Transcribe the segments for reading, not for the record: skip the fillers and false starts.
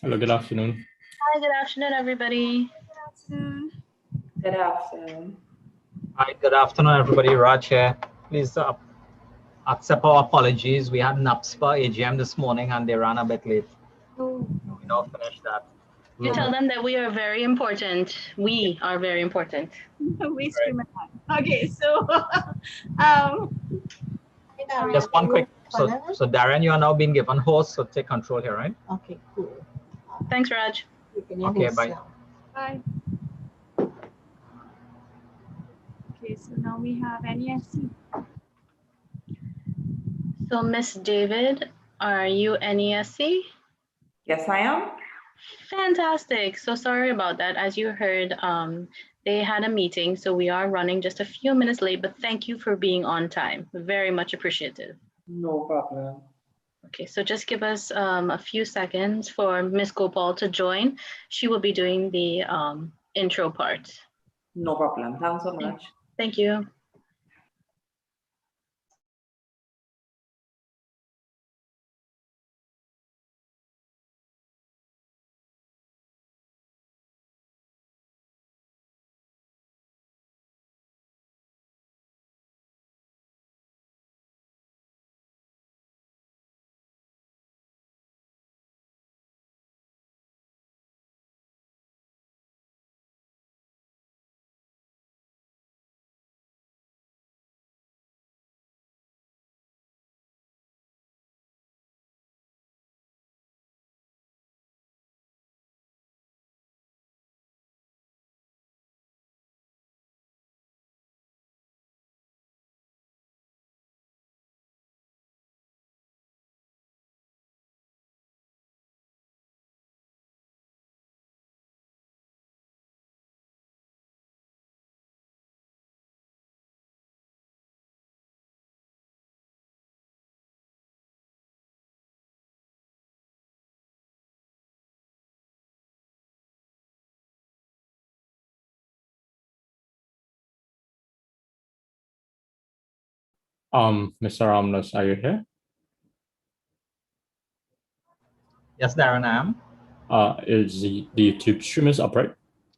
Hello, good afternoon. Hi, good afternoon, everybody. Good afternoon. Hi, good afternoon, everybody. Raj here. Please accept our apologies. We had NAPSPA AGM this morning and they ran a bit late. We now finished that. You tell them that we are very important. We are very important. We scream at that. Okay, so Just one quick. So Darren, you are now being given host, so take control here, right? Okay, cool. Thanks, Raj. Okay, bye. bye. Okay, so now we have NESC. So, Miss David, are you NESC? Yes, I am. Fantastic. So sorry about that. As you heard, they had a meeting, so we are running just a few minutes late, but thank you for being on time. Very much appreciated. No problem. Okay, so just give us a few seconds for Miss Gopal to join. She will be doing the intro part. No problem. Thanks so much. Thank you. Mr. Ramnas, are you here? Yes, Darren, I am. Is the YouTube stream is up, right?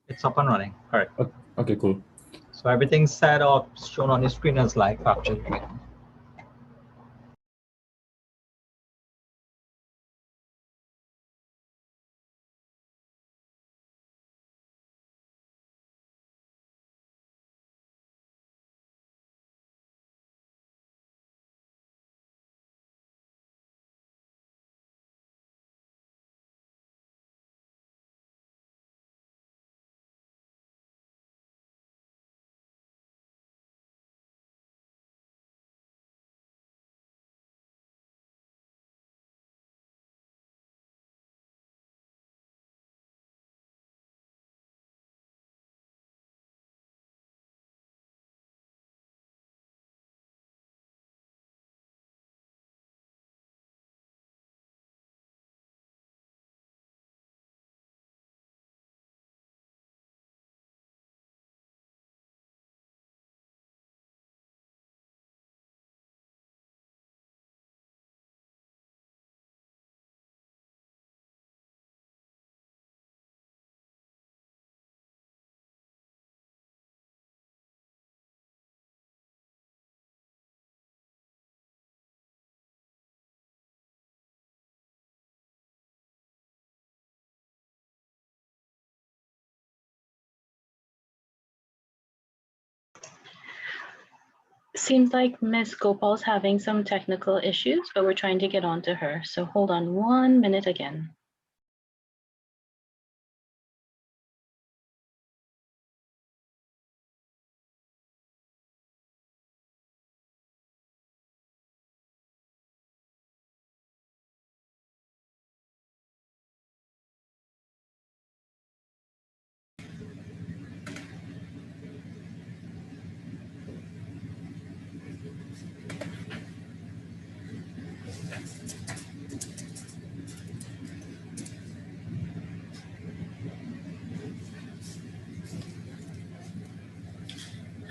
It's up and running. Correct. Okay, cool. So everything's set up, shown on the screen as live captured. Seems like Miss Gopal's having some technical issues, but we're trying to get on to her. So hold on 1 minute again.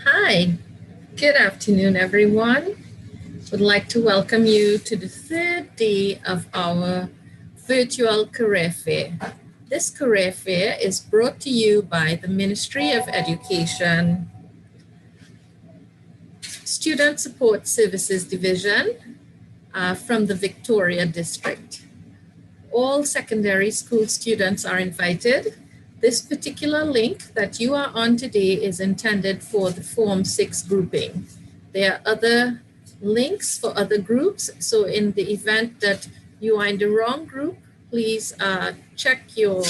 Hi, good afternoon, everyone. Would like to welcome you to the third day of our virtual career fair. This career fair is brought to you by the Ministry of Education, Student Support Services Division from the Victoria District. All secondary school students are invited. This particular link that you are on today is intended for the Form 6 grouping. There are other links for other groups. So in the event that you are in the wrong group, please check your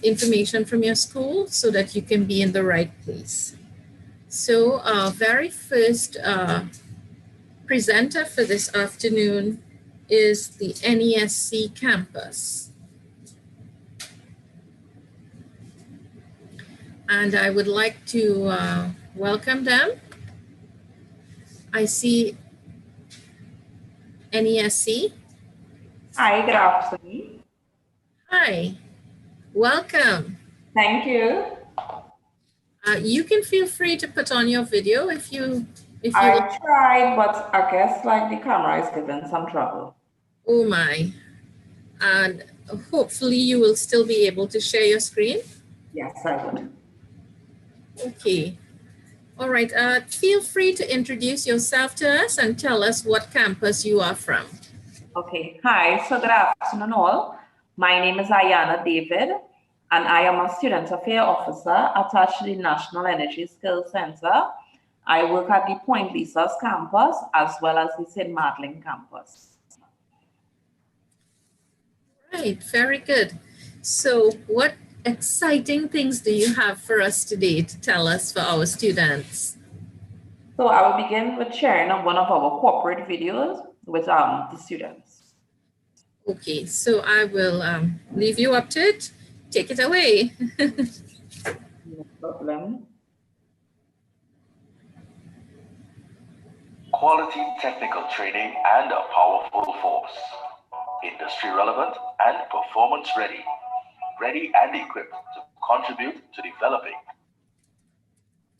information from your school so that you can be in the right place. So our very first presenter for this afternoon is the Nesc campus. And I would like to welcome them. I see Nesc. Hi, good afternoon. Hi, welcome. Thank you. You can feel free to put on your video if you I tried, but I guess like the camera is giving some trouble. Oh my. And hopefully you will still be able to share your screen. Yes, I would. Okay. All right. Feel free to introduce yourself to us and tell us what campus you are from. Okay. Hi. So good afternoon, all. My name is Ayanna David, and I am a Student Affairs Officer attached to the National Energy Skills Center. I work at the Point Lisa's campus as well as the St. Madeleine campus. Right. Very good. So what exciting things do you have for us today to tell us for our students? So I will begin with sharing one of our corporate videos with the students. Okay, so I will leave you up to it. Take it away. No problem. Quality technical training and a powerful force. Industry relevant and performance ready. Ready and equipped to contribute to developing.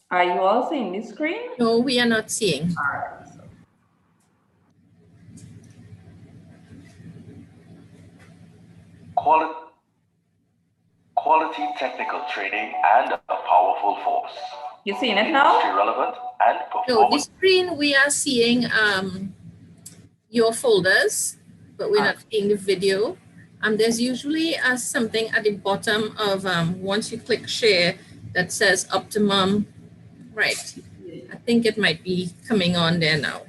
Are you all seeing the screen? No, we are not seeing. All right. So. Quality technical training and a powerful force. You seeing it now? Industry relevant and No, the performance. screen we are seeing your folders, but we're not seeing the video. There's usually something at the bottom of once you click share that says optimum. Right. I think it might be coming on there now.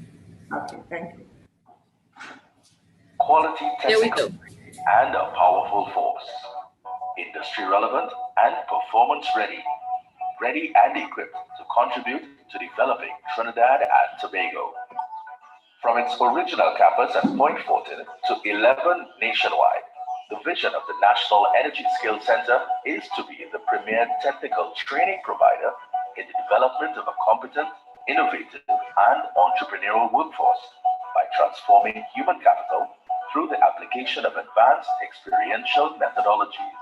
Okay, thank you. Quality There we technical go. and a powerful force. Industry relevant and performance ready. Ready and equipped to contribute to developing Trinidad and Tobago. From its original campus at Point Fortin to 11 nationwide, the vision of the National Energy Skills Center is to be the premier technical training provider in the development of a competent, innovative, and entrepreneurial workforce by transforming human capital through the application of advanced experiential methodologies.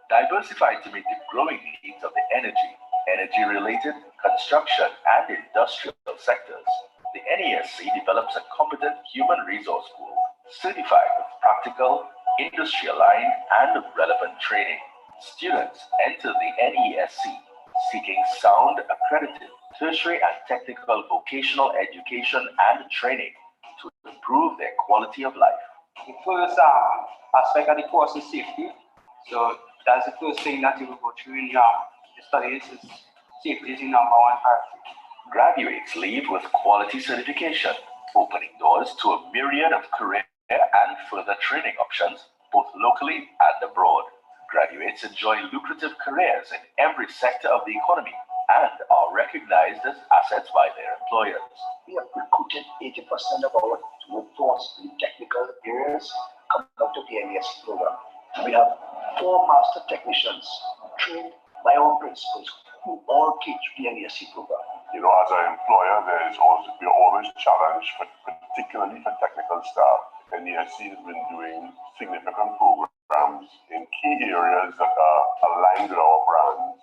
Diversified to meet the growing needs of the energy-related, construction, and industrial sectors, the NESC develops a competent human resource pool certified with practical, industry-aligned, and relevant training. Students enter the NESC seeking sound, accredited, tertiary and technical vocational education and training to improve their quality of life. The first aspect of the course is safety. So that's the first thing that you will go through in your studies is safety is the number one priority. Graduates leave with quality certification, opening doors to a myriad of career and further training options, both locally and abroad. Graduates enjoy lucrative careers in every sector of the economy and are recognized as assets by their employers. We have recruited 80% of our workforce in technical areas coming out of the Nesc program. We have 4 master technicians trained by our principals who all teach the Nesc program. You know, as an employer, we're always challenged, particularly for technical staff. Nesc has been doing significant programs in key areas that are aligned with our brands.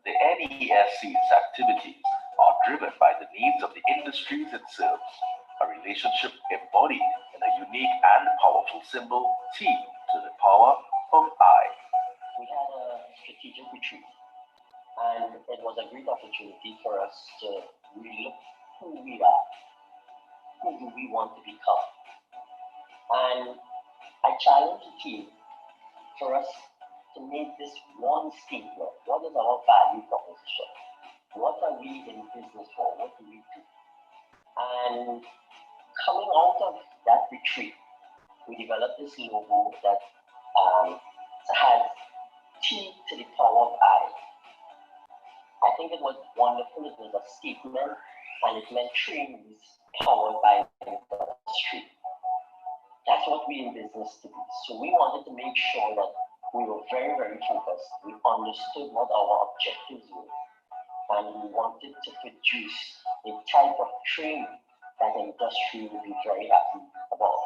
The NESC's activities are driven by the needs of the industries it serves, a relationship embodied in a unique unique and powerful symbol T to the power of I. We had a strategic retreat, and it was a great opportunity for us to really look who we are, who do we want to become. And I challenged the team for us to make this one statement. What is our value proposition? What are we in business for? What do we do? And coming out of that retreat, we developed this logo that has T to the power of I. I think it was wonderful. It was a statement, and it meant trainees powered by industry. That's what we in business to be. So we wanted to make sure that we were very, very focused. We understood what our objectives were, and we wanted to produce a type of training that industry will be very happy about.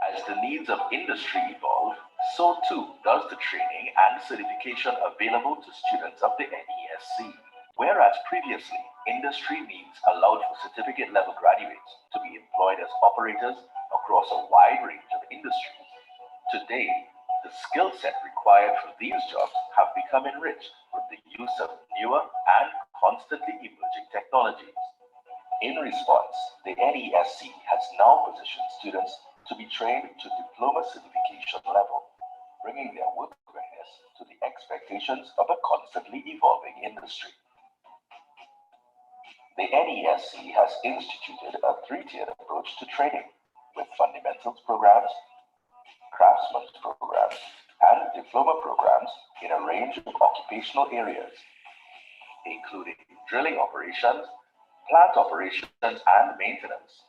As the needs of industry evolve, so too does the training and certification available to students of the NESC. Whereas previously, industry needs allowed for certificate level graduates to be employed as operators across a wide range of industries, today, the skill set required for these jobs have become enriched with the use of newer and constantly emerging technologies. In response, the NESC has now positioned students to be trained to diploma certification level, bringing their work readiness to the expectations of a constantly evolving industry. The Nesc has instituted a three-tiered approach to training with fundamentals programs, Craftsman Programs, and Diploma Programs in a range of occupational areas, including drilling operations, plant operations and maintenance,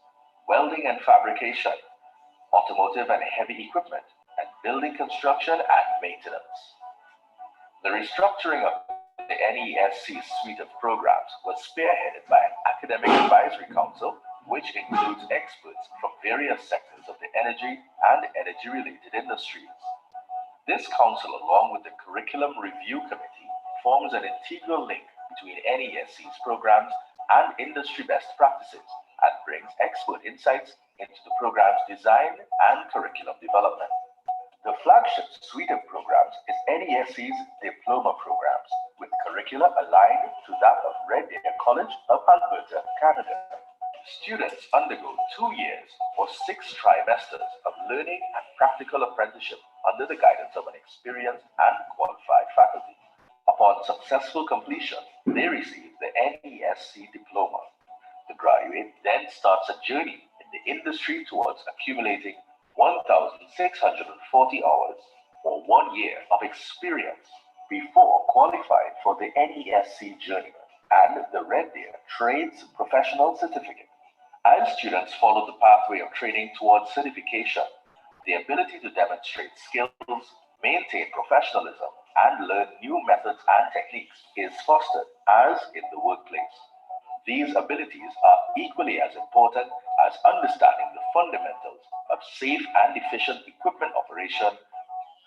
welding and fabrication, automotive and heavy equipment, and building construction and maintenance. The restructuring of the Nesc suite of programs was spearheaded by an academic advisory council, which includes experts from various sectors of the energy and energy-related industries. This council, along with the Curriculum Review Committee, forms an integral link between Nesc's programs and industry best practices and brings expert insights into the program's design and curriculum development. The flagship suite of programs is Nesc's Diploma Programs, with curricula aligned to that of Red Deer College of Alberta, Canada. Students undergo 2 years or 6 trimesters of learning and practical apprenticeship under the guidance of an experienced and qualified faculty. Upon successful completion, they receive the Nesc diploma. The graduate then starts a journey in the industry towards accumulating 1,640 hours or 1 year of experience before qualifying for the Nesc Journeyman and the Red Deer Trades Professional Certificate. As students follow the pathway of training towards certification, the ability to demonstrate skills, maintain professionalism, and learn new methods and techniques is fostered as in the workplace. These abilities are equally as important as understanding the fundamentals of safe and efficient equipment operation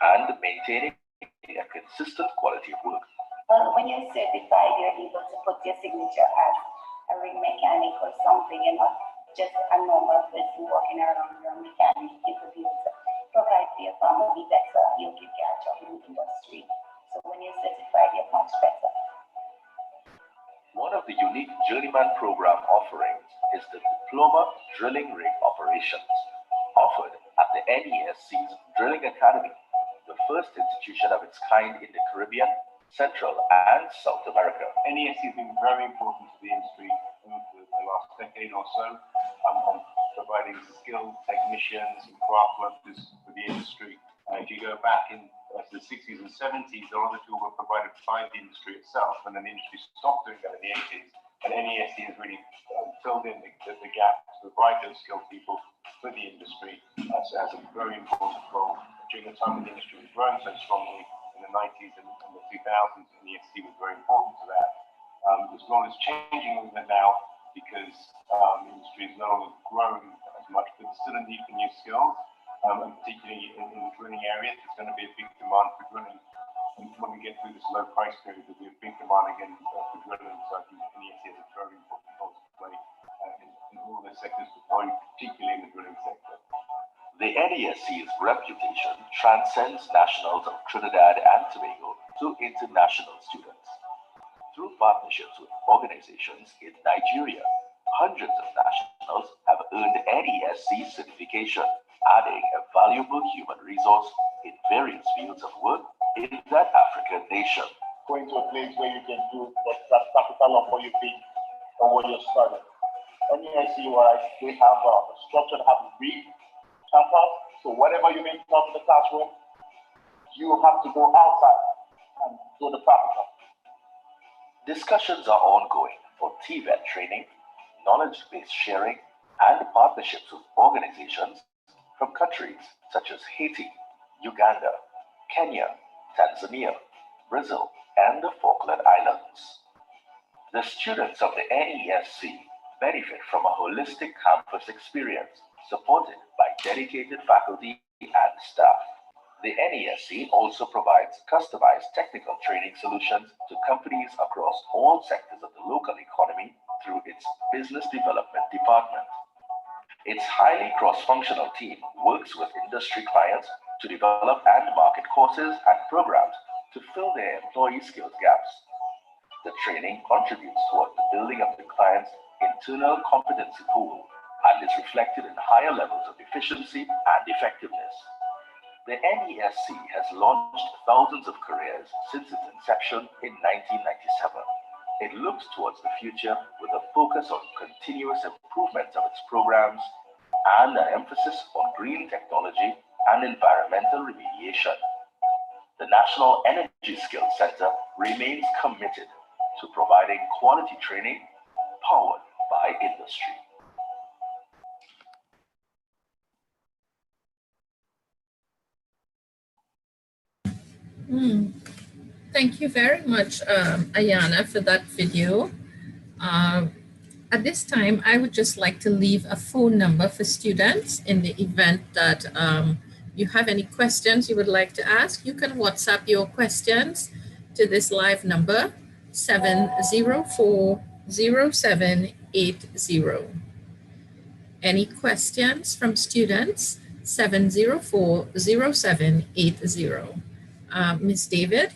and maintaining a consistent quality of work. Well, when you're certified, you're able to put your signature as a rig mechanic or something. You're not just a normal person walking around. You're a mechanic. You could be able to provide for your family better. You can catch up in the industry. So when you're certified, you're much better. One of the unique Journeyman Program offerings is the Diploma Drilling Rig Operations, offered at the Nesc's Drilling Academy, the first institution of its kind in the Caribbean, Central and South America. Nesc has been very important to the industry over the last decade or so, on providing skilled technicians and craft workers for the industry. If you go back in the 60s and 70s, a lot of the tools were provided by the industry itself, and then the industry stopped doing that in the 80s. And Nesc has really filled in the gap to provide those skilled people for the industry as a very important role. During the time when the industry was growing so strongly in the 90s and the 2000s, Nesc was very important to that. This role is changing a little bit now because the industry is no longer growing as much, but there's still a need for new skills. And particularly in the drilling area, there's going to be a big demand for drilling. And when we get through this low price period, there'll be a big demand again for drilling. So I think Nesc has a very important role to play in all the sectors, particularly in the drilling sector. The NESC's reputation transcends nationals of Trinidad and Tobago to international students. Through partnerships with organizations in Nigeria, hundreds of nationals have earned NESC certification, adding a valuable human resource in various fields of work in that African nation. Going to a place where you can do that practical of what you've been or what you're studying. NESC-wise, they have a structure that have a big campus, so whatever you may talk in the classroom, you have to go outside and do the practical. Discussions are ongoing for TVET training, knowledge-based sharing, and partnerships with organizations from countries such as Haiti, Uganda, Kenya, Tanzania, Brazil, and the Falkland Islands. The students of the NESC benefit from a holistic campus experience supported by dedicated faculty and staff. The NESC also provides customized technical training solutions to companies across all sectors of the local economy through its Business Development Department. Its highly cross-functional team works with industry clients to develop and market courses and programs to fill their employee skills gaps. The training contributes towards the building of the client's internal competency pool and is reflected in higher levels of efficiency and effectiveness. The NESC has launched thousands of careers since its inception in 1997. It looks towards the future with a focus on continuous improvement of its programs and an emphasis on green technology and environmental remediation. The National Energy Skills Center remains committed to providing quality training powered by industry. Thank you very much, Ayanna, for that video. At this time, I would just like to leave a phone number for students in the event that you have any questions you would like to ask. You can WhatsApp your questions to this live number, 704-0780. Any questions from students? 704-0780. Ms. David,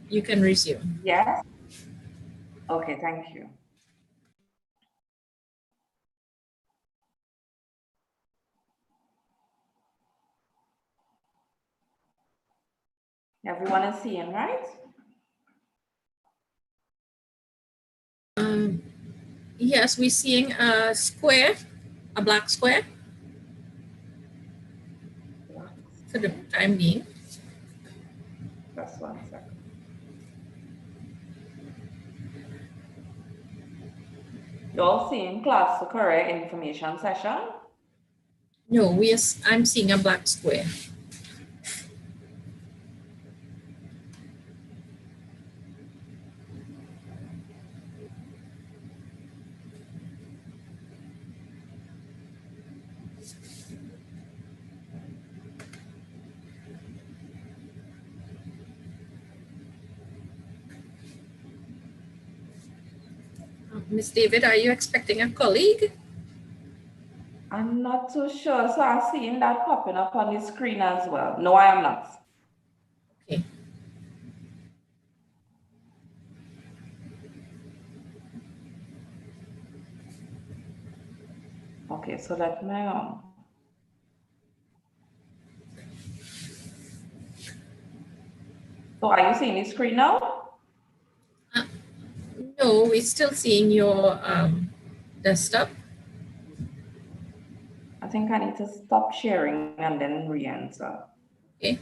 you can resume. Yes. Okay, thank you. Everyone is seeing, right? Yes, we're seeing a square, a black square for the time being. Just 1 second. You all seeing class to career information session? No, I'm seeing a black square. Ms. David, are you expecting a colleague? I'm not too sure. So I'm seeing that popping up on the screen as well. No, I am not. Okay. Okay, so let me So are you seeing the screen now? No, we're still seeing your desktop. I think I need to stop sharing and then re-enter. Okay.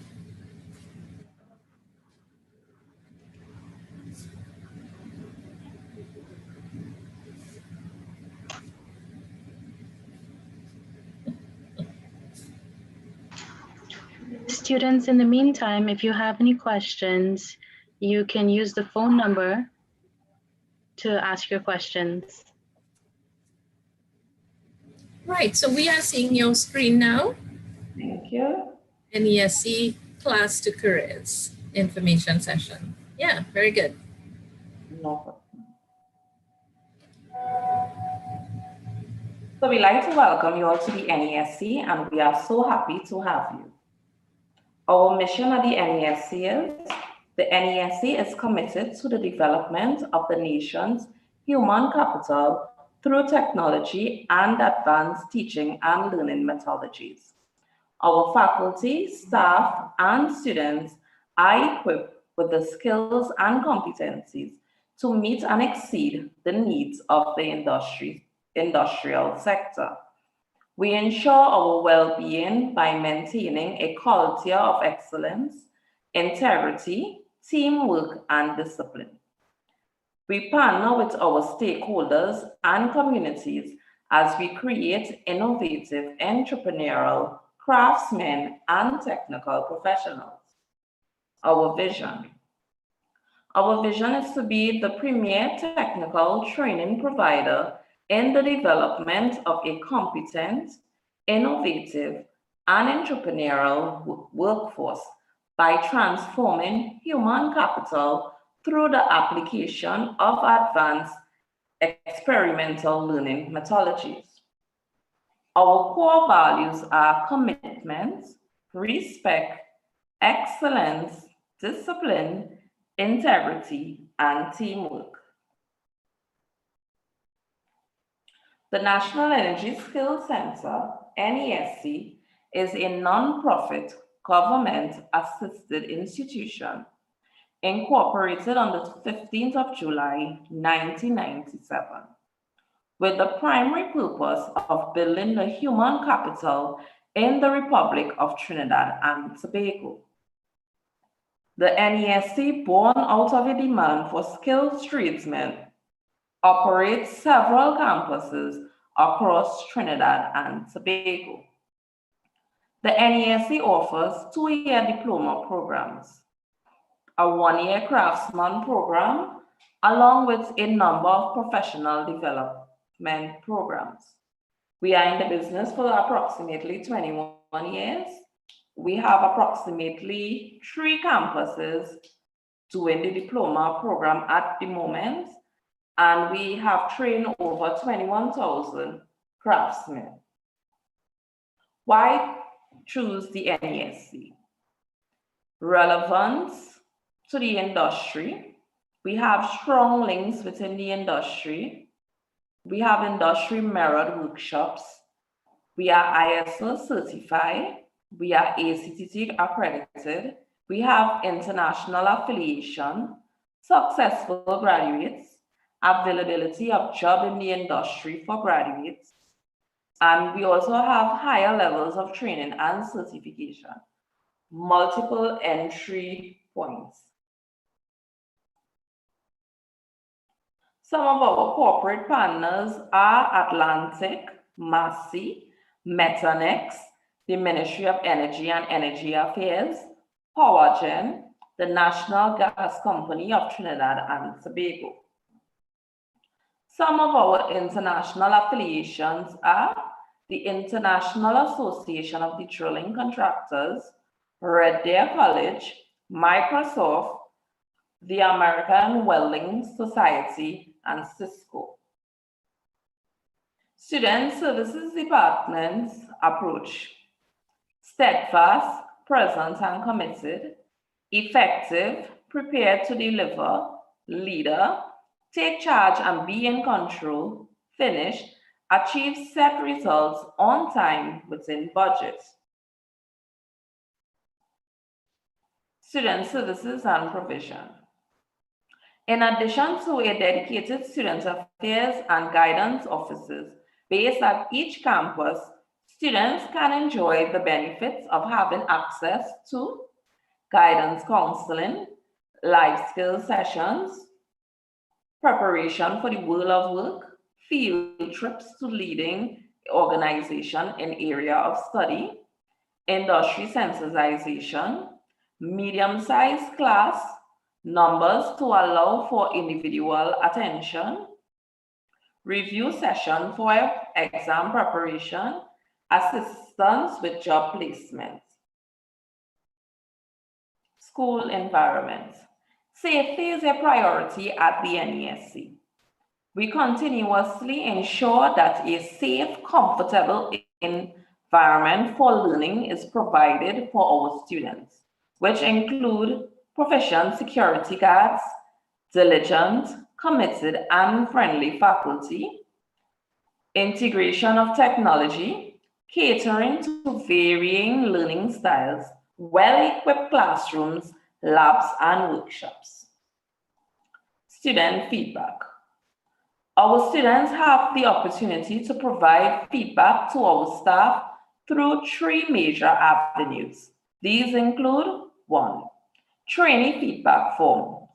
Students, in the meantime, if you have any questions, you can use the phone number to ask your questions. Right, so we are seeing your screen now. Thank you. NESC class to careers information session. Yeah, very good. No problem. So we'd like to welcome you all to the NESC, and we are so happy to have you. Our mission at the NESC is, the NESC is committed to the development of the nation's human capital through technology and advanced teaching and learning methodologies. Our faculty, staff, and students are equipped with the skills and competencies to meet and exceed the needs of the industrial sector. We ensure our well-being by maintaining a culture of excellence, integrity, teamwork, and discipline. We partner with our stakeholders and communities as we create innovative, entrepreneurial, craftsmen, and technical professionals. Our vision. Our vision is to be the premier technical training provider in the development of a competent, innovative, and entrepreneurial workforce by transforming human capital through the application of advanced experimental learning methodologies. Our core values are commitment, respect, excellence, discipline, integrity, and teamwork. The National Energy Skills Center, NESC, is a non-profit, government-assisted institution incorporated on the 15th of July, 1997, with the primary purpose of building the human capital in the Republic of Trinidad and Tobago. The NESC, born out of a demand for skilled tradesmen, operates several campuses across Trinidad and Tobago. The NESC offers 2-year diploma programs, a 1-year Craftsman Program, along with a number of professional development programs. We are in the business for approximately 21 years. We have approximately 3 campuses doing the diploma program at the moment, and we have trained over 21,000 craftsmen. Why choose the NESC? Relevance to the industry. We have strong links within the industry. We have industry mirrored workshops. We are ISO certified. We are ACTT accredited. We have international affiliation, successful graduates, availability of job in the industry for graduates, and we also have higher levels of training and certification, multiple entry points. Some of our corporate partners are Atlantic, Massey, Nesc, the Ministry of Energy and Energy Affairs, PowerGen, the National Gas Company of Trinidad and Tobago. Some of our international affiliations are the International Association of the Drilling Contractors, Red Deer College, Microsoft, the American Welding Society, and Cisco. Student Services Department's approach: steadfast, present and committed, effective, prepared to deliver, leader, take charge and be in control, finish, achieve set results on time within budget. Student Services and Provision. In addition to a dedicated student affairs and guidance offices based at each campus, students can enjoy the benefits of having access to guidance counseling, life skills sessions, preparation for the world of work, field trips to leading organization in area of study, industry sensitization, medium-sized class, numbers to allow for individual attention, review session for exam preparation, assistance with job placement. School environment. Safety is a priority at the NESC. We continuously ensure that a safe, comfortable environment for learning is provided for our students, which include proficient security guards, diligent, committed, and friendly faculty, integration of technology, catering to varying learning styles, well-equipped classrooms, labs, and workshops. Student feedback. Our students have the opportunity to provide feedback to our staff through 3 major avenues. These include 1. Trainee feedback forms,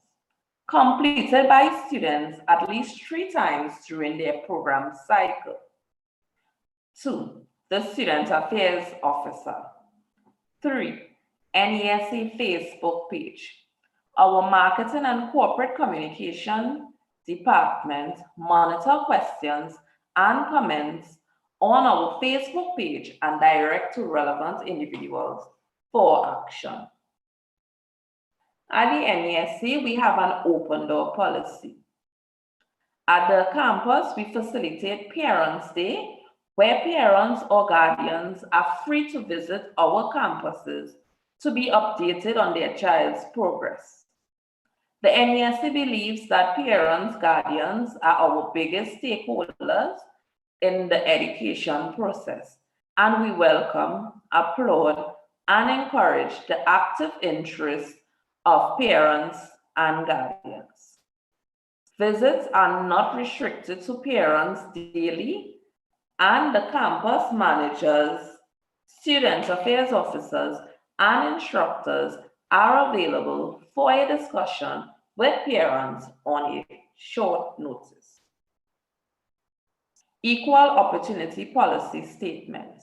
completed by students at least 3 times during their program cycle. 2. The Student Affairs Officer. 3. NESC Facebook page. Our Marketing and Corporate Communication Department monitor questions and comments on our Facebook page and direct to relevant individuals for action. At the NESC, we have an open door policy. At the campus, we facilitate Parents' Day, where parents or guardians are free to visit our campuses to be updated on their child's progress. The NESC believes that parents, guardians are our biggest stakeholders in the education process, and we welcome, applaud, and encourage the active interest of parents and guardians. Visits are not restricted to parents daily, and the campus managers, student affairs officers, and instructors are available for a discussion with parents on a short notice. Equal Opportunity Policy Statement.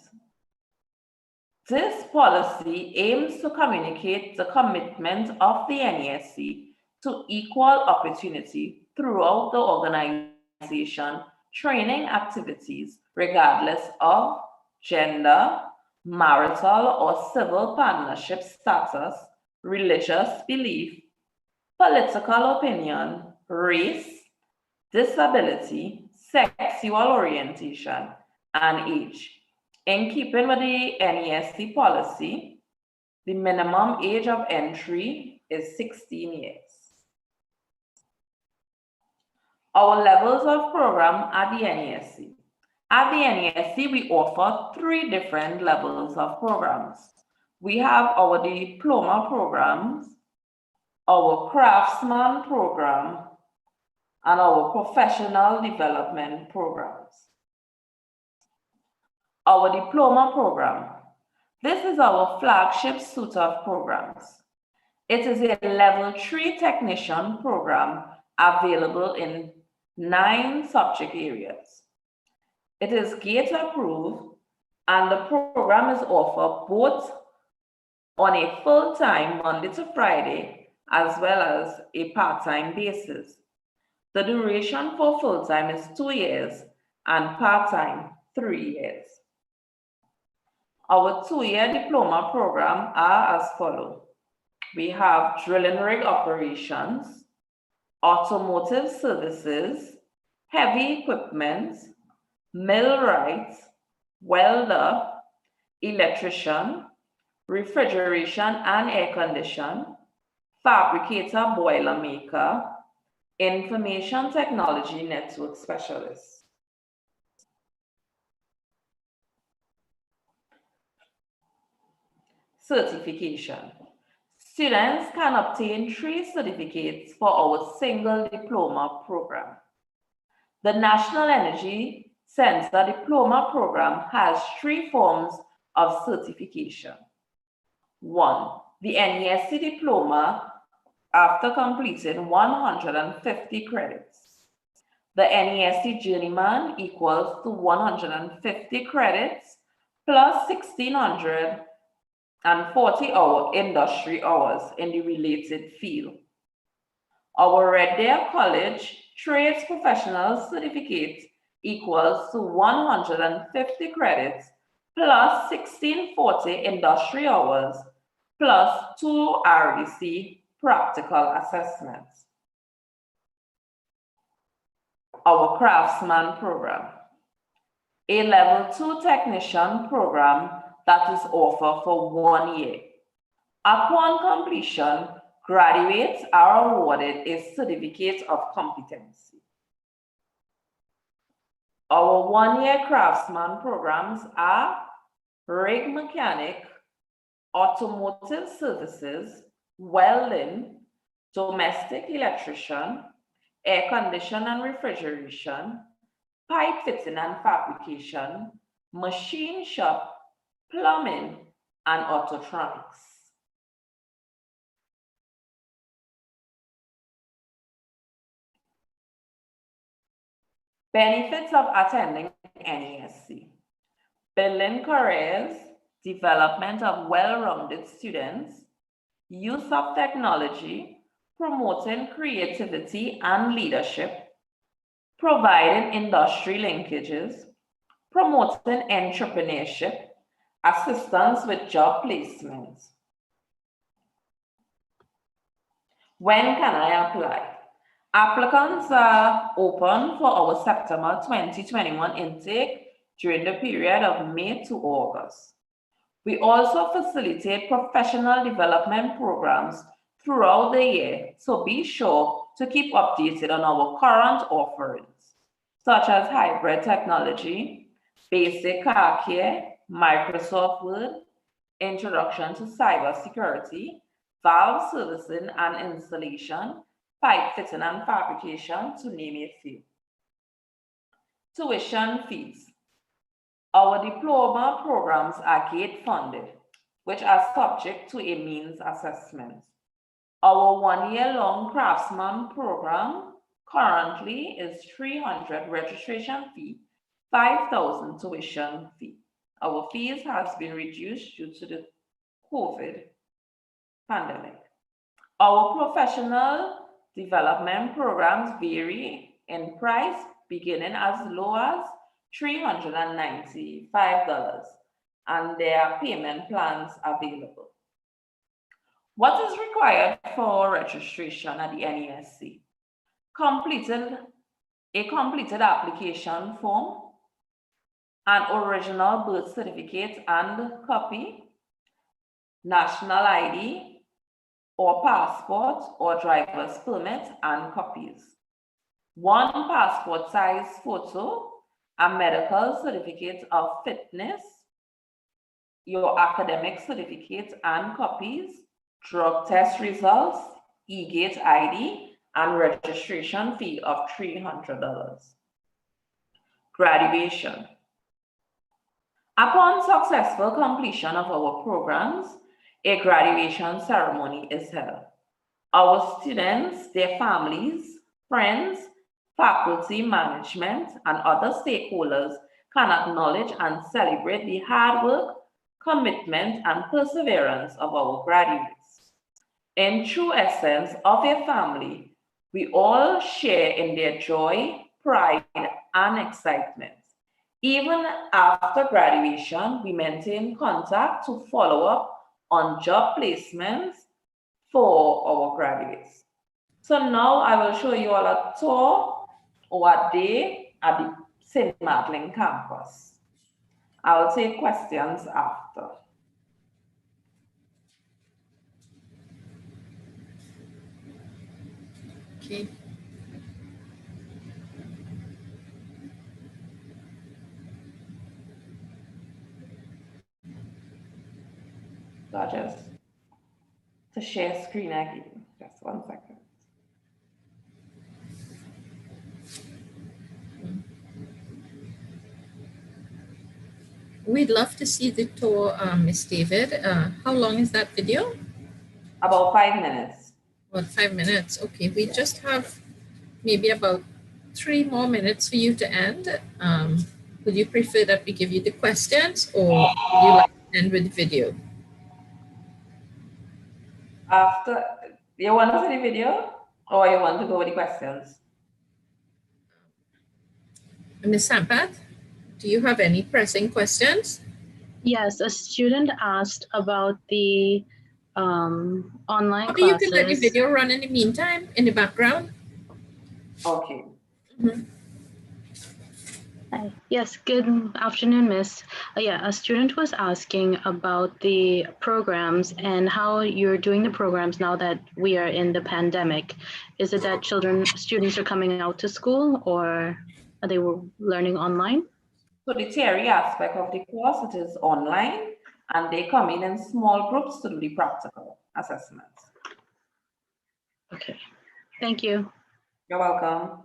This policy aims to communicate the commitment of the NESC to equal opportunity throughout the organization training activities, regardless of gender, marital or civil partnership status, religious belief, political opinion, race, disability, sexual orientation, and age. In keeping with the NESC policy, the minimum age of entry is 16 years. Our levels of program at the NESC. At the NESC, we offer 3 different levels of programs. We have our Diploma Programs, our Craftsman Program, and our Professional Development Programs. Our Diploma Program. This is our flagship suite of programs. It is a level 3 technician program available in 9 subject areas. It is GATE approved, and the program is offered both on a full-time Monday to Friday as well as a part-time basis. The duration for full-time is 2 years and part-time 3 years. Our 2-year diploma program are as follows. We have drilling rig operations, automotive services, heavy equipment, millwright, welder, electrician, refrigeration and air condition, fabricator, boiler maker, information technology network specialist. Certification. Students can obtain 3 certificates for our single diploma program. The National Energy Center Diploma Program has 3 forms of certification. 1. The NESC Diploma after completing 150 credits. The NESC Journeyman equals to 150 credits plus 1,640 industry hours in the related field. Our Red Deer College Trades Professional Certificate equals to 150 credits plus 1,640 industry hours plus 2 RDC practical assessments. our Craftsman Program, a level 2 technician program that is offered for 1 year. Upon completion, graduates are awarded a certificate of competency. Our 1-year Craftsman programs are rig mechanic, automotive services, welding, domestic electrician, air condition and refrigeration, pipe fitting and fabrication, machine shop, plumbing, and autotronics. Benefits of attending NESC: building careers, development of well-rounded students, use of technology, promoting creativity and leadership, providing industry linkages, promoting entrepreneurship, assistance with job placements. When can I apply? Applicants are open for our September 2021 intake during the period of May to August. We also facilitate professional development programs throughout the year, so be sure to keep updated on our current offerings, such as hybrid technology, basic car care, Microsoft Word, introduction to cybersecurity, valve servicing and installation, pipe fitting and fabrication, to name a few. Tuition fees. Our diploma programs are gate funded, which are subject to a means assessment. Our 1-year-long Craftsman program currently is $300 registration fee, $5,000 tuition fee. Our fees has been reduced due to the COVID pandemic. Our professional development programs vary in price, beginning as low as $395, and there are payment plans available. What is required for registration at the NESC? A completed application form, an original birth certificate and copy, national ID, or passport or driver's permit and copies, 1 passport size photo, a medical certificate of fitness, your academic certificate and copies, drug test results, e-gate ID, and registration fee of $300. Graduation. Upon successful completion of our programs, a graduation ceremony is held. Our students, their families, friends, faculty, management, and other stakeholders can acknowledge and celebrate the hard work, commitment, and perseverance of our graduates. In true essence of a family, we all share in their joy, pride, and excitement. Even after graduation, we maintain contact to follow up on job placements for our graduates. So now I will show you all a tour or a day at the St. Madeleine campus. I will take questions after. Okay. So just to share screen again, just 1 second. We'd love to see the tour, Ms. David. How long is that video? About 5 minutes. About 5 minutes. Okay, we just have maybe about 3 more minutes for you to end. Would you prefer that we give you the questions, or would you like to end with the video? After, you want to see the video or you want to go with the questions? Ms. Sampath, do you have any pressing questions? Yes, a student asked about the online Maybe classes. you can let the video run in the meantime, in the background. Okay. Mm-hmm. Hi. Yes, good afternoon, Miss. Yeah, a student was asking about the programs and how you're doing the programs now that we are in the pandemic. Is it that students are coming out to school, or are they learning online? So the theory aspect of the course, it is online, and they come in small groups to do the practical assessments. Okay, thank you. You're welcome.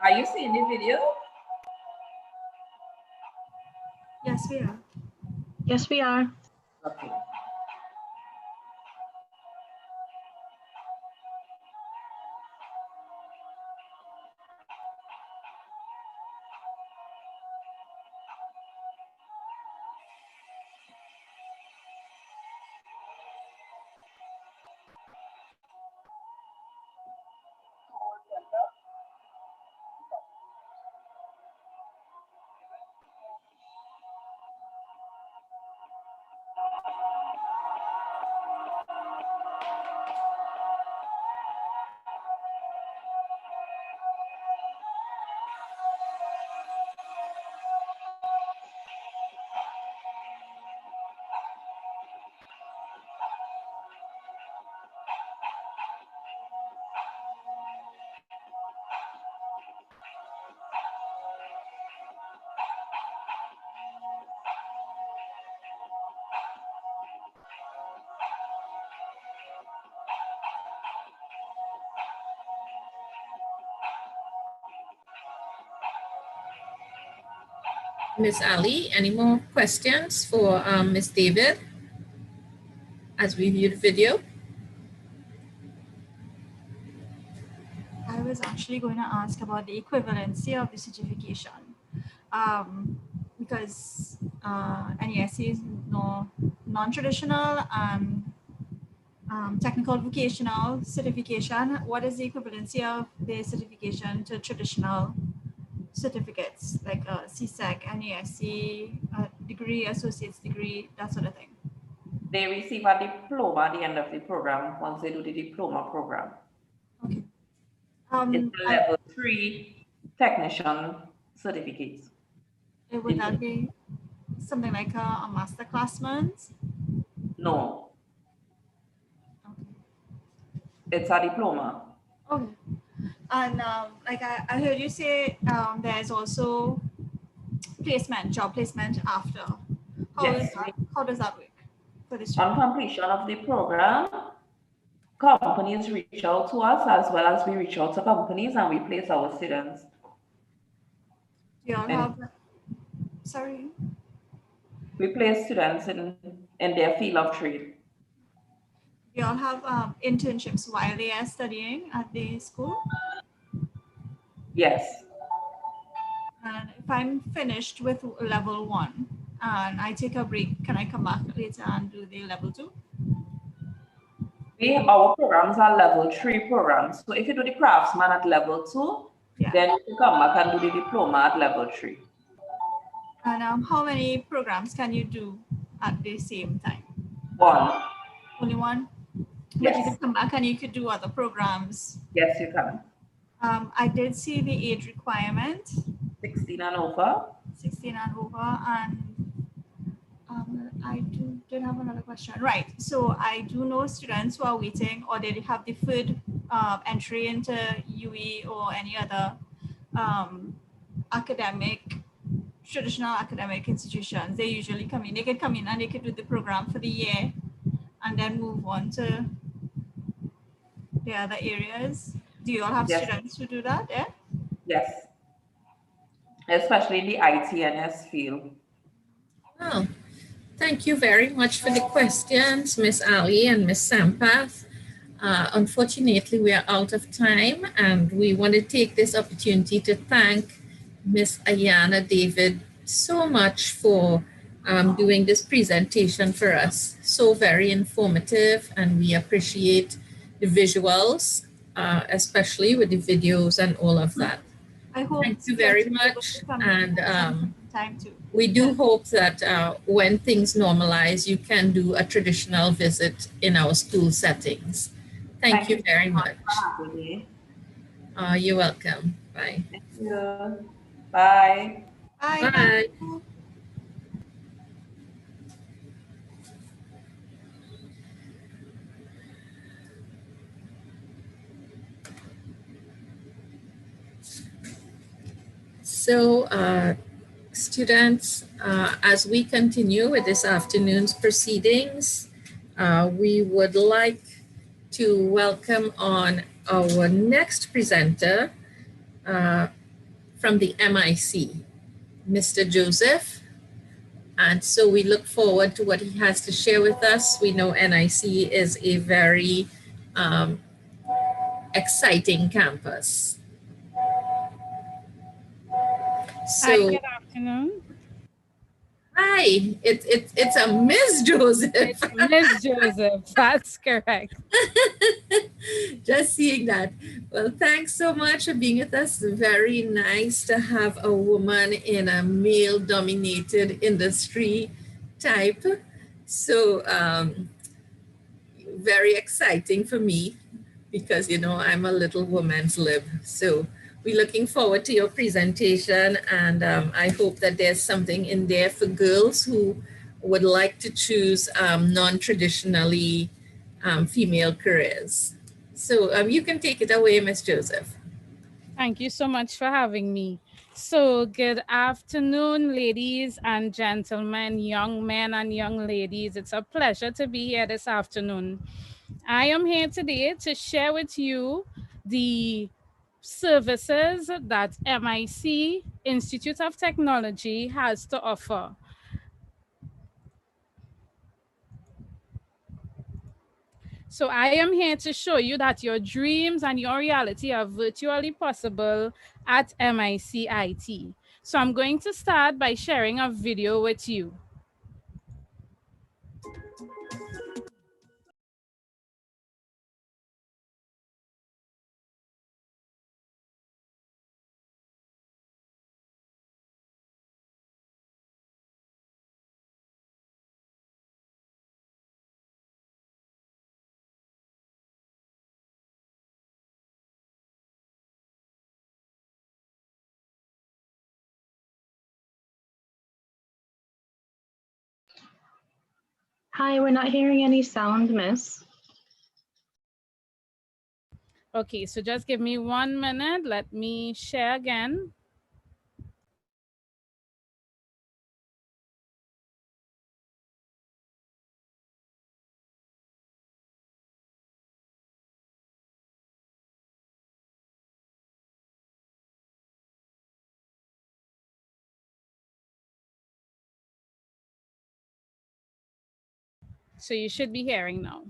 Are you seeing the video? Yes, we are. Yes, we are. Okay. Ms. Ali, any more questions for Ms. David as we view the video? I was actually going to ask about the equivalency of the certification, because Nesc is non-traditional and technical vocational certification. What is the equivalency of the certification to traditional certificates like CSEC, Nesc, degree, associate's degree, that sort of thing? They receive a diploma at the end of the program once they do the diploma program. Okay. It's a level 3 technician certificate. Would that be something like a master classman's? No. Okay. It's a diploma. Okay. And like I heard you say there's also job placement after. How does that work for this? On completion of the program, companies reach out to us as well as we reach out to companies and we place our students. Do you all have, sorry? We place students in their field of trade. Do you all have internships while they are studying at the school? Yes. And if I'm finished with level 1 and I take a break, can I come back later and do the level 2? Our programs are level 3 programs. So if you do the Craftsman at level 2, then you come back and do the diploma at level 3. And how many programs can you do at the same time? 1. Only 1? Yes. But you could come back and you could do other programs. Yes, you can. I did see the age requirement. 16 and over. 16 and over. And I did have another question. Right. So I do know students who are waiting or they have deferred entry into UE or any other traditional academic institutions. They usually come in. They can come in and they can do the program for the year and then move on to the other areas. Do you all have students who do that? Yeah? Yes. Especially in the ITNS field. Oh, thank you very much for the questions, Ms. Ali and Ms. Sampath. Unfortunately, we are out of time, and we want to take this opportunity to thank Ms. Ayanna David so much for doing this presentation for us. So very informative, and we appreciate the visuals especially with the videos and all of that. I hope Thank you very students will be able much. to come And time too. we do hope that when things normalize, you can do a traditional visit in our school settings. Thank you very much. You're welcome. Bye. Thank you. Bye. Bye. Bye. So, students, as we continue with this afternoon's proceedings, we would like to welcome on our next presenter from the MIC, Mr. Joseph. And so we look forward to what he has to share with us. We know NIC is a very exciting campus. So, hi, good afternoon. Hi, it's a Miss Joseph. It's Miss Joseph, that's correct. Just seeing that. Well, thanks so much for being with us. Very nice to have a woman in a male-dominated industry type. So very exciting for me because, you know, I'm a little woman's lib. So we're looking forward to your presentation, and I hope that there's something in there for girls who would like to choose non-traditionally female careers. So you can take it away, Ms. Joseph. Thank you so much for having me. So good afternoon, ladies and gentlemen, young men and young ladies. It's a pleasure to be here this afternoon. I am here today to share with you the services that MIC, Institute of Technology, has to offer. So I am here to show you that your dreams and your reality are virtually possible at MICIT. So I'm going to start by sharing a video with you. Hi, we're not hearing any sound, miss. Okay, so just give me 1 minute. Let me share again. So you should be hearing now.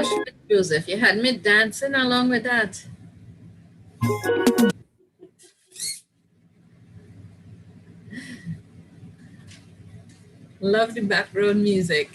Gosh, Joseph, you had me dancing along with that. Love the background music.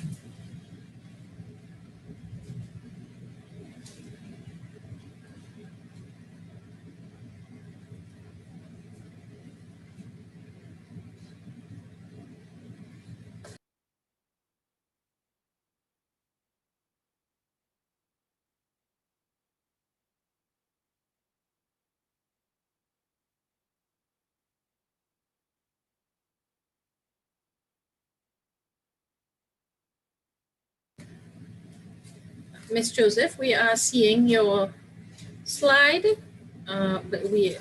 Miss Joseph, we are seeing your slide, but we're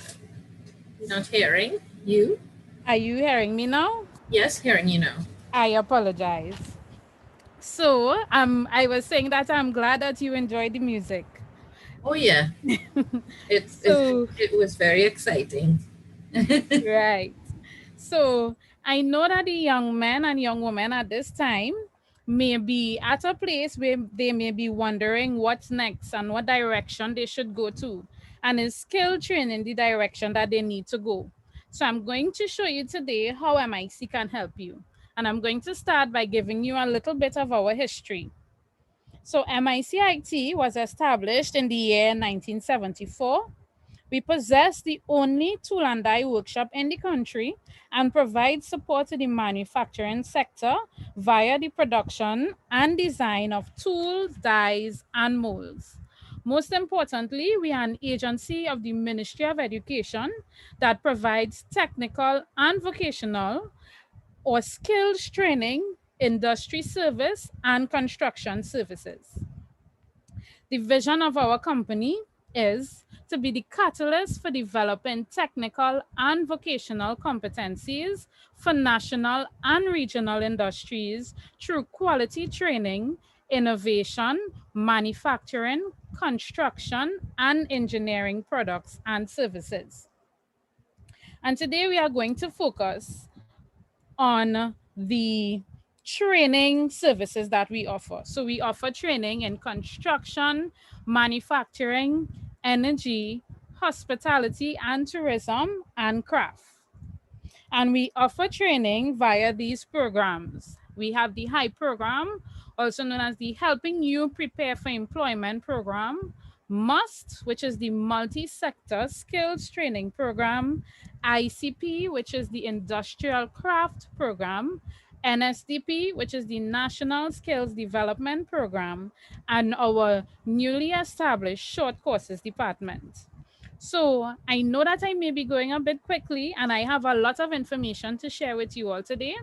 not hearing you. Are you hearing me now? Yes, hearing you now. I apologize. So I was saying that I'm glad that you enjoyed the music. Oh yeah, it was very exciting. Right. So I know that the young men and young women at this time may be at a place where they may be wondering what's next and what direction they should go to. And is skill training the direction that they need to go? So I'm going to show you today how MIC can help you. And I'm going to start by giving you a little bit of our history. So MICIT was established in the year 1974. We possess the only tool and die workshop in the country and provide support to the manufacturing sector via the production and design of tools, dies, and molds. Most importantly, we are an agency of the Ministry of Education that provides technical and vocational or skills training, industry service, and construction services. The vision of our company is to be the catalyst for developing technical and vocational competencies for national and regional industries through quality training, innovation, manufacturing, construction, and engineering products and services. And today we are going to focus on the training services that we offer. So we offer training in construction, manufacturing, energy, hospitality and tourism, and craft. And we offer training via these programs. We have the HIGH program, also known as the Helping You Prepare for Employment program, MUST, which is the Multi-Sector Skills Training Program, ICP, which is the Industrial Craft Program, NSDP, which is the National Skills Development Program, and our newly established Short Courses Department. So I know that I may be going a bit quickly and I have a lot of information to share with you all today.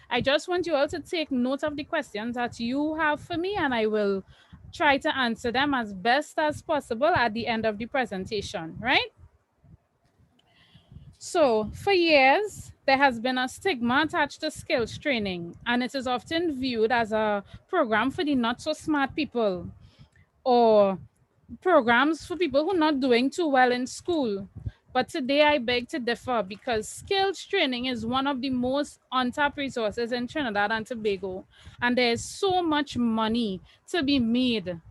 I just want you all to take note of the questions that you have for me and I will try to answer them as best as possible at the end of the presentation, right? So for years, there has been a stigma attached to skills training, and it is often viewed as a program for the not so smart people or programs for people who are not doing too well in school. But today I beg to differ because skills training is one of the most untapped resources in Trinidad and Tobago. And there's so much money to be made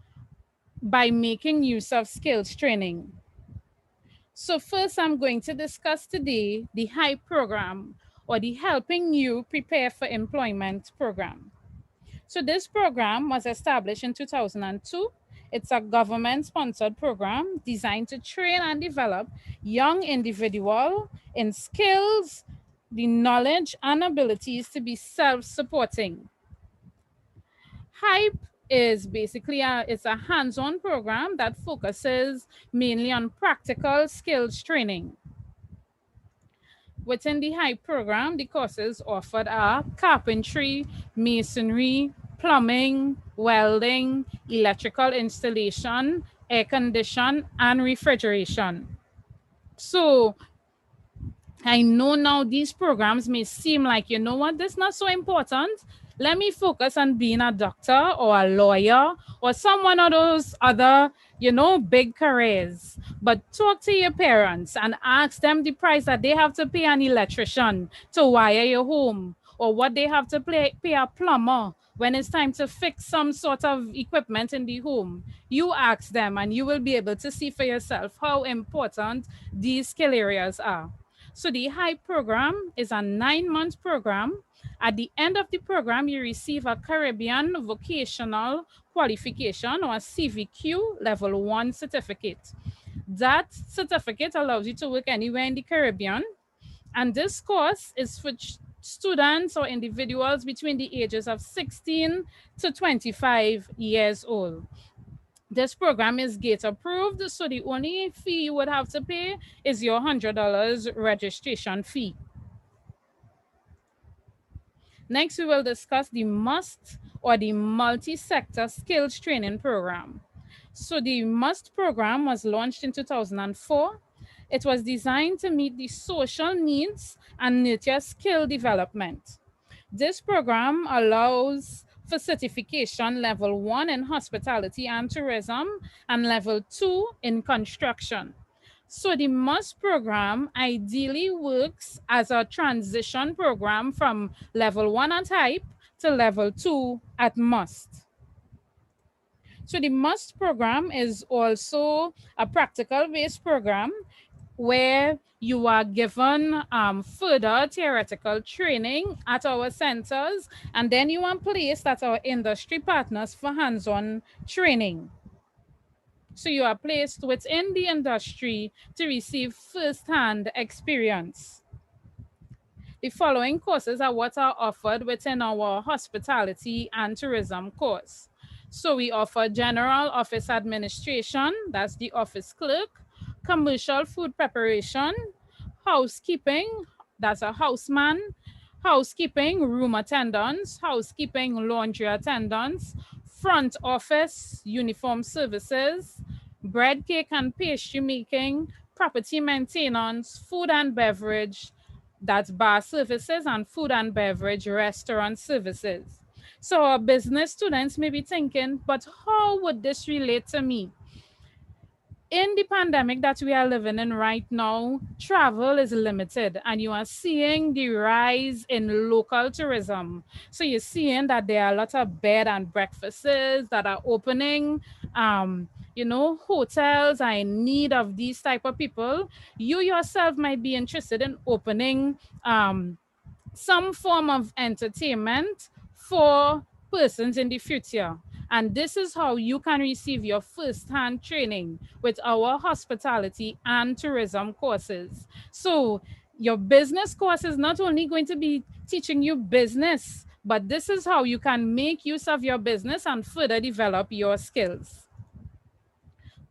by making use of skills training. So first I'm going to discuss today the HIGH program, or the Helping You Prepare for Employment program. So this program was established in 2002. It's a government-sponsored program designed to train and develop young individuals in skills, the knowledge and abilities to be self-supporting. HYPE is basically it's a hands-on program that focuses mainly on practical skills training. Within the HYPE program, the courses offered are carpentry, masonry, plumbing, welding, electrical installation, air condition, and refrigeration. So I know now these programs may seem like, you know what, this is not so important. Let me focus on being a doctor or a lawyer or some one of those other, you know, big careers. But talk to your parents and ask them the price that they have to pay an electrician to wire your home, or what they have to pay a plumber, When it's time to fix some sort of equipment in the home, you ask them and you will be able to see for yourself how important these skill areas are. So the HIGH program is a 9-month program. At the end of the program, you receive a Caribbean Vocational Qualification or CVQ Level 1 certificate. That certificate allows you to work anywhere in the Caribbean. And this course is for students or individuals between the ages of 16 to 25 years old. This program is GATE approved, so the only fee you would have to pay is your $100 registration fee. Next, we will discuss the MUST or the Multi-Sector Skills Training Program. So the MUST program was launched in 2004. It was designed to meet the social needs and nurture skill development. This program allows for certification level 1 in hospitality and tourism and level 2 in construction. So the MUST program ideally works as a transition program from level 1 at HYPE to level 2 at MUST. So the MUST program is also a practical-based program where you are given further theoretical training at our centers, and then you are placed at our industry partners for hands-on training. So you are placed within the industry to receive first-hand experience. The following courses are what are offered within our hospitality and tourism course. So we offer general office administration, that's the office clerk, commercial food preparation, housekeeping, that's a houseman, housekeeping, room attendants, housekeeping, laundry attendants, front office, uniform services, bread, cake and pastry making, property maintenance, food and beverage, that's bar services, and food and beverage restaurant services. So our business students may be thinking, but how would this relate to me? In the pandemic that we are living in right now, travel is limited and you are seeing the rise in local tourism. So you're seeing that there are a lot of bed and breakfasts that are opening. You know, hotels are in need of these type of people. You yourself might be interested in opening some form of entertainment for persons in the future. And this is how you can receive your first-hand training with our hospitality and tourism courses. So your business course is not only going to be teaching you business, but this is how you can make use of your business and further develop your skills.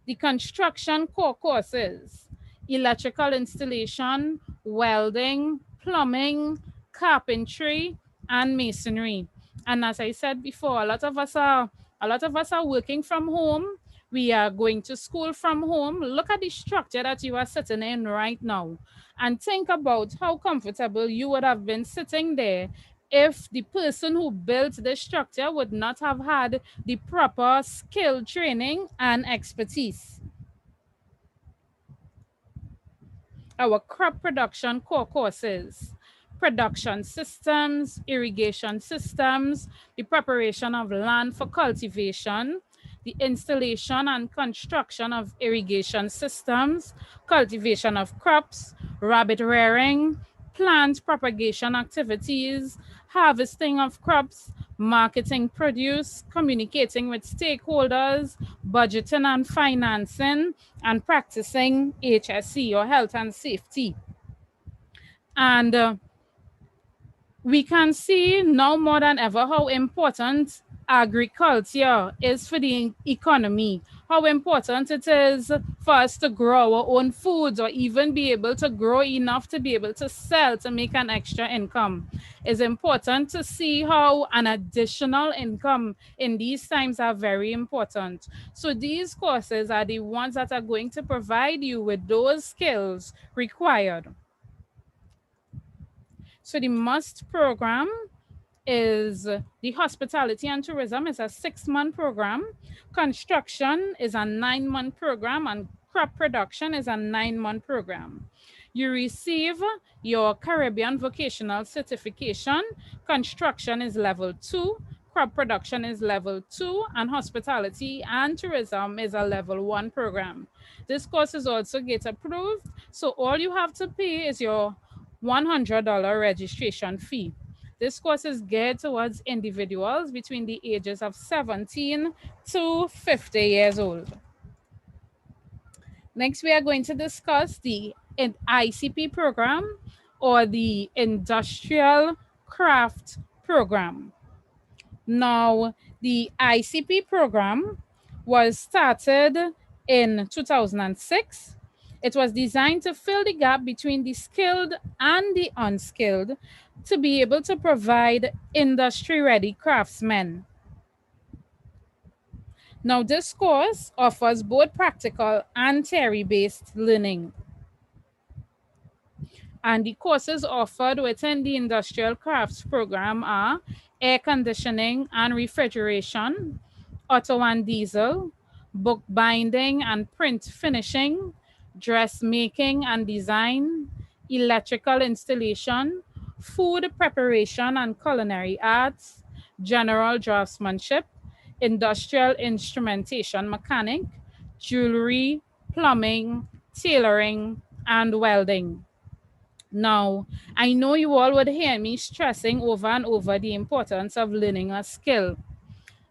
The construction core courses: electrical installation, welding, plumbing, carpentry, and masonry. And as I said before, a lot of us are working from home. We are going to school from home. Look at the structure that you are sitting in right now and think about how comfortable you would have been sitting there if the person who built the structure would not have had the proper skill training and expertise. Our crop production core courses: production systems, irrigation systems, the preparation of land for cultivation, the installation and construction of irrigation systems, cultivation of crops, rabbit rearing, plant propagation activities, harvesting of crops, marketing produce, communicating with stakeholders, budgeting and financing, and practicing HSE or health and safety. And we can see now more than ever how important agriculture is for the economy, how important it is for us to grow our own foods or even be able to grow enough to be able to sell to make an extra income. It's important to see how an additional income in these times are very important. So these courses are the ones that are going to provide you with those skills required. So the MUST program is the hospitality and tourism is a 6-month program. Construction is a 9-month program, and crop production is a 9-month program. You receive your Caribbean vocational certification. Construction is level 2, crop production is level 2, and hospitality and tourism is a level 1 program. This course is also GATE approved, so all you have to pay is your $100 registration fee. This course is geared towards individuals between the ages of 17 to 50 years old. Next, we are going to discuss the ICP program, or the Industrial Craft Program. Now, the ICP program was started in 2006. It was designed to fill the gap between the skilled and the unskilled to be able to provide industry-ready craftsmen. Now, this course offers both practical and theory-based learning. And the courses offered within the Industrial Crafts Program are air conditioning and refrigeration, auto and diesel, book binding and print finishing, dressmaking and design, electrical installation, food preparation and culinary arts, general draftsmanship, industrial instrumentation mechanic, jewelry, plumbing, tailoring, and welding. Now, I know you all would hear me stressing over and over the importance of learning a skill.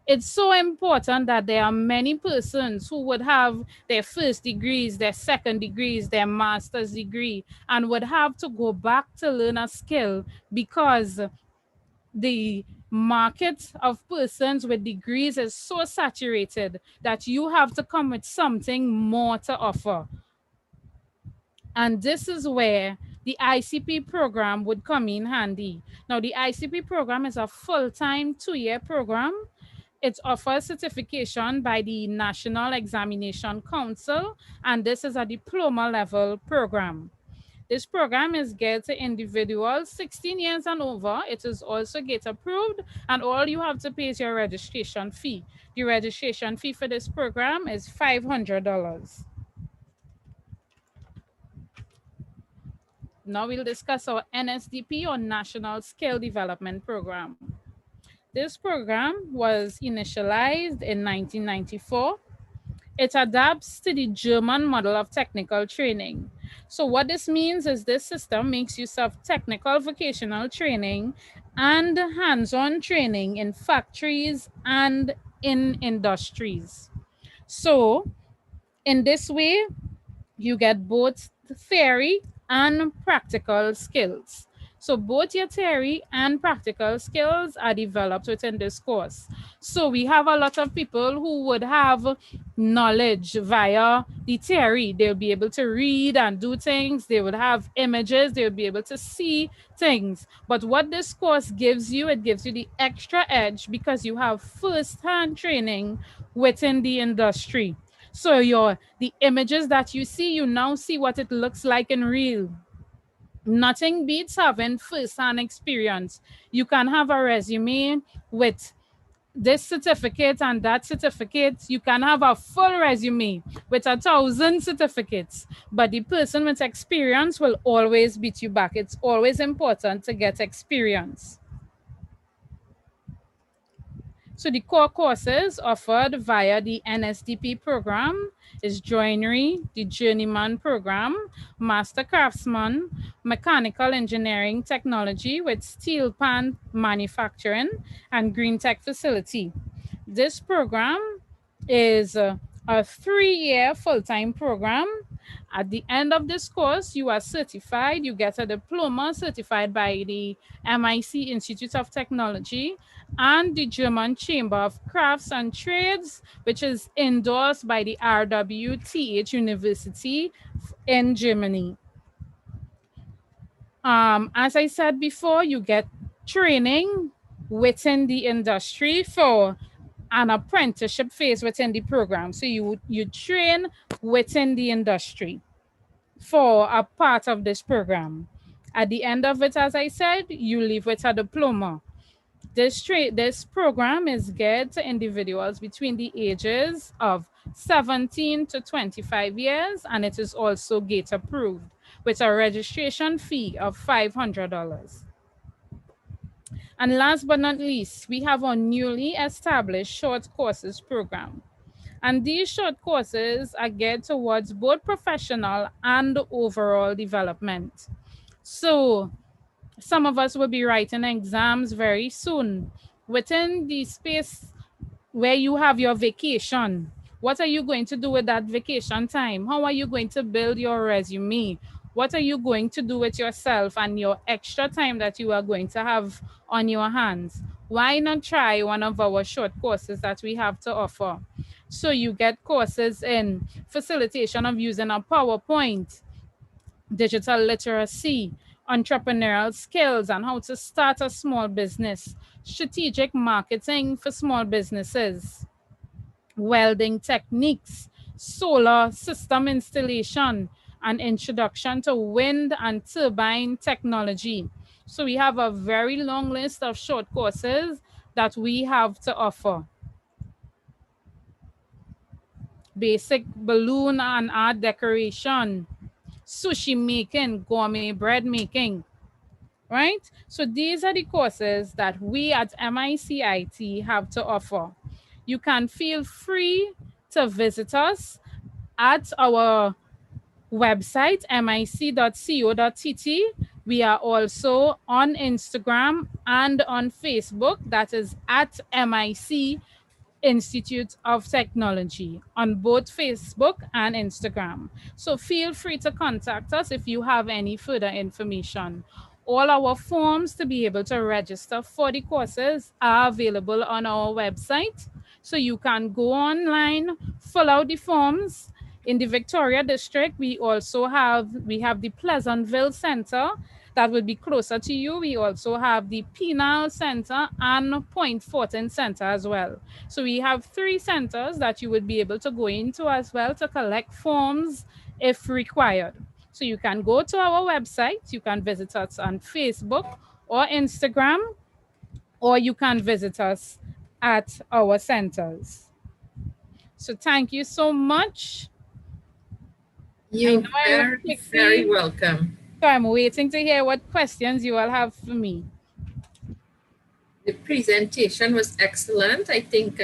It's so important that there are many persons who would have their first degrees, their second degrees, their master's degree, and would have to go back to learn a skill because the market of persons with degrees is so saturated that you have to come with something more to offer. And this is where the ICP program would come in handy. Now, the ICP program is a full-time 2-year program. It offers certification by the National Examination Council, and this is a diploma level program. This program is geared to individuals 16 years and over. It is also GATE approved, and all you have to pay is your registration fee. The registration fee for this program is $500. Now we'll discuss our NSDP, or National Skill Development Program. This program was initialized in 1994. It adapts to the German model of technical training. So what this means is this system makes use of technical vocational training and hands-on training in factories and in industries. So in this way, you get both theory and practical skills. So both your theory and practical skills are developed within this course. So we have a lot of people who would have knowledge via the theory. They'll be able to read and do things. They would have images. They'll be able to see things. But what this course gives you, it gives you the extra edge because you have first-hand training within the industry. So the images that you see, you now see what it looks like in real. Nothing beats having first-hand experience. You can have a resume with this certificate and that certificate. You can have a full resume with 1,000 certificates, but the person with experience will always beat you back. It's always important to get experience. So the core courses offered via the NSDP program is Joinery, the Journeyman program, Master Craftsman, Mechanical Engineering Technology with Steel Pan Manufacturing, and Green Tech Facility. This program is a 3-year full-time program. At the end of this course, you are certified. You get a diploma certified by the MIC Institute of Technology and the German Chamber of Crafts and Trades, which is endorsed by the RWTH University in Germany. As I said before, you get training within the industry for an apprenticeship phase within the program. So you train within the industry for a part of this program. At the end of it, as I said, you leave with a diploma. This program is geared to individuals between the ages of 17 to 25 years, and it is also GATE approved with a registration fee of $500. And last but not least, we have our newly established short courses program. And these short courses are geared towards both professional and overall development. So some of us will be writing exams very soon. Within the space where you have your vacation, what are you going to do with that vacation time? How are you going to build your resume? What are you going to do with yourself and your extra time that you are going to have on your hands? Why not try one of our short courses that we have to offer? So you get courses in facilitation of using a PowerPoint, digital literacy, entrepreneurial skills and how to start a small business, strategic marketing for small businesses, welding techniques, solar system installation, and introduction to wind and turbine technology. So we have a very long list of short courses that we have to offer. Basic balloon and art decoration, sushi making, gourmet bread making, right? So these are the courses that we at MICIT have to offer. You can feel free to visit us at our website, mic.co.tt. We are also on Instagram and on Facebook, that is at MIC Institute of Technology on both Facebook and Instagram. So feel free to contact us if you have any further information. All our forms to be able to register for the courses are available on our website. So you can go online, fill out the forms. In the Victoria district, we have the Pleasantville Center that will be closer to you. We also have the Penal Center and Point Fortin Center as well. So we have 3 centers that you would be able to go into as well to collect forms if required. So you can go to our website, you can visit us on Facebook or Instagram, or you can visit us at our centers. So thank you so much. You're very welcome. So I'm waiting to hear what questions you all have for me. The presentation was excellent. I think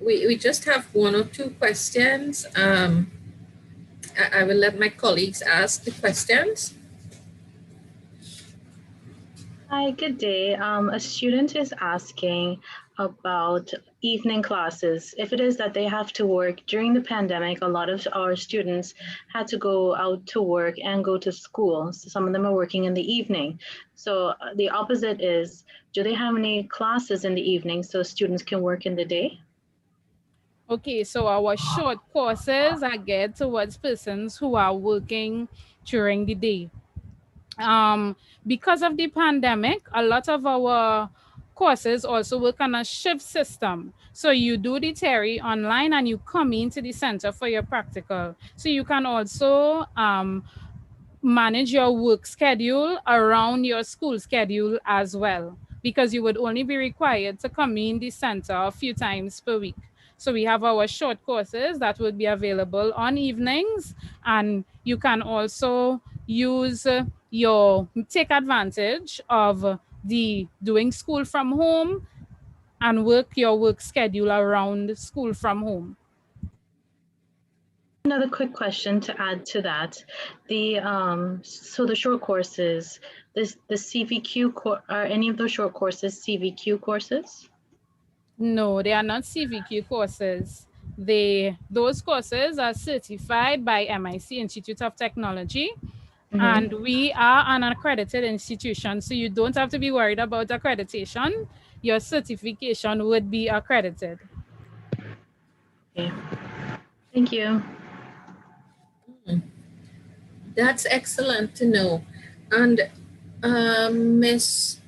we just have 1 or 2 questions. I will let my colleagues ask the questions. Hi, good day. A student is asking about evening classes. If it is that they have to work during the pandemic, a lot of our students had to go out to work and go to school. So some of them are working in the evening. So the opposite is, do they have any classes in the evening so students can work in the day? Okay, so our short courses are geared towards persons who are working during the day. Because of the pandemic, a lot of our courses also work on a shift system. So you do the theory online and you come into the center for your practical. So you can also manage your work schedule around your school schedule as well, because you would only be required to come in the center a few times per week. So we have our short courses that will be available on evenings, and you can also take advantage of the doing school from home and work your work schedule around school from home. Another quick question to add to that. So the short courses, the CVQ, are any of those short courses CVQ courses? No, they are not CVQ courses. Those courses are certified by MIC Institute of Technology. And we are an accredited institution, so you don't have to be worried about accreditation. Your certification would be accredited. Okay. Thank you. That's excellent to know. And Miss,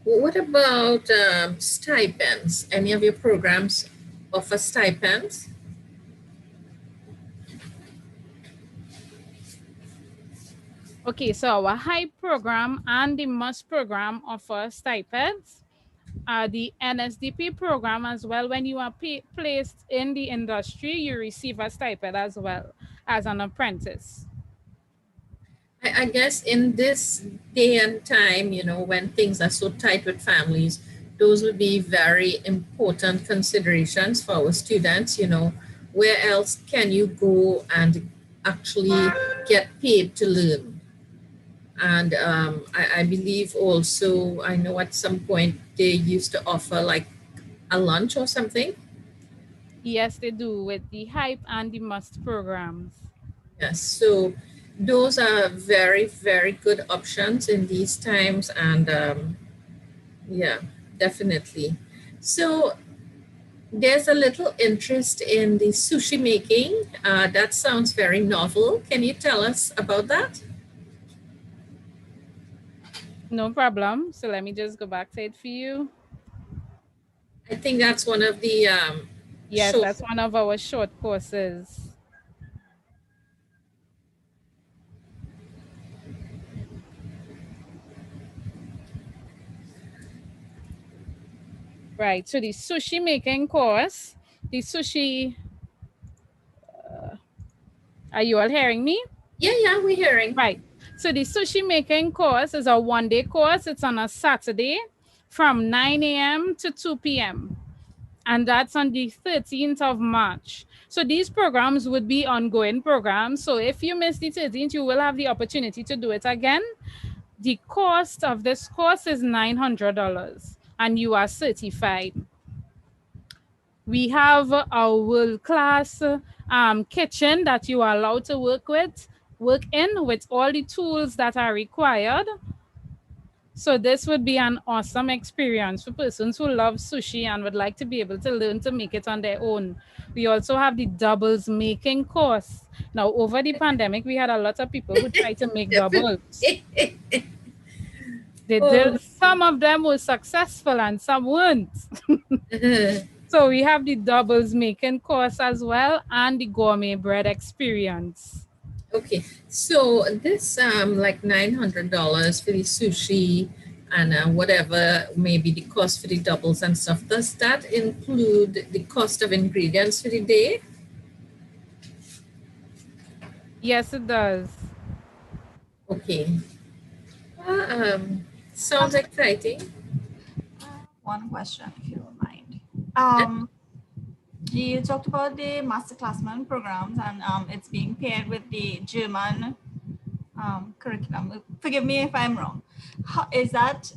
what about stipends? Any of your programs offer stipends? Okay, so our HYPE program and the MUST program offer stipends. The NSDP program as well, when you are placed in the industry, you receive a stipend as well as an apprentice. I guess in this day and time, you know, when things are so tight with families, those would be very important considerations for our students. You know, where else can you go and actually get paid to learn? And I believe also, I know at some point they used to offer like a lunch or something. Yes, they do with the Hype and the Must programs. Yes, so those are very, very good options in these times. And yeah, definitely. So there's a little interest in the sushi making. That sounds very novel. Can you tell us about that? No problem. So let me just go back to it for you. I think that's one of the yes, that's one of our short courses. Right, so the sushi making course, the sushi, are you all hearing me? Yeah, we're hearing. Right, so the sushi making course is a one-day course. It's on a Saturday from 9 a.m. to 2 p.m. And that's on the 13th of March. So these programs would be ongoing programs. So if you miss the 13th, you will have the opportunity to do it again. The cost of this course is $900 and you are certified. We have a world-class kitchen that you are allowed to work in with all the tools that are required. So this would be an awesome experience for persons who love sushi and would like to be able to learn to make it on their own. We also have the doubles making course. Now, over the pandemic, we had a lot of people who tried to make doubles. They did. Some of them were successful and some weren't. So we have the doubles making course as well and the gourmet bread experience. Okay, so this like $900 for the sushi and whatever maybe the cost for the doubles and stuff, does that include the cost of ingredients for the day? Yes, it does. Okay. Sounds exciting. One question, if you don't mind. You talked about the Master Craftsman programs and it's being paired with the German curriculum. Forgive me if I'm wrong. How, is that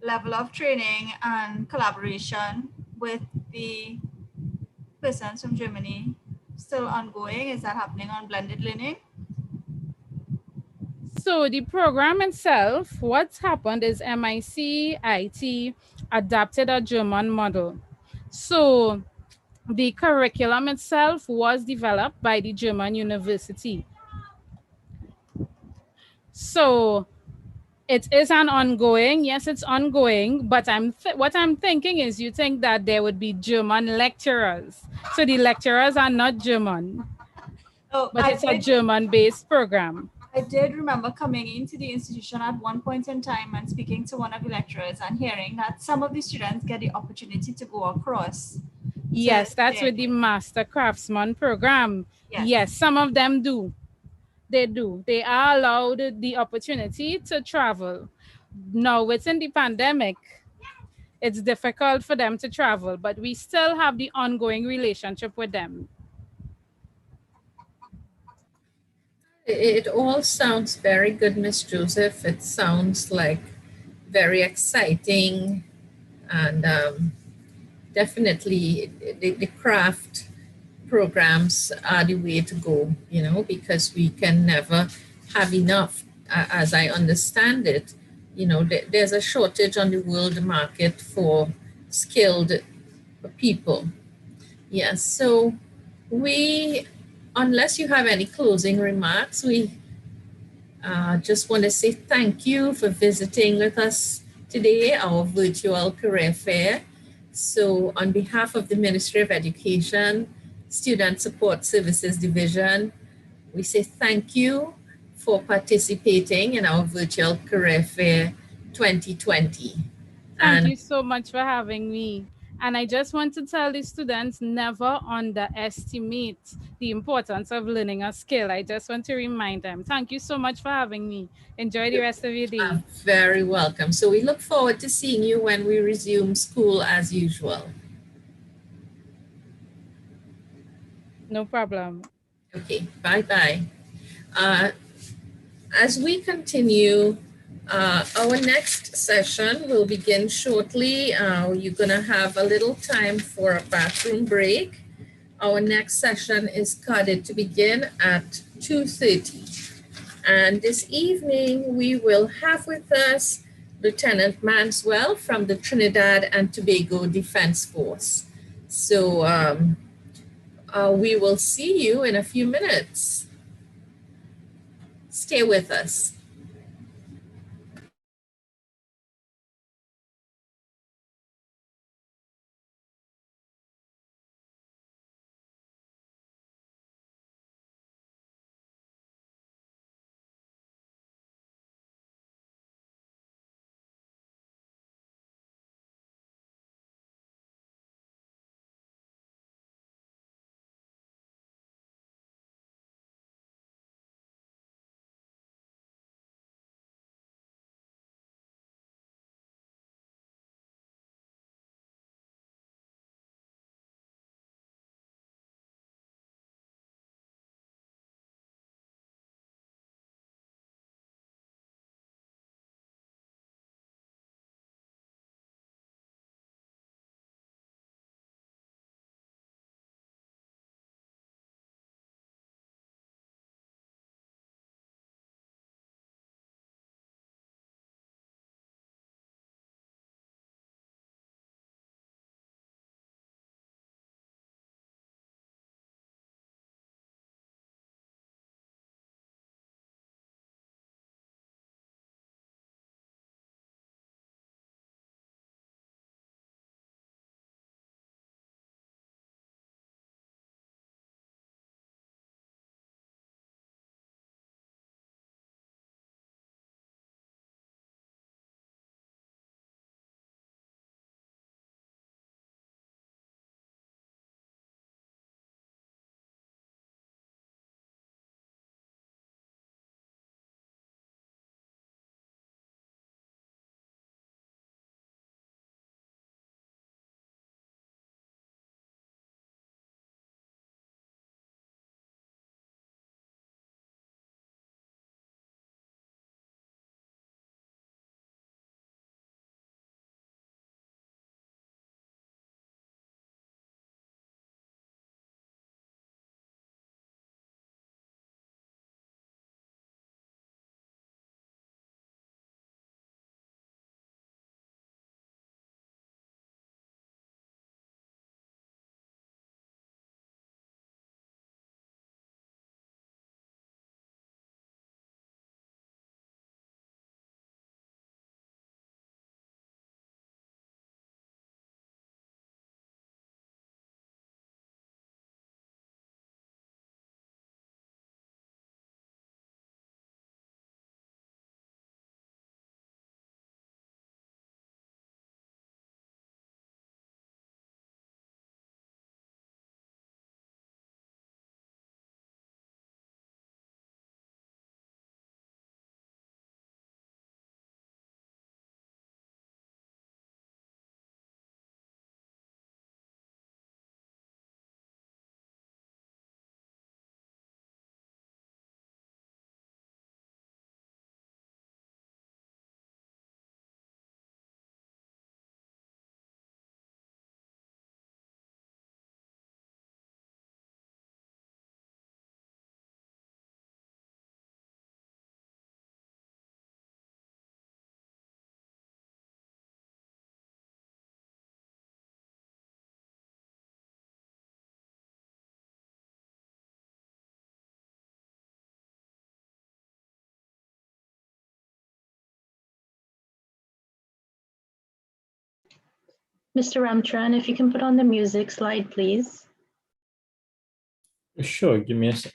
level of training and collaboration with the persons from Germany still ongoing? Is that happening on blended learning? So the program itself, what's happened is MIC IT adapted a German model. So the curriculum itself was developed by the German university. So it is an ongoing, yes, it's ongoing, but what I'm thinking is you think that there would be German lecturers. So the lecturers are not German, but it's a German-based program. I did remember coming into the institution at one point in time and speaking to one of the lecturers and hearing that some of the students get the opportunity to go across. Yes, that's with the Master Craftsman Program. Yes, some of them do. They do. They are allowed the opportunity to travel. Now, within the pandemic, it's difficult for them to travel, but we still have the ongoing relationship with them. It all sounds very good, Miss Joseph. It sounds like very exciting and definitely the craft programs are the way to go, you know, because we can never have enough. As I understand it, you know, there's a shortage on the world market for skilled people. Yes, so unless you have any closing remarks, we just want to say thank you for visiting with us today, our virtual career fair. So on behalf of the Ministry of Education, Student Support Services Division, we say thank you for participating in our virtual career fair 2020. Thank you so much for having me. And I just want to tell the students, never underestimate the importance of learning a skill. I just want to remind them. Thank you so much for having me. Enjoy the rest of your day. Very welcome. So we look forward to seeing you when we resume school as usual. No problem. Okay, bye-bye. As we continue, our next session will begin shortly. You're gonna have a little time for a bathroom break. Our next session is carded to begin at 2:30. And this evening, we will have with us Lieutenant Manswell from the Trinidad and Tobago Defense Force. So we will see you in a few minutes. Stay with us. Mr. Ramcharan, if you can put on the music slide, please. Sure, give me a sec.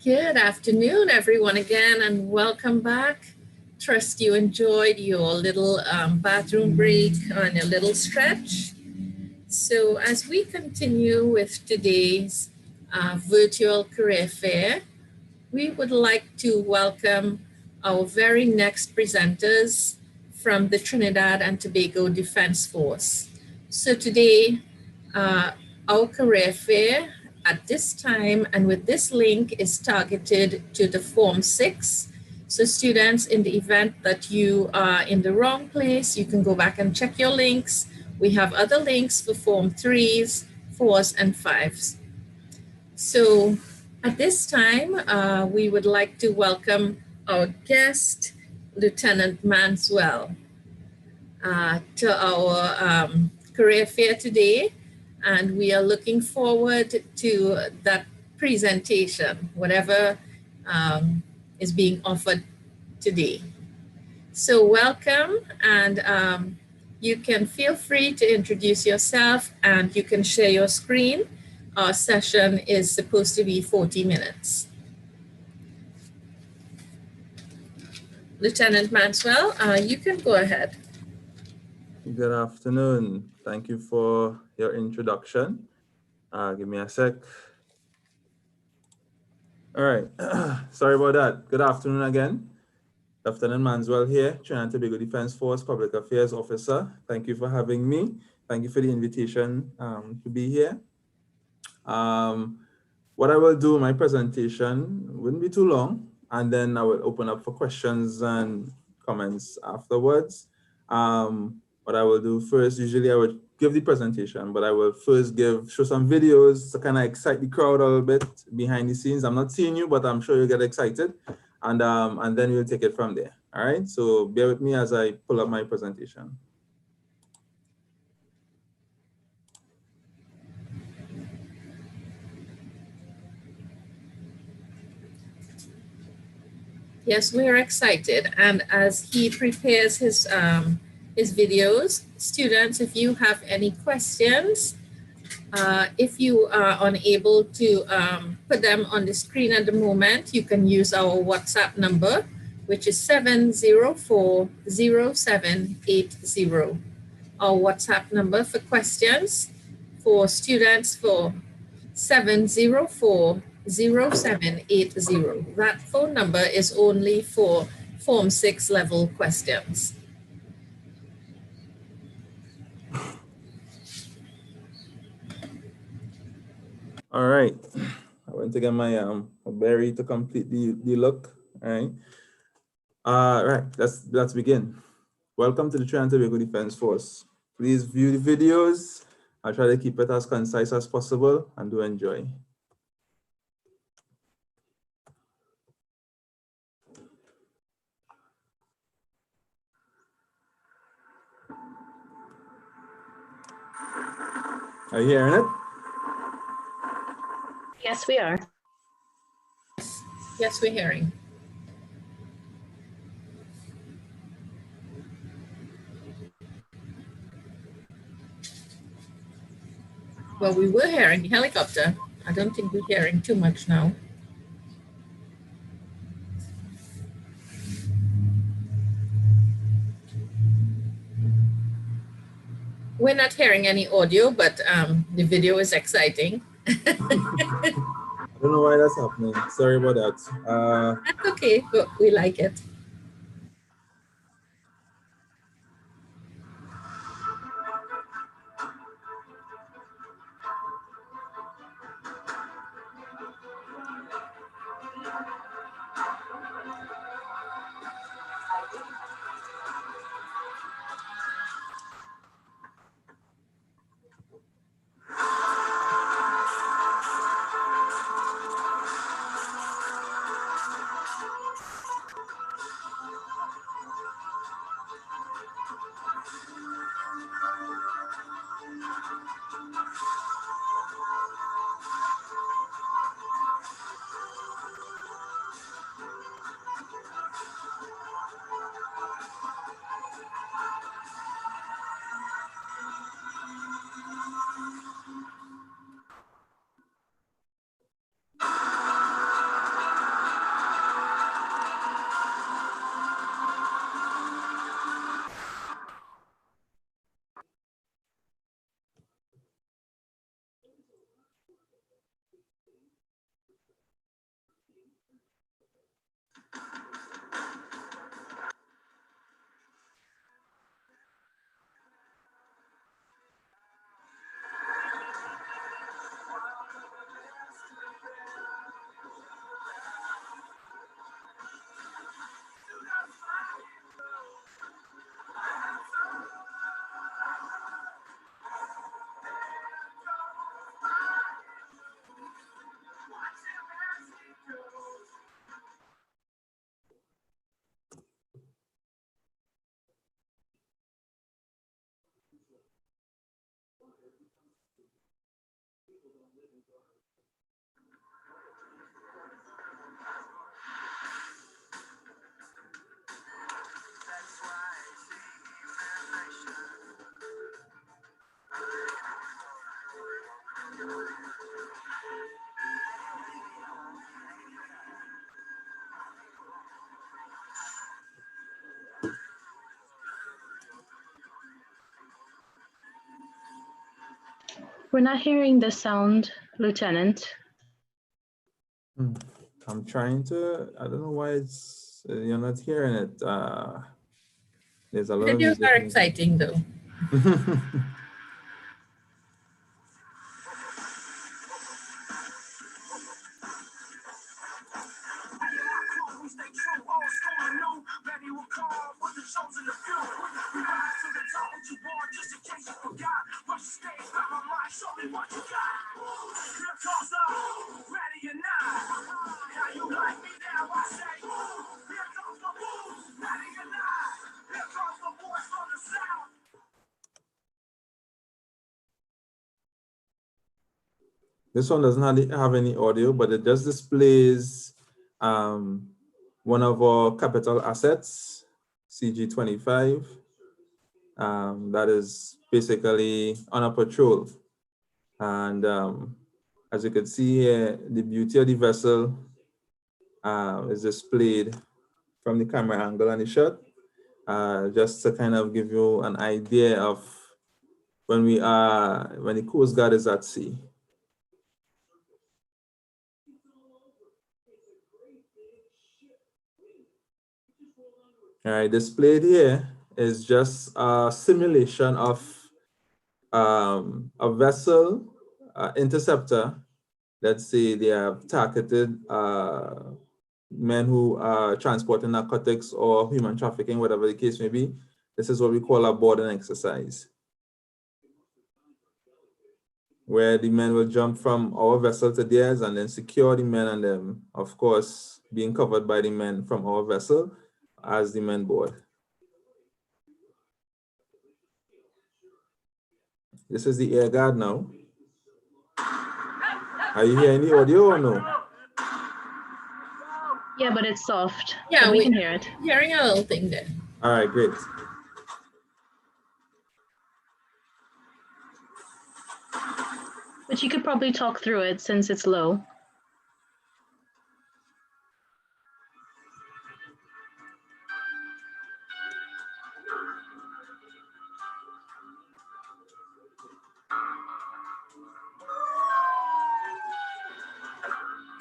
Good afternoon, everyone, again, and welcome back. Trust you enjoyed your little bathroom break and your little stretch. So as we continue with today's virtual career fair, we would like to welcome our very next presenters from the Trinidad and Tobago Defense Force. So today, our career fair at this time and with this link is targeted to the Form 6. So students, in the event that you are in the wrong place, you can go back and check your links. We have other links for Form 3s, 4s, and 5s. So at this time, we would like to welcome our guest, Lieutenant Manswell, to our career fair today. And we are looking forward to that presentation, whatever is being offered today. So welcome, and you can feel free to introduce yourself and you can share your screen. Our session is supposed to be 40 minutes. Lieutenant Manswell, you can go ahead. Good afternoon. Thank you for your introduction. Give me a sec. All right. Sorry about that. Good afternoon again. Lieutenant Manswell here, Trinidad and Tobago Defense Force Public Affairs Officer. Thank you for having me. Thank you for the invitation to be here. What I will do, my presentation wouldn't be too long, and then I will open up for questions and comments afterwards. What I will do first, usually I would give the presentation, but I will first show some videos to kind of excite the crowd a little bit behind the scenes. I'm not seeing you, but I'm sure you'll get excited, and then we'll take it from there. All right, so bear with me as I pull up my presentation. Yes, we are excited. And as he prepares his videos, students, if you have any questions, if you are unable to put them on the screen at the moment, you can use our WhatsApp number, which is 704-0780. Our WhatsApp number for questions for students for 704-0780. That phone number is only for Form 6 level questions. All right, I went to get my berry to complete the look. All right, let's begin. Welcome to the Trinidad and Tobago Defense Force. Please view the videos. I'll try to keep it as concise as possible and do enjoy. Are you hearing it? Yes, we are. Yes, we're hearing. Well, we were hearing the helicopter. I don't think we're hearing too much now. We're not hearing any audio, but the video is exciting. I don't know why that's happening. Sorry about that. That's okay, but we like it. We're not hearing the sound, Lieutenant. I'm trying to, I don't know why it's, you're not hearing it. There's a lot of Videos are exciting though. This one doesn't have any audio, but it just displays one of our capital assets, CG25, that is basically on a patrol. And as you can see here, the beauty of the vessel is displayed from the camera angle on the shot, just to kind of give you an idea of when the Coast Guard is at sea. All right, displayed here is just a simulation of a vessel interceptor. Let's say they have targeted men who are transporting narcotics or human trafficking, whatever the case may be. This is what we call a boarding exercise, where the men will jump from our vessel to theirs and then secure the men and them, of course, being covered by the men from our vessel as the men board. This is the air guard now. Are you hearing the audio or no? Yeah, but it's soft. Yeah, but we can hear it. Hearing a little thing there. All right, great. But you could probably talk through it since it's low.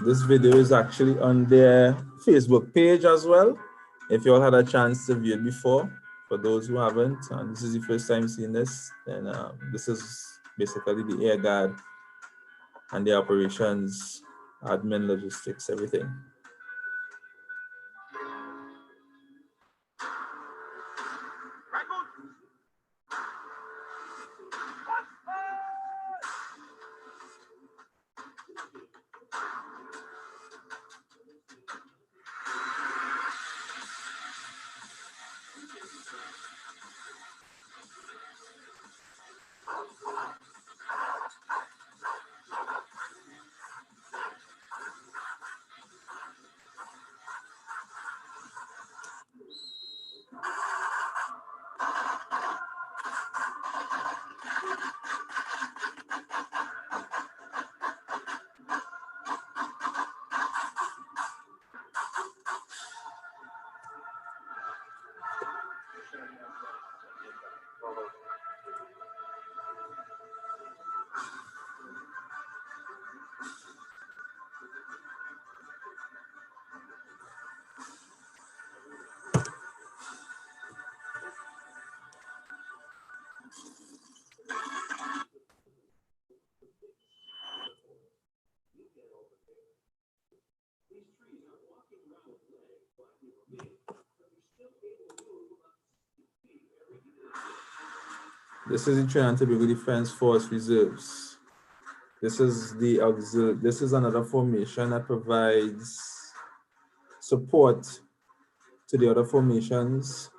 This video is actually on their Facebook page as well. If you all had a chance to view it before, for those who haven't, and this is the first time seeing this, then this is basically the air guard and the operations, admin, logistics, everything. This is the Trinity and Tobago Defense Force Reserves. This is another formation that provides support to the other formations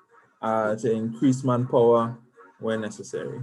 to increase manpower where necessary.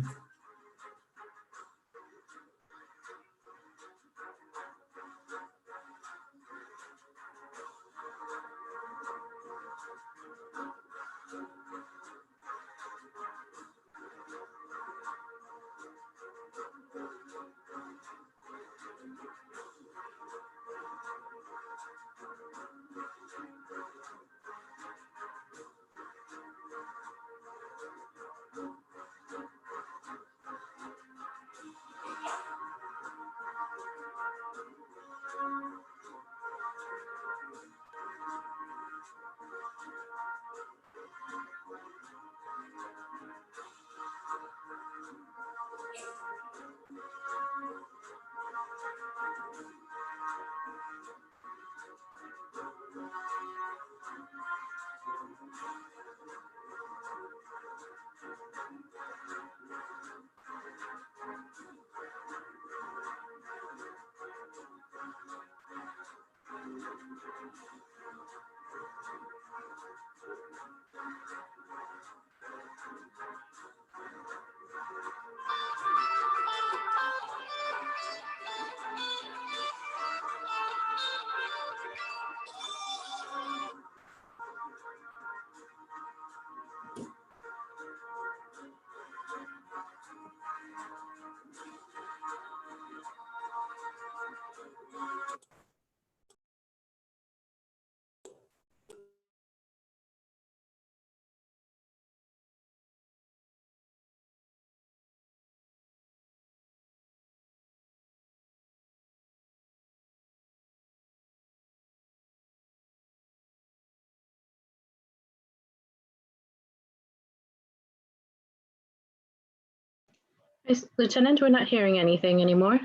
Lieutenant, we're not hearing anything anymore.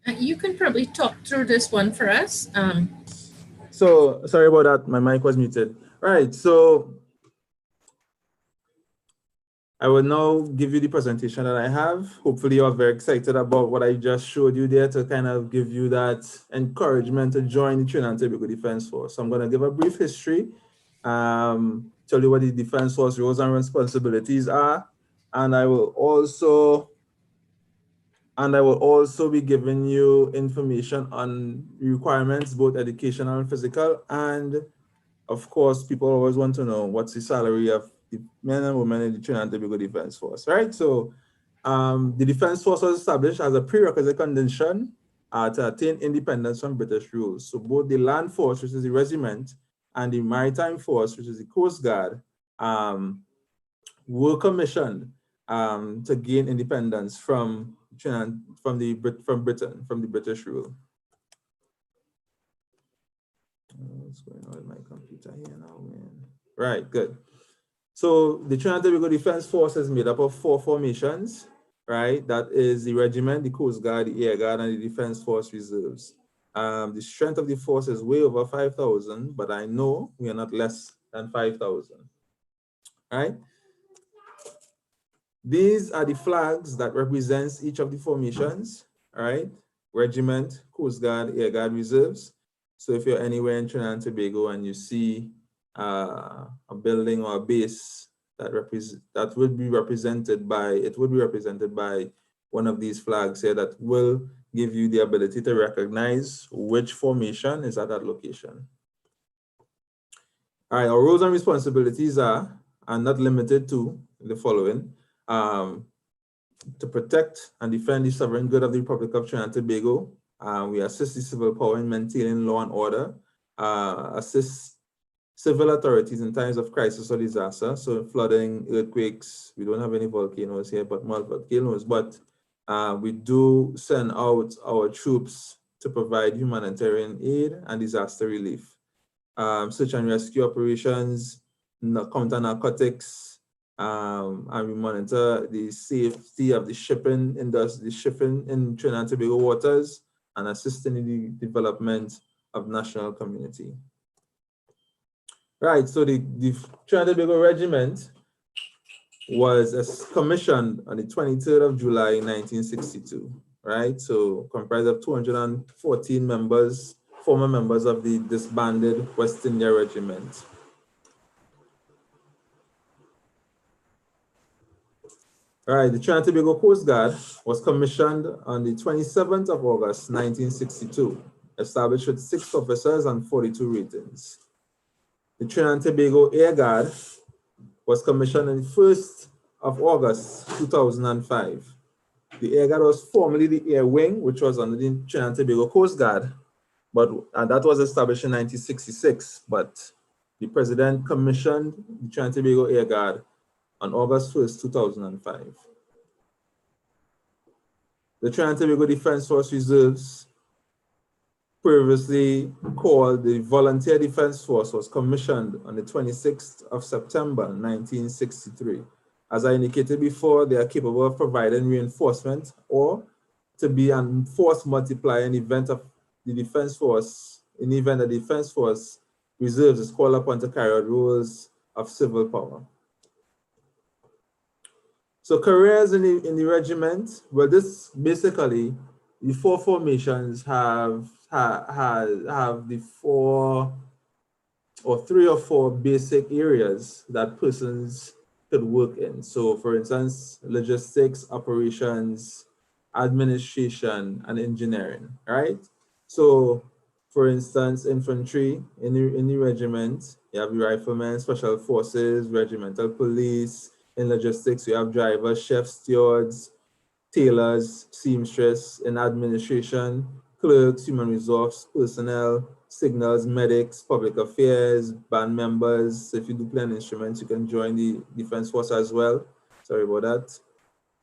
You can probably talk through this one for us. So sorry about that, my mic was muted. Right, so I will now give you the presentation that I have. Hopefully you are very excited about what I just showed you there to kind of give you that encouragement to join the Trinity and Tobago Defense Force. So I'm going to give a brief history, tell you what the Defense Force roles and responsibilities are, and I will also be giving you information on requirements, both educational and physical. And of course, people always want to know what's the salary of the men and women in the Trinity and Tobago Defense Force, right? So the Defense Force was established as a prerequisite condition to attain independence from British rule. So both the land force, which is the regiment, and the maritime force, which is the Coast Guard, were commissioned to gain independence from Britain, from the British rule. What's going on with my computer here now, man? Right, good. So the Trinity and Tobago Defense Force is made up of 4 formations, right? That is the regiment, the Coast Guard, the Air Guard, and the Defense Force Reserves. The strength of the force is way over 5,000, but I know we are not less than 5,000, right? These are the flags that represents each of the formations, all right? Regiment, Coast Guard, Air Guard, Reserves. So if you're anywhere in Trinidad and Tobago and you see a building or a base that would be represented by one of these flags here, that will give you the ability to recognize which formation is at that location. All right, our roles and responsibilities are not limited to the following. To protect and defend the sovereign good of the Republic of Trinidad and Tobago. We assist the civil power in maintaining law and order, assist civil authorities in times of crisis or disaster. So flooding, earthquakes, we don't have any volcanoes here, but more volcanoes, but we do send out our troops to provide humanitarian aid and disaster relief. Search and rescue operations, counter narcotics, and we monitor the safety of the shipping industry, the shipping in Trinidad and Tobago waters, and assisting in the development of national community. Right, so the Trinidad and Tobago Regiment was commissioned on the 23rd of July, 1962, right? So comprised of 214 members, former members of the disbanded West India Regiment. All right, the Trinity and Tobago Coast Guard was commissioned on the 27th of August, 1962, established with 6 officers and 42 ratings. The Trinity and Tobago Air Guard was commissioned on the 1st of August, 2005. The Air Guard was formerly the Air Wing, which was under the Trinity and Tobago Coast Guard, and that was established in 1966, but the President commissioned the Trinity and Tobago Air Guard on August 1st, 2005. The Trinity and Tobago Defense Force Reserves, previously called the Volunteer Defense Force, was commissioned on the 26th of September, 1963. As I indicated before, they are capable of providing reinforcement or to be a force multiplier in the event of the Defense Force, in the event that the Defense Force Reserves is called upon to carry out roles of civil power. So careers in the regiment, well, this basically, the 4 formations have have the three or four basic areas that persons could work in. So for instance, logistics, operations, administration, and engineering, right? So for instance, infantry in the regiment, you have the riflemen, special forces, regimental police. In logistics, you have drivers, chefs, stewards, tailors, seamstress. In administration, clerks, human resource personnel, signals, medics, public affairs, band members. If you do play an instrument, you can join the Defense Force as well. Sorry about that.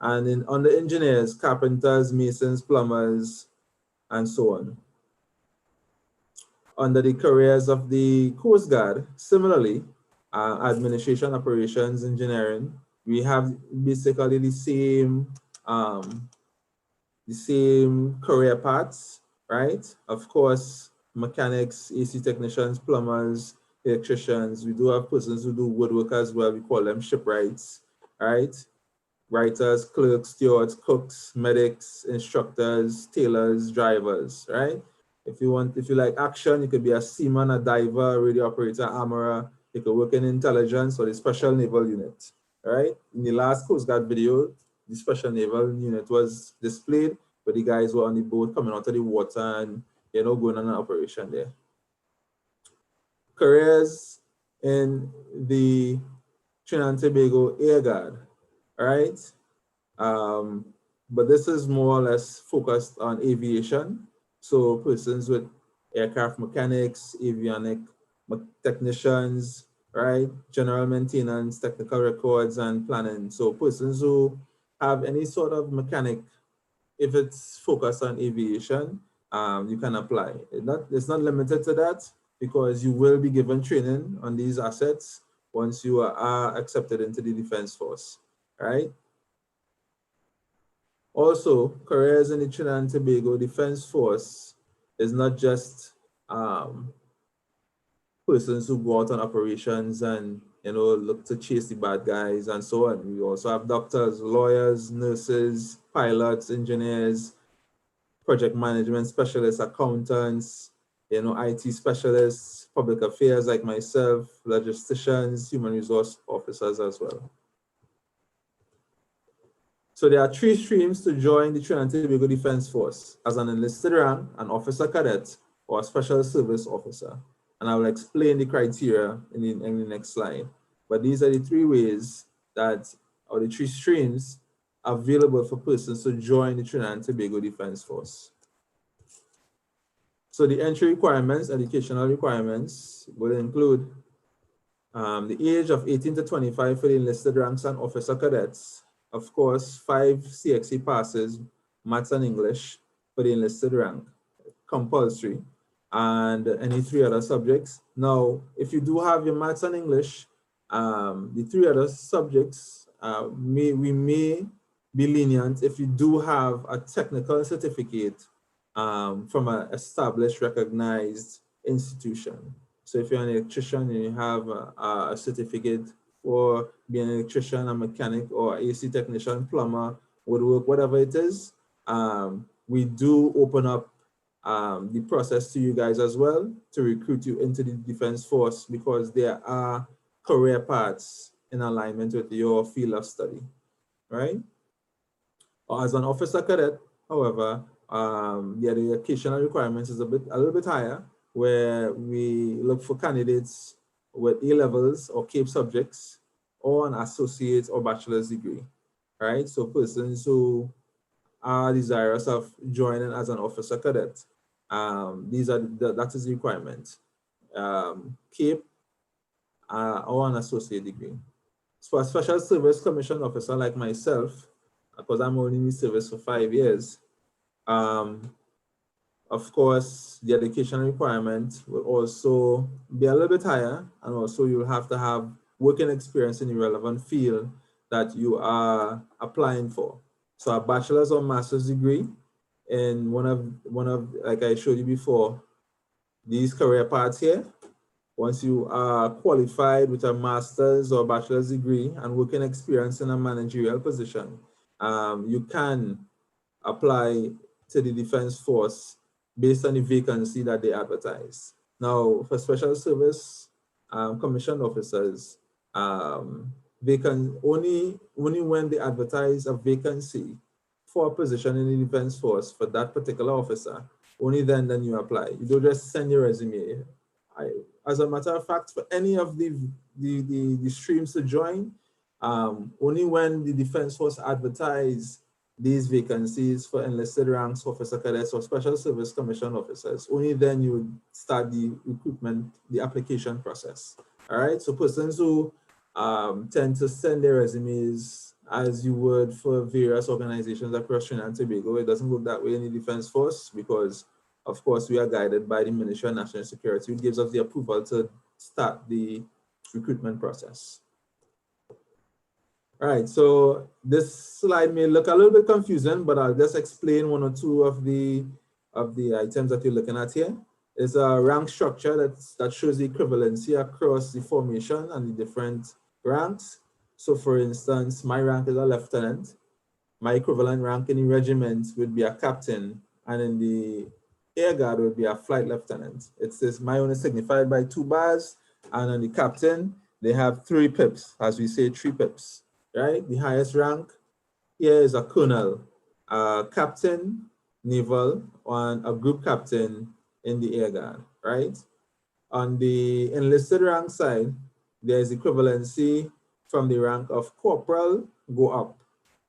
And on the engineers, carpenters, masons, plumbers, and so on. Under the careers of the Coast Guard, similarly, administration, operations, engineering, we have basically the same career paths, right? Of course, mechanics, AC technicians, plumbers, electricians. We do have persons who do woodwork as well. We call them shipwrights, right? Writers, clerks, stewards, cooks, medics, instructors, tailors, drivers, right? If you like action, you could be a seaman, a diver, radio operator, armorer. You could work in intelligence or the special naval unit, right? In the last Coast Guard video, the special naval unit was displayed, but the guys were on the boat coming out of the water and, you know, going on an operation there. Careers in the Trinidad and Tobago Air Guard, right? But this is more or less focused on aviation. So persons with aircraft mechanics, avionic technicians, right? General maintenance, technical records, and planning. So persons who have any sort of mechanic, if it's focused on aviation, you can apply. It's not limited to that, because you will be given training on these assets once you are accepted into the Defense Force, right? Also, careers in the Trinidad and Tobago Defense Force is not just persons who go out on operations and, you know, look to chase the bad guys and so on. We also have doctors, lawyers, nurses, pilots, engineers, project management specialists, accountants, you know, IT specialists, public affairs like myself, logisticians, human resource officers as well. So there are 3 streams to join the Trinidad and Tobago Defense Force: as an enlisted rank, an officer cadet, or a special service officer. And I will explain the criteria in the next slide. But these are the 3 ways that, or the 3 streams available for persons to join the Trinidad and Tobago Defense Force. So the entry requirements, educational requirements, will include the age of 18 to 25 for the enlisted ranks and officer cadets. Of course, 5 CXC passes, maths and English for the enlisted rank, compulsory, and any 3 other subjects. Now, if you do have your maths and English, the 3 other subjects, we may be lenient if you do have a technical certificate from an established, recognized institution. So if you're an electrician and you have a certificate for being an electrician, a mechanic, or AC technician, plumber, woodwork, whatever it is, we do open up the process to you guys as well to recruit you into the Defense Force, because there are career paths in alignment with your field of study, right? Or as an officer cadet, however, the educational requirements is a little bit higher, where we look for candidates with A-levels or CAPE subjects, or an associate or bachelor's degree, right? So persons who are desirous of joining as an officer cadet, that is the requirement. CAPE or an associate degree. So a special service commission officer like myself, because I'm only in the service for 5 years, of course, the education requirement will also be a little bit higher, and also you'll have to have working experience in the relevant field that you are applying for. So a bachelor's or master's degree in one of like I showed you before, these career paths here. Once you are qualified with a master's or bachelor's degree and working experience in a managerial position, you can apply to the Defense Force based on the vacancy that they advertise. Now, for special service commissioned officers, only when they advertise a vacancy for a position in the defense force for that particular officer, only then you apply. You don't just send your resume. As a matter of fact, for any of the streams to join, only when the defense force advertise these vacancies for enlisted ranks, officer cadets, or special service commission officers, only then you would start the recruitment, the application process. All right, so persons who tend to send their resumes as you would for various organizations across Trinidad and Tobago, it doesn't work that way in the defense force because, of course, we are guided by the Ministry of National Security, who gives us the approval to start the recruitment process. All right, so this slide may look a little bit confusing, but I'll just explain one or two of the items that you're looking at here. It's a rank structure that shows the equivalency across the formation and the different ranks. So for instance, my rank is a lieutenant. My equivalent rank in the regiment would be a captain, and in the Air Guard would be a flight lieutenant. It says my own is signified by 2 bars, and on the captain, they have 3 pips, as we say 3 pips, right? The highest rank here is a colonel, a captain, naval, and a group captain in the Air Guard, right? On the enlisted rank side, there's equivalency from the rank of corporal go up.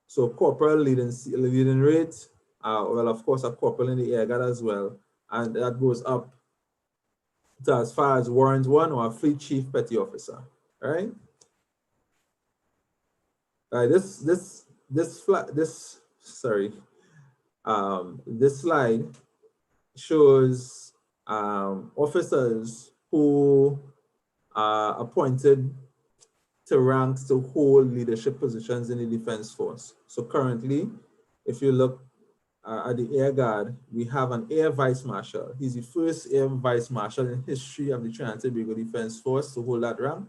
So corporal leading rate, well, of course, a corporal in the Air Guard as well, and that goes up to as far as warrant 1 or a fleet chief petty officer, right? This slide shows officers who are appointed to ranks to hold leadership positions in the defense force. So currently, if you look at the Air Guard, we have an Air Vice Marshal. He's the first Air Vice Marshal in history of the Trinidad and Tobago Defense Force to hold that rank.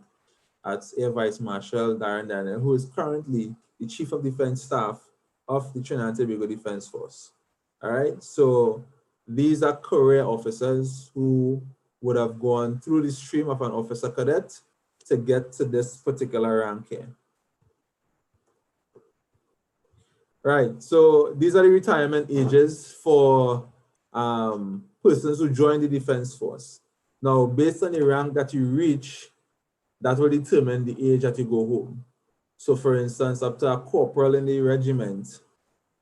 That's Air Vice Marshal Darren Daniel, who is currently the Chief of Defense Staff of the Trinidad and Tobago Defense Force. All right, so these are career officers who would have gone through the stream of an officer cadet to get to this particular rank here. Right, so these are the retirement ages for persons who join the defense force. Now, based on the rank that you reach, that will determine the age that you go home. So for instance, up to a corporal in the regiment,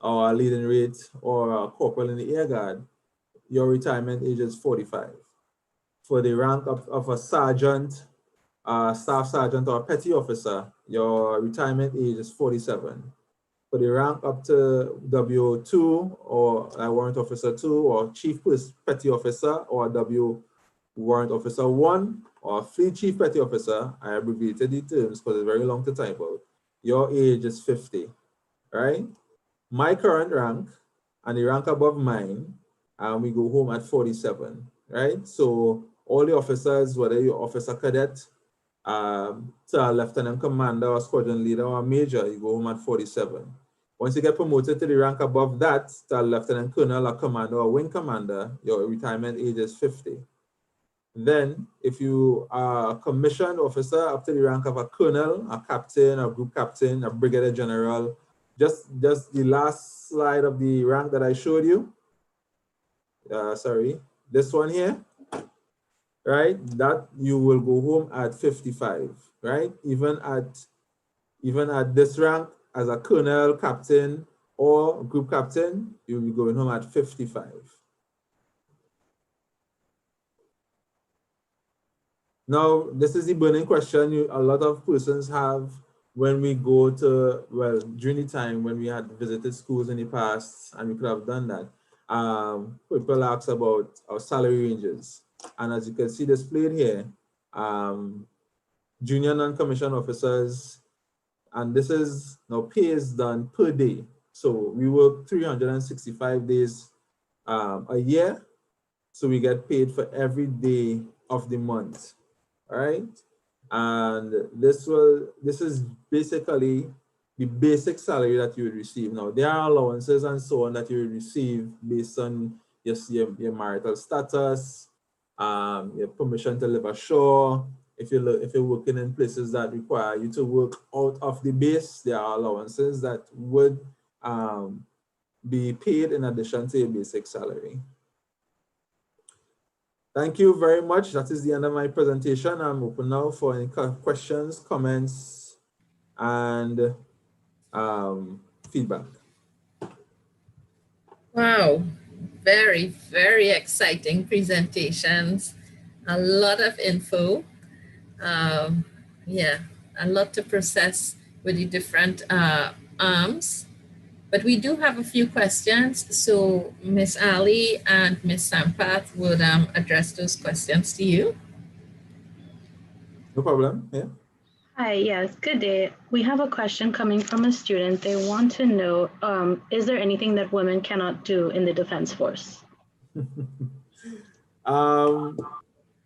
or a leading rate, or a corporal in the Air Guard, your retirement age is 45. For the rank of a sergeant, staff sergeant, or a petty officer, your retirement age is 47. For the rank up to W2, or a warrant officer 2, or chief petty officer, or W warrant officer 1, or fleet chief petty officer, I abbreviated the terms because it's very long to type out, your age is 50, right? My current rank and the rank above mine, we go home at 47, right? So all the officers, whether you're officer cadet, to a lieutenant commander or squadron leader or a major, you go home at 47. Once you get promoted to the rank above that, to a lieutenant colonel, a commander, or wing commander, your retirement age is 50. Then, if you are a commissioned officer up to the rank of a colonel, a captain, a group captain, a brigadier general, just the last slide of the rank that I showed you, sorry, this one here, right, that you will go home at 55, right? Even at this rank, as a colonel, captain, or group captain, you'll be going home at 55. Now, this is the burning question a lot of persons have when we go to, well, during the time when we had visited schools in the past, and we could have done that. People ask about our salary ranges. And as you can see displayed here, junior non-commissioned officers, and this is, now pay is done per day. So we work 365 days a year. So we get paid for every day of the month, all right? And this is basically the basic salary that you would receive. Now, there are allowances and so on that you would receive based on your marital status, your permission to live ashore. If you're working in places that require you to work out of the base, there are allowances that would be paid in addition to your basic salary. Thank you very much. That is the end of my presentation. I'm open now for any questions, comments, and feedback. Wow, very, very exciting presentations. A lot of info. Yeah, a lot to process with the different arms. But we do have a few questions. So Ms. Ali and Ms. Sampath would address those questions to you. No problem, yeah. Hi, yes, good day. We have a question coming from a student. They want to know, is there anything that women cannot do in the Defense Force?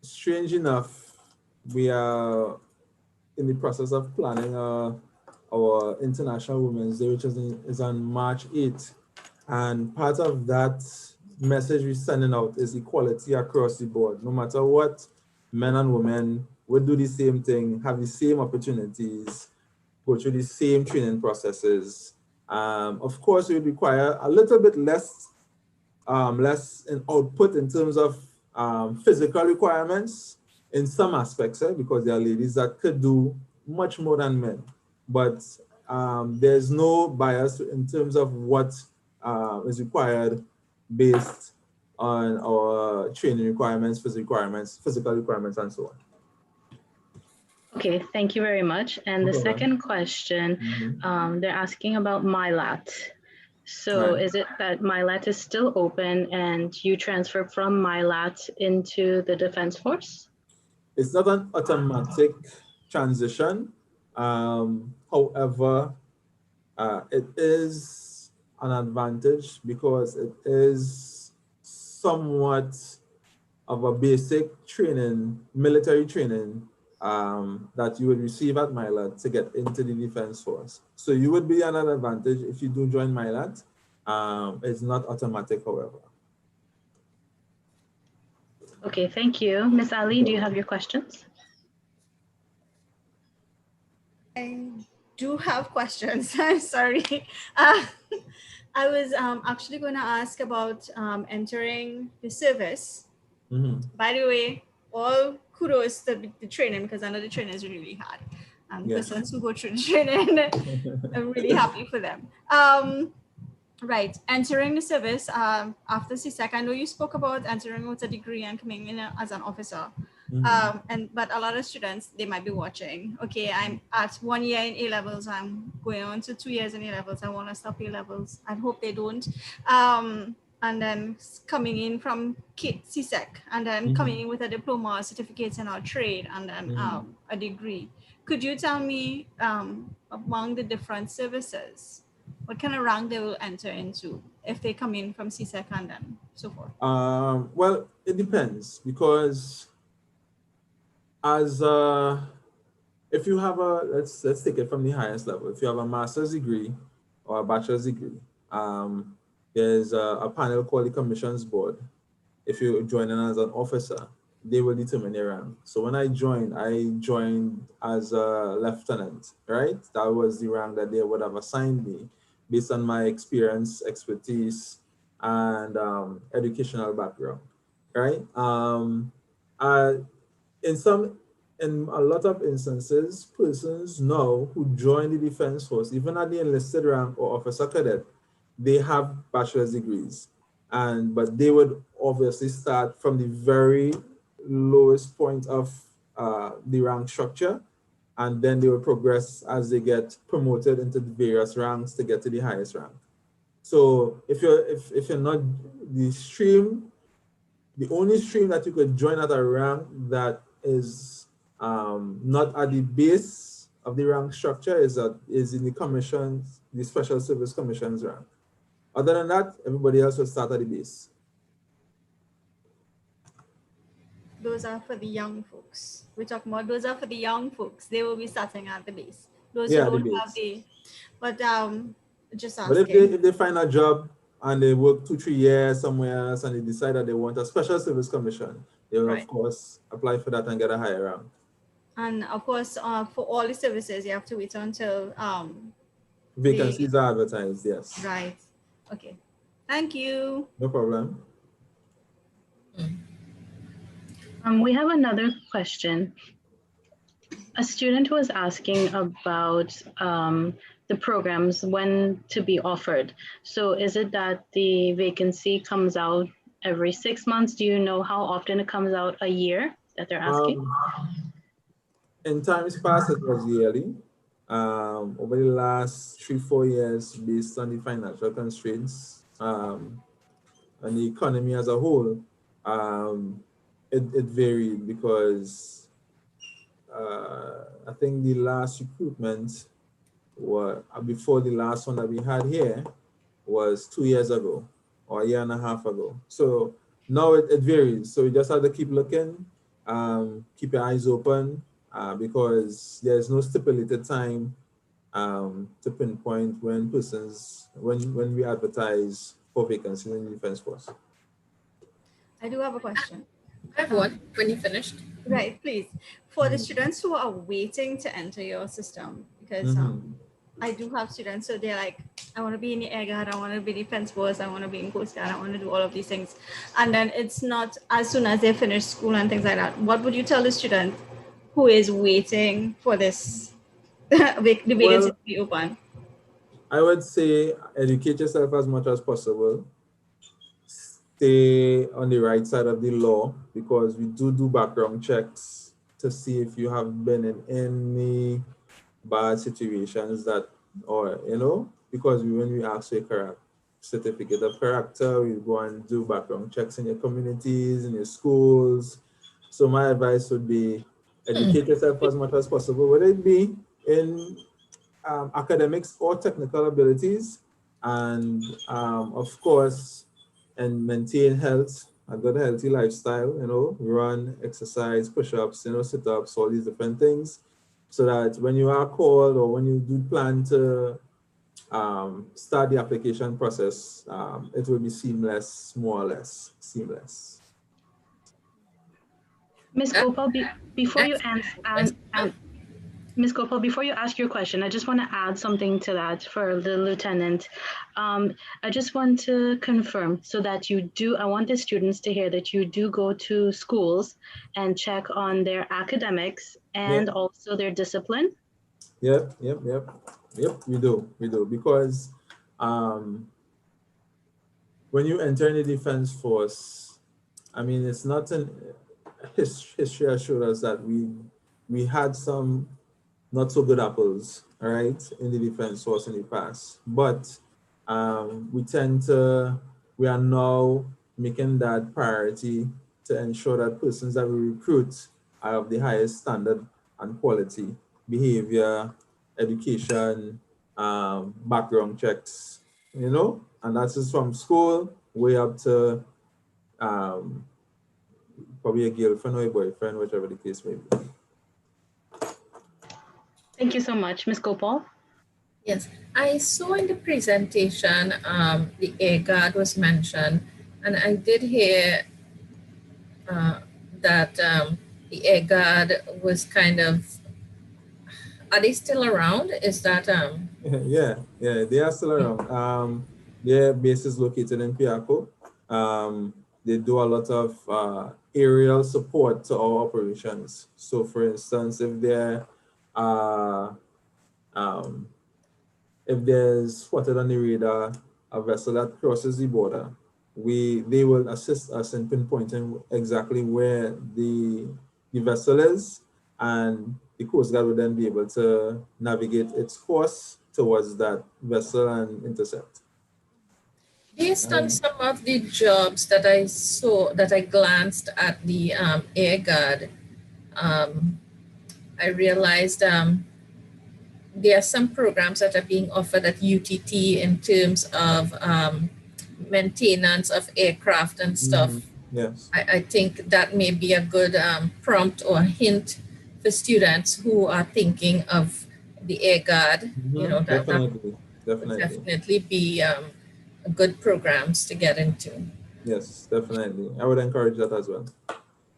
Strange enough, we are in the process of planning our International Women's Day, which is on March 8th. And part of that message we're sending out is equality across the board. No matter what, men and women would do the same thing, have the same opportunities, go through the same training processes. Of course, it would require a little bit less in output in terms of physical requirements in some aspects, because there are ladies that could do much more than men. But there's no bias in terms of what is required based on our training requirements, physical requirements, and so on. Okay, thank you very much. And the second question, they're asking about MyLat. So is it that MyLat is still open and you transfer from MyLat into the Defense Force? It's not an automatic transition. However, it is an advantage because it is somewhat of a basic training, military training that you would receive at MyLat to get into the Defense Force. So you would be at an advantage if you do join MyLat. It's not automatic, however. Okay, thank you. Ms. Ali, do you have your questions? I do have questions. I'm sorry. I was actually going to ask about entering the service. By the way, all kudos to the training, because I know the training is really hard. And persons who go through the training, I'm really happy for them. Right, entering the service after CSEC, I know you spoke about entering with a degree and coming in as an officer. But a lot of students, they might be watching. Okay, I'm at 1 year in A-levels. I'm going on to 2 years in A-levels. I want to stop A-levels. I hope they don't. And then coming in from CSEC, and then coming in with a diploma, certificates in our trade, and then a degree. Could you tell me among the different services, what kind of rank they will enter into if they come in from CSEC and then so forth? Well, it depends, because as if you have a, let's take it from the highest level. If you have a master's degree or a bachelor's degree, there's a panel called the Commissions Board. If you join in as an officer, they will determine your rank. So when I joined as a lieutenant, right? That was the rank that they would have assigned me based on my experience, expertise, and educational background, right? In a lot of instances, persons now who join the Defense Force, even at the enlisted rank or officer cadet, they have bachelor's degrees, but they would obviously start from the very lowest point of the rank structure, and then they will progress as they get promoted into the various ranks to get to the highest rank. So if you're not the only stream that you could join at a rank that is not at the base of the rank structure is in the commissions, the Special Service Commissions rank. Other than that, everybody else will start at the base. Those are for the young folks. We're talking about those are for the young folks. They will be starting at the base. Those who don't have the, but just asking. But if they find a job and they work 2-3 years somewhere else and they decide that they want a special service commission, they will of course apply for that and get a higher rank. And of course, for all the services, you have to wait until vacancies are advertised, yes. Right. Okay. Thank you. No problem. We have another question. A student was asking about the programs, when to be offered. So is it that the vacancy comes out every 6 months? Do you know how often it comes out a year that they're asking? In times past, it was yearly. Over the last 3-4 years, based on the financial constraints and the economy as a whole, it varied because I think the last recruitment before the last one that we had here was 2 years ago or a year and a half ago. So now it varies. So you just have to keep looking, keep your eyes open because there's no stipulated time to pinpoint when we advertise for vacancies in the Defense Force. I do have a question. I have one when you finished. Right, please. For the students who are waiting to enter your system, because I do have students, so they're like, I want to be in the Air Guard, I want to be in the Defense Force, I want to be in Coast Guard, I want to do all of these things. And then it's not as soon as they finish school and things like that. What would you tell the student who is waiting for this, the vacancy to be open? I would say educate yourself as much as possible. Stay on the right side of the law because we do background checks to see if you have been in any bad situations because when we ask for a certificate of character, we go and do background checks in your communities, in your schools. So my advice would be educate yourself as much as possible, whether it be in academics or technical abilities, and of course, and maintain health, a good healthy lifestyle, run, exercise, push-ups, sit-ups, all these different things, so that when you are called or when you do plan to start the application process, it will be seamless, more or less seamless. Ms. Gopal, before you answer, Ms. Gopal, before you ask your question, I just want to add something to that for the lieutenant. I just want to confirm so that I want the students to hear that you do go to schools and check on their academics and also their discipline. Yep, we do, because when you enter in the Defense Force, I mean, it's not history has showed us that we had some not so good apples, all right, in the Defense Force in the past. But we are now making that priority to ensure that persons that we recruit are of the highest standard and quality, behavior, education, background checks, and that's just from school way up to probably a girlfriend or a boyfriend, whichever the case may be. Thank you so much, Ms. Gopal. Yes, I saw in the presentation the Air Guard was mentioned, and I did hear that the Air Guard was kind of, are they still around? Is that? Yeah, they are still around. Their base is located in Piaco. They do a lot of aerial support to our operations. So for instance, if there's spotted on the radar a vessel that crosses the border, they will assist us in pinpointing exactly where the vessel is, and the Coast Guard will then be able to navigate its course towards that vessel and intercept. Based on some of the jobs that I saw, that I glanced at the Air Guard, I realized there are some programs that are being offered at UTT in terms of maintenance of aircraft and stuff. Yes. I think that may be a good prompt or hint for students who are thinking of the Air Guard. Definitely. Definitely be good programs to get into. Yes, definitely. I would encourage that as well.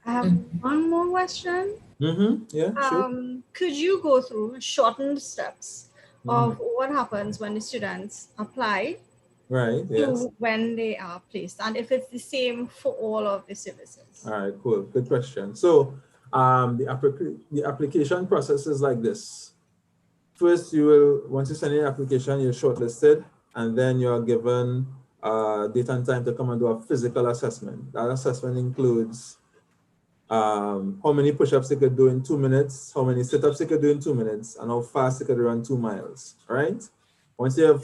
I have one more question. Yeah, sure. Could you go through shortened steps of what happens when the students apply Right, yes. to when they are placed, and if it's the same for all of the services? All right, cool. Good question. So the application process is like this. First, once you send in an application, you're shortlisted, and then you're given date and time to come and do a physical assessment. That assessment includes how many push-ups you could do in 2 minutes, how many sit-ups you could do in 2 minutes, and how fast you could run 2 miles, right? Once you're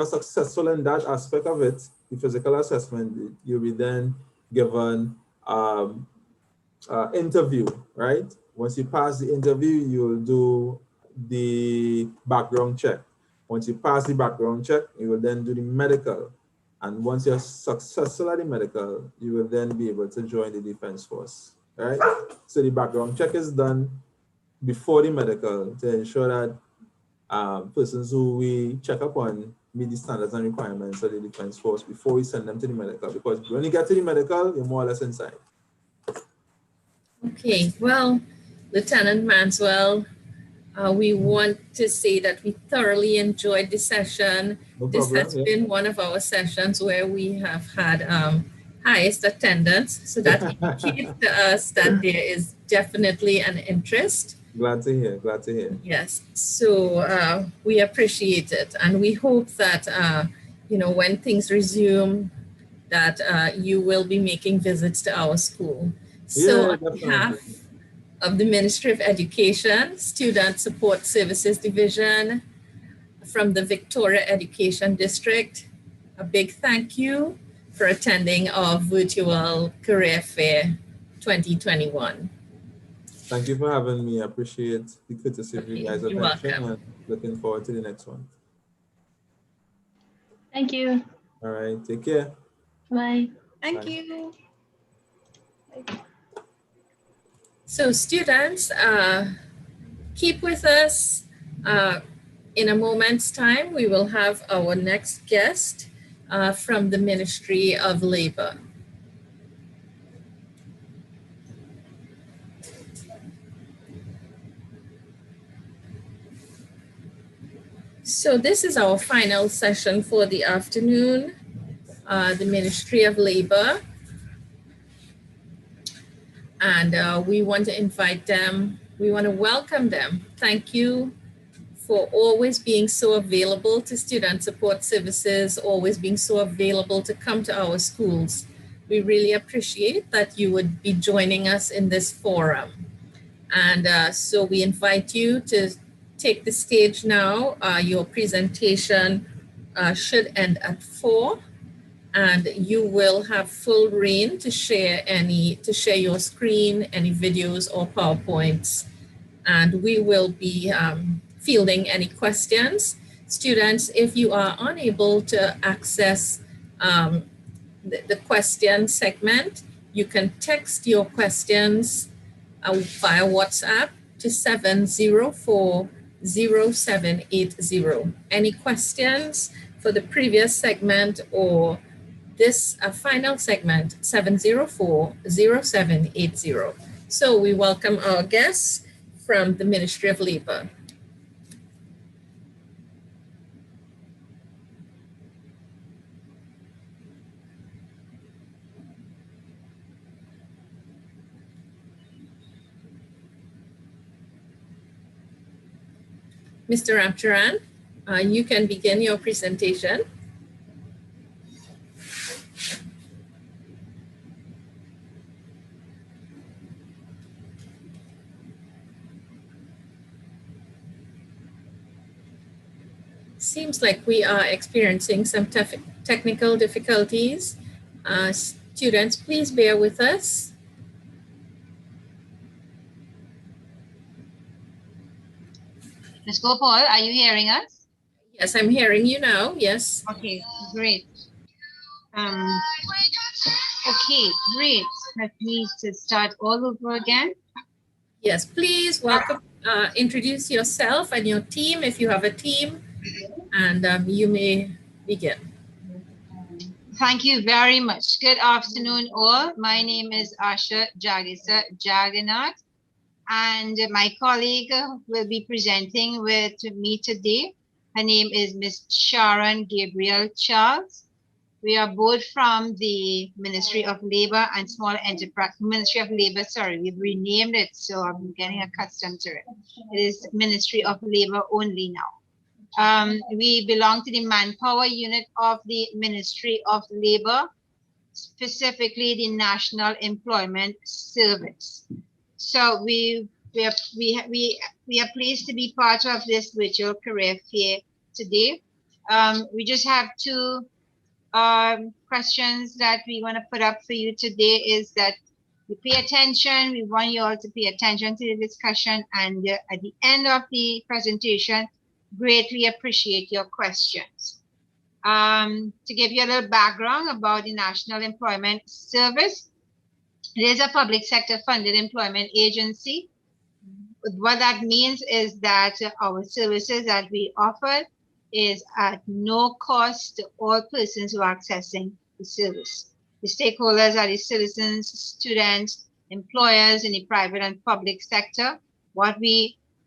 successful in that aspect of it, the physical assessment, you'll be then given interview, right? Once you pass the interview, you'll do the background check. Once you pass the background check, you will then do the medical. And once you're successful at the medical, you will then be able to join the Defense Force, right? So the background check is done before the medical to ensure that persons who we check upon meet the standards and requirements of the Defense Force before we send them to the medical. Because when you get to the medical, you're more or less inside. Okay, well, Lieutenant Manswell, we want to say that we thoroughly enjoyed the session. This has been one of our sessions where we have had highest attendance, so that indicates to us that there is definitely an interest. Glad to hear, glad to hear. Yes, so we appreciate it, and we hope that, you know, when things resume, that you will be making visits to our school. So on behalf of the Ministry of Education, Student Support Services Division, from the Victoria Education District, a big thank you for attending our virtual career fair 2021. Thank you for having me. I appreciate the courtesy of you guys' You're attention, welcome. and looking forward to the next one. Thank you. All right, take care. Bye. Thank you. So students, keep with us. In a moment's time, we will have our next guest from the Ministry of Labor. So this is our final session for the afternoon, the Ministry of Labor. And we want to invite them, we want to welcome them. Thank you for always being so available to student support services, always being so available to come to our schools. We really appreciate that you would be joining us in this forum. And so we invite you to take the stage now. Your presentation should end at 4. And you will have full reign to share your screen, any videos or PowerPoints. And we will be fielding any questions. Students, if you are unable to access the question segment, you can text your questions via WhatsApp to 704-0780. Any questions for the previous segment or this final segment, 704-0780. So we welcome our guests from the Ministry of Labor. Mr. Ramcharan, you can begin your presentation. Seems like we are experiencing some technical difficulties. Students, please bear with us. Ms. Gopal, are you hearing us? Yes, I'm hearing you now. Yes. Okay, great. Okay, great. That means to start all over again. Yes, please welcome. Introduce yourself and your team if you have a team, and you may begin. Thank you very much. Good afternoon, all. My name is Asha Jagisa Jagannath, and my colleague will be presenting with me today. Her name is Ms. Sharon Gabriel Charles. We are both from the Ministry of Labor and Small Enterprise, Ministry of Labor, sorry, we've renamed it, so I'm getting accustomed to it. It is Ministry of Labor only now. We belong to the manpower unit of the Ministry of Labor, specifically the National Employment Service. So we are pleased to be part of this virtual career fair today. We just have two questions that we want to put up for you today is that you pay attention. We want you all to pay attention to the discussion, and at the end of the presentation, greatly appreciate your questions. To give you a little background about the National Employment Service, it is a public sector funded employment agency. What that means is that our services that we offer is at no cost to all persons who are accessing the service. The stakeholders are the citizens, students, employers in the private and public sector.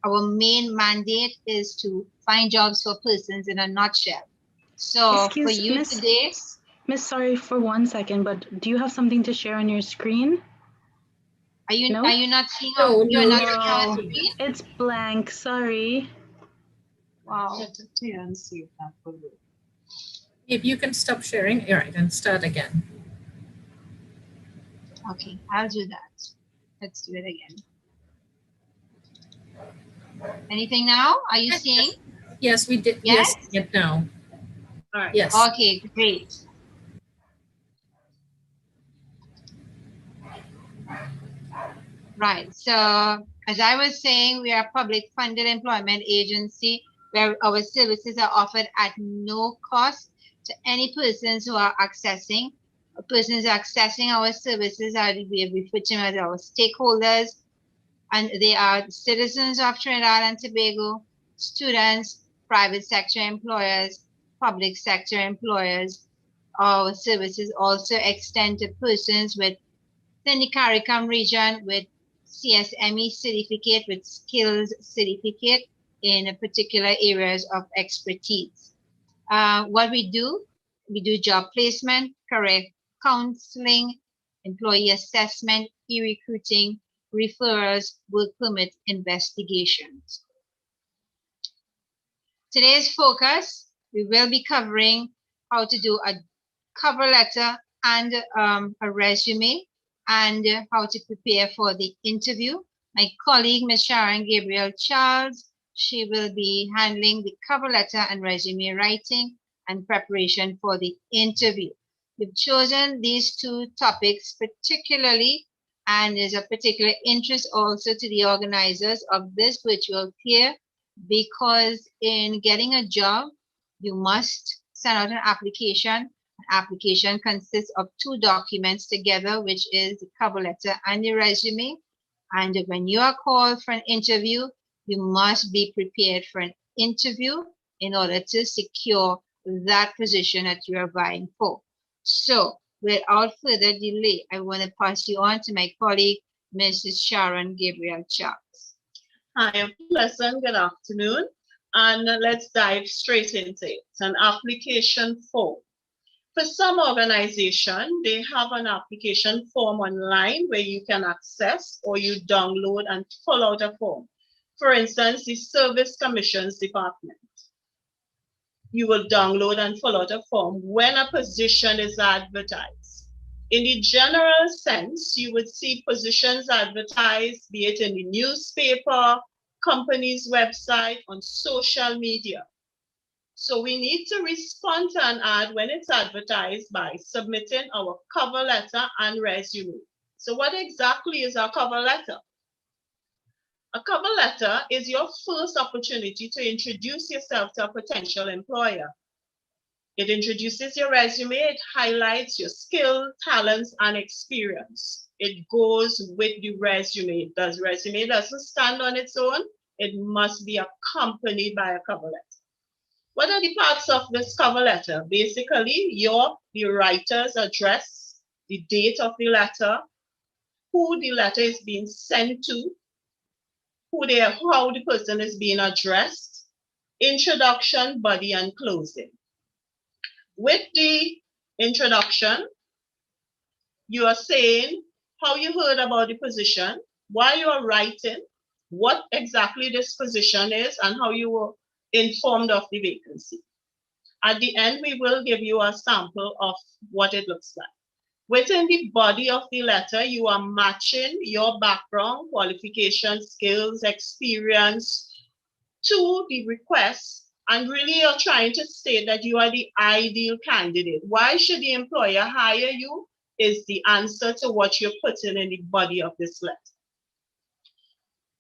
Our main mandate is to find jobs for persons in a nutshell. So for you today, Miss, sorry for 1 second, but do you have something to share on your screen? Are you no? Are you not seeing? No, you're no, not seeing our screen? It's blank. Sorry. Wow. If you can stop sharing, all right, and start again. Okay, I'll do that. Let's do it again. Anything now? Are you seeing? Yes, we did. Yes, yes now. All right. Yes. Okay, great. Right. So as I was saying, we are a public funded employment agency where our services are offered at no cost to any persons who are accessing. Persons accessing our services are we refer to as our stakeholders, and they are citizens of Trinidad and Tobago, students, private sector employers, public sector employers. Our services also extend to persons within the CARICOM region with CSME certificate, with skills certificate in particular areas of expertise. What we do job placement, career counseling, employee assessment, e-recruiting, referrals, work permit investigations. Today's focus, we will be covering how to do a cover letter and a resume, and how to prepare for the interview. My colleague, Ms. Sharon Gabriel Charles, she will be handling the cover letter and resume writing and preparation for the interview. We've chosen these two topics particularly, and there's a particular interest also to the organizers of this virtual fair, because in getting a job, you must send out an application. Application consists of 2 documents together, which is the cover letter and the resume. And when you are called for an interview, you must be prepared for an interview in order to secure that position that you are vying for. So without further delay, I want to pass you on to my colleague, Mrs. Sharon Gabriel Charles. Hi, pleasant good afternoon, and let's dive straight into it. An application form. For some organization, they have an application form online where you can access or you download and fill out a form. For instance, the Service Commissions Department. You will download and fill out a form when a position is advertised. In the general sense, you would see positions advertised, be it in the newspaper, company's website, on social media. So we need to respond to an ad when it's advertised by submitting our cover letter and resume. So what exactly is our cover letter? A cover letter is your first opportunity to introduce yourself to a potential employer. It introduces your resume, it highlights your skill, talents, and experience. It goes with the resume. The resume doesn't stand on its own. It must be accompanied by a cover letter. What are the parts of this cover letter? Basically, the writer's address, the date of the letter, who the letter is being sent to, how the person is being addressed, introduction, body, and closing. With the introduction, you are saying how you heard about the position, why you are writing, what exactly this position is, and how you were informed of the vacancy. At the end, we will give you a sample of what it looks like. Within the body of the letter, you are matching your background, qualification, skills, experience to the request, and really you're trying to state that you are the ideal candidate. Why should the employer hire you is the answer to what you're putting in the body of this letter.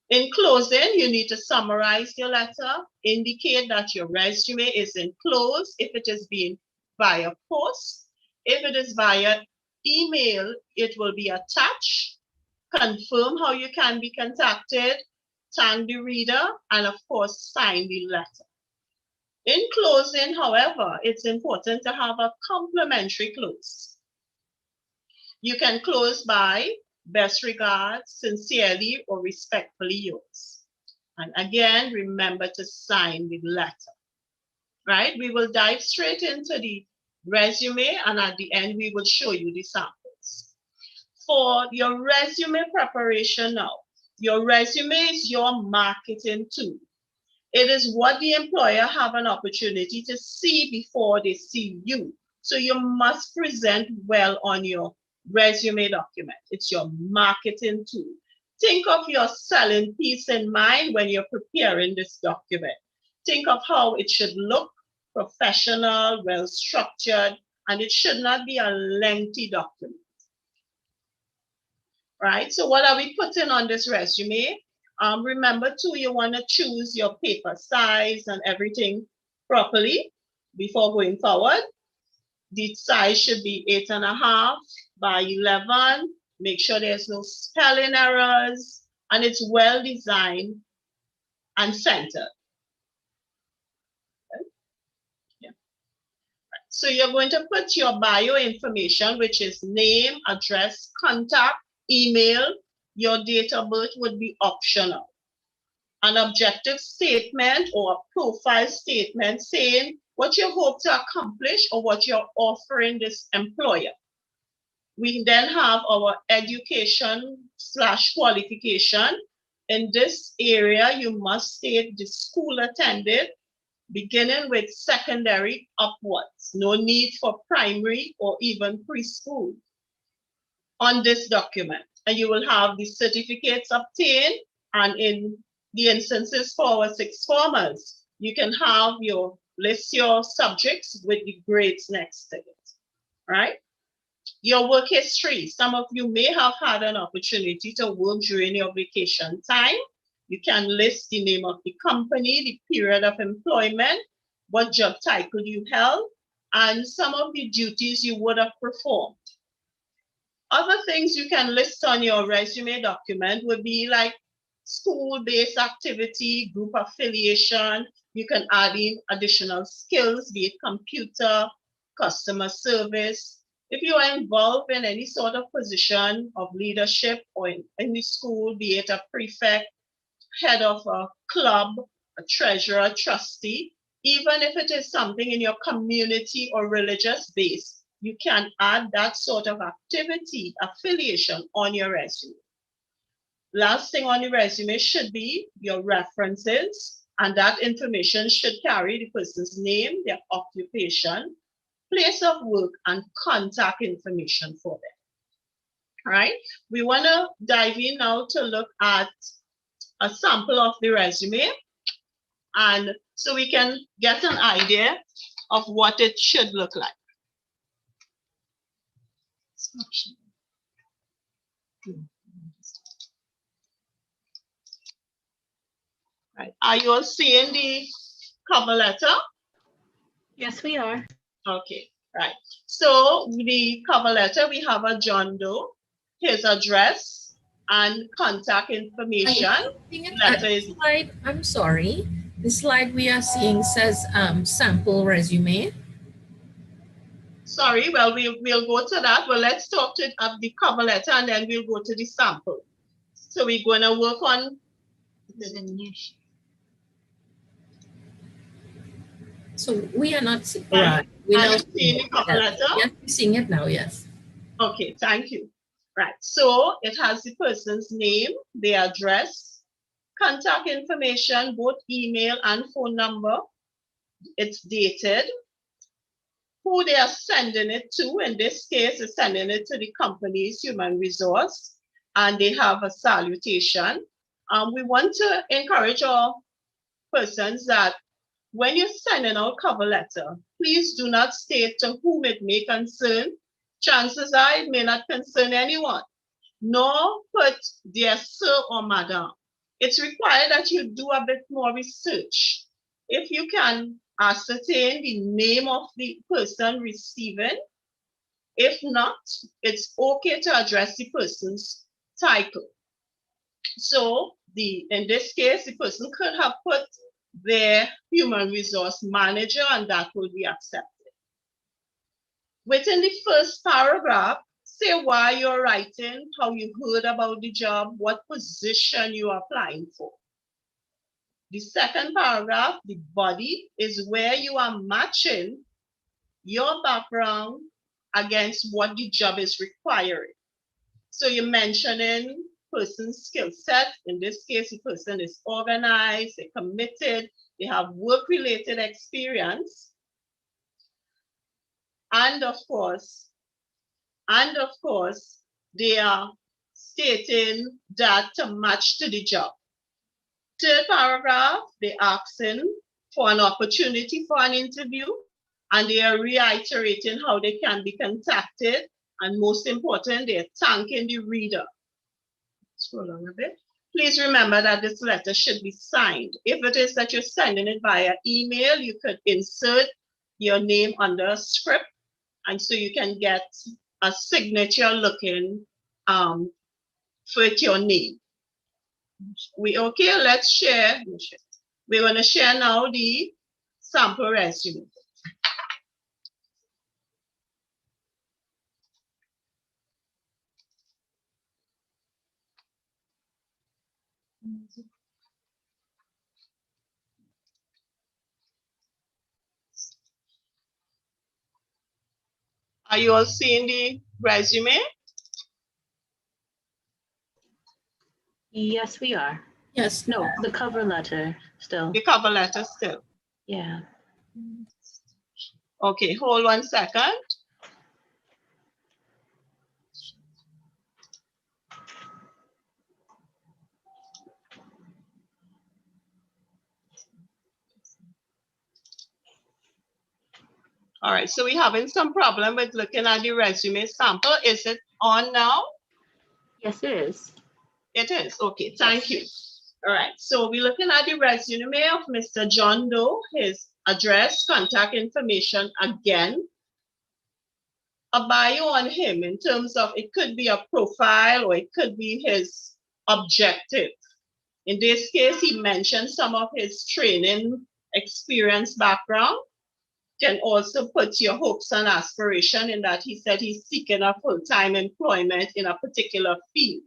In closing, you need to summarize your letter, indicate that your resume is enclosed if it is being via post. If it is via email, it will be attached, confirm how you can be contacted, thank the reader, and of course, sign the letter. In closing, however, it's important to have a complimentary close. You can close by best regards, sincerely or respectfully yours. And again, remember to sign the letter, right? We will dive straight into the resume, and at the end, we will show you the samples. For your resume preparation now, your resume is your marketing tool. It is what the employer have an opportunity to see before they see you. So you must present well on your resume document. It's your marketing tool. Think of your selling piece in mind when you're preparing this document. Think of how it should look professional, well-structured, and it should not be a lengthy document. Right? So what are we putting on this resume? Remember too, you want to choose your paper size and everything properly before going forward. The size should be 8.5 by 11. Make sure there's no spelling errors, and it's well designed and centered. Okay. Yeah. So you're going to put your bio information, which is name, address, contact, email. Your date of birth would be optional. An objective statement or a profile statement saying what you hope to accomplish or what you're offering this employer. We then have our education/qualification. In this area, you must state the school attended, beginning with secondary upwards. No need for primary or even preschool on this document. And you will have the certificates obtained, and in the instances for our sixth formers, you can have list your subjects with the grades next to it, right? Your work history. Some of you may have had an opportunity to work during your vacation time. You can list the name of the company, the period of employment, what job title you held, and some of the duties you would have performed. Other things you can list on your resume document would be like school-based activity, group affiliation. You can add in additional skills, be it computer, customer service. If you are involved in any sort of position of leadership or in any school, be it a prefect, head of a club, a treasurer, trustee, even if it is something in your community or religious base, you can add that sort of activity, affiliation on your resume. Last thing on the resume should be your references, and that information should carry the person's name, their occupation, place of work, and contact information for them. All right, we want to dive in now to look at a sample of the resume, and so we can get an idea of what it should look like. Right. Are you all seeing the cover letter? Yes, we are. Okay, right. So the cover letter, we have a John Doe, his address and contact information. I'm sorry. The slide we are seeing says sample resume. Sorry, well, we'll go to that. Well, let's talk to the cover letter and then we'll go to the sample. So we're going to work on the new sheet. So we are not seeing. Right. We're Are now you seeing the cover letter? Yes, we're seeing it now, yes. Okay, thank you. Right, so it has the person's name, their address, contact information, both email and phone number. It's dated, who they are sending it to. In this case, they're sending it to the company's human resource, and they have a salutation. We want to encourage our persons that when you're sending out cover letter, please do not state to whom it may concern. Chances are it may not concern anyone, nor put dear sir or madam. It's required that you do a bit more research. If you can ascertain the name of the person receiving, if not, it's okay to address the person's title. So in this case, the person could have put their human resource manager, and that will be accepted. Within the first paragraph, say why you're writing, how you heard about the job, what position you are applying for. The second paragraph, the body, is where you are matching your background against what the job is requiring. So you're mentioning person's skill set. In this case, the person is organized, they're committed, they have work-related experience. And of course, they are stating that to match to the job. Third paragraph, they're asking for an opportunity for an interview, and they are reiterating how they can be contacted. And most important, they're thanking the reader. Scroll on a bit. Please remember that this letter should be signed. If it is that you're sending it via email, you could insert your name under a script, and so you can get a signature looking with your name. We okay? Let's share. We're going to share now the sample resume. Are you all seeing the resume? Yes, we are. Yes. No, the cover letter still. The cover letter still. Yeah. Okay, hold 1 second. All right, so we're having some problem with looking at the resume sample. Is it on now? Yes, it is. It is, okay, thank you. All right, so we're looking at the resume of Mr. John Doe, his address, contact information again. A bio on him in terms of, it could be a profile or it could be his objective. In this case, he mentioned some of his training experience background. Can also put your hopes and aspiration in that he said he's seeking a full-time employment in a particular field.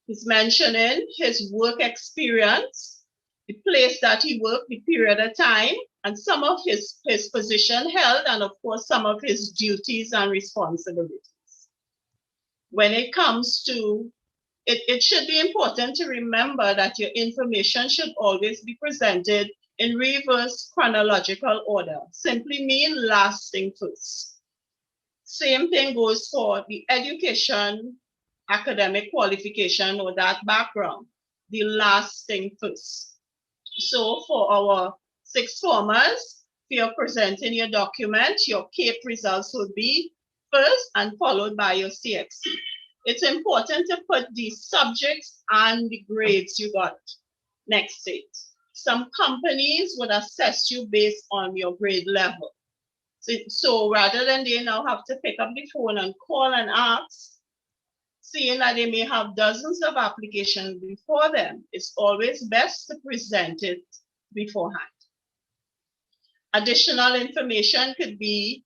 He's mentioning his work experience, the place that he worked, the period of time, and some of his position held, and of course, some of his duties and responsibilities. When it comes to, it should be important to remember that your information should always be presented in reverse chronological order. Simply mean last thing first. Same thing goes for the education, academic qualification, or that background, the last thing first. So for our sixth formers, if you're presenting your document, your CAPE results will be first and followed by your CXC. It's important to put the subjects and the grades you got. Next stage. Some companies would assess you based on your grade level. So rather than they now have to pick up the phone and call and ask, seeing that they may have dozens of applications before them, it's always best to present it beforehand. Additional information could be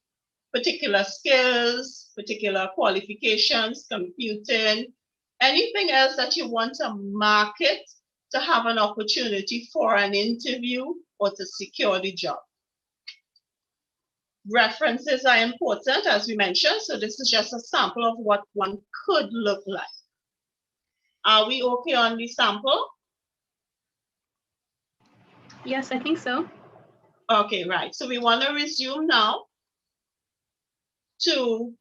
particular skills, particular qualifications, computing, anything else that you want to market to have an opportunity for an interview or to secure the job. References are important, as we mentioned, so this is just a sample of what one could look like. Are we okay on the sample? Yes, I think so. Okay, right. So we want to resume now to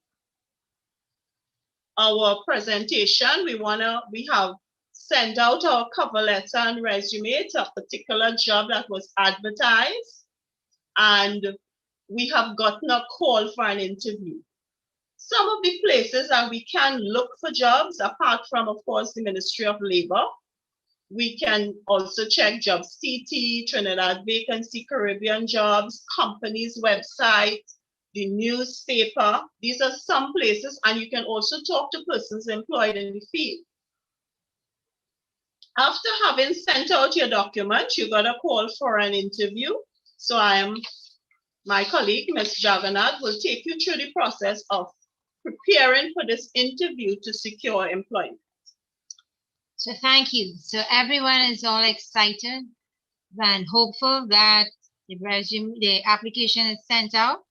our presentation. We have sent out our cover letter and resume to a particular job that was advertised, and we have gotten a call for an interview. Some of the places that we can look for jobs, apart from, of course, the Ministry of Labor, we can also check Jobs TT, Trinidad Vacancy, Caribbean Jobs, companies' website, the newspaper. These are some places, and you can also talk to persons employed in the field. After having sent out your document, you got a call for an interview. So my colleague, Ms. Jagannath, will take you through the process of preparing for this interview to secure employment. So thank you. So everyone is all excited and hopeful that the application is sent out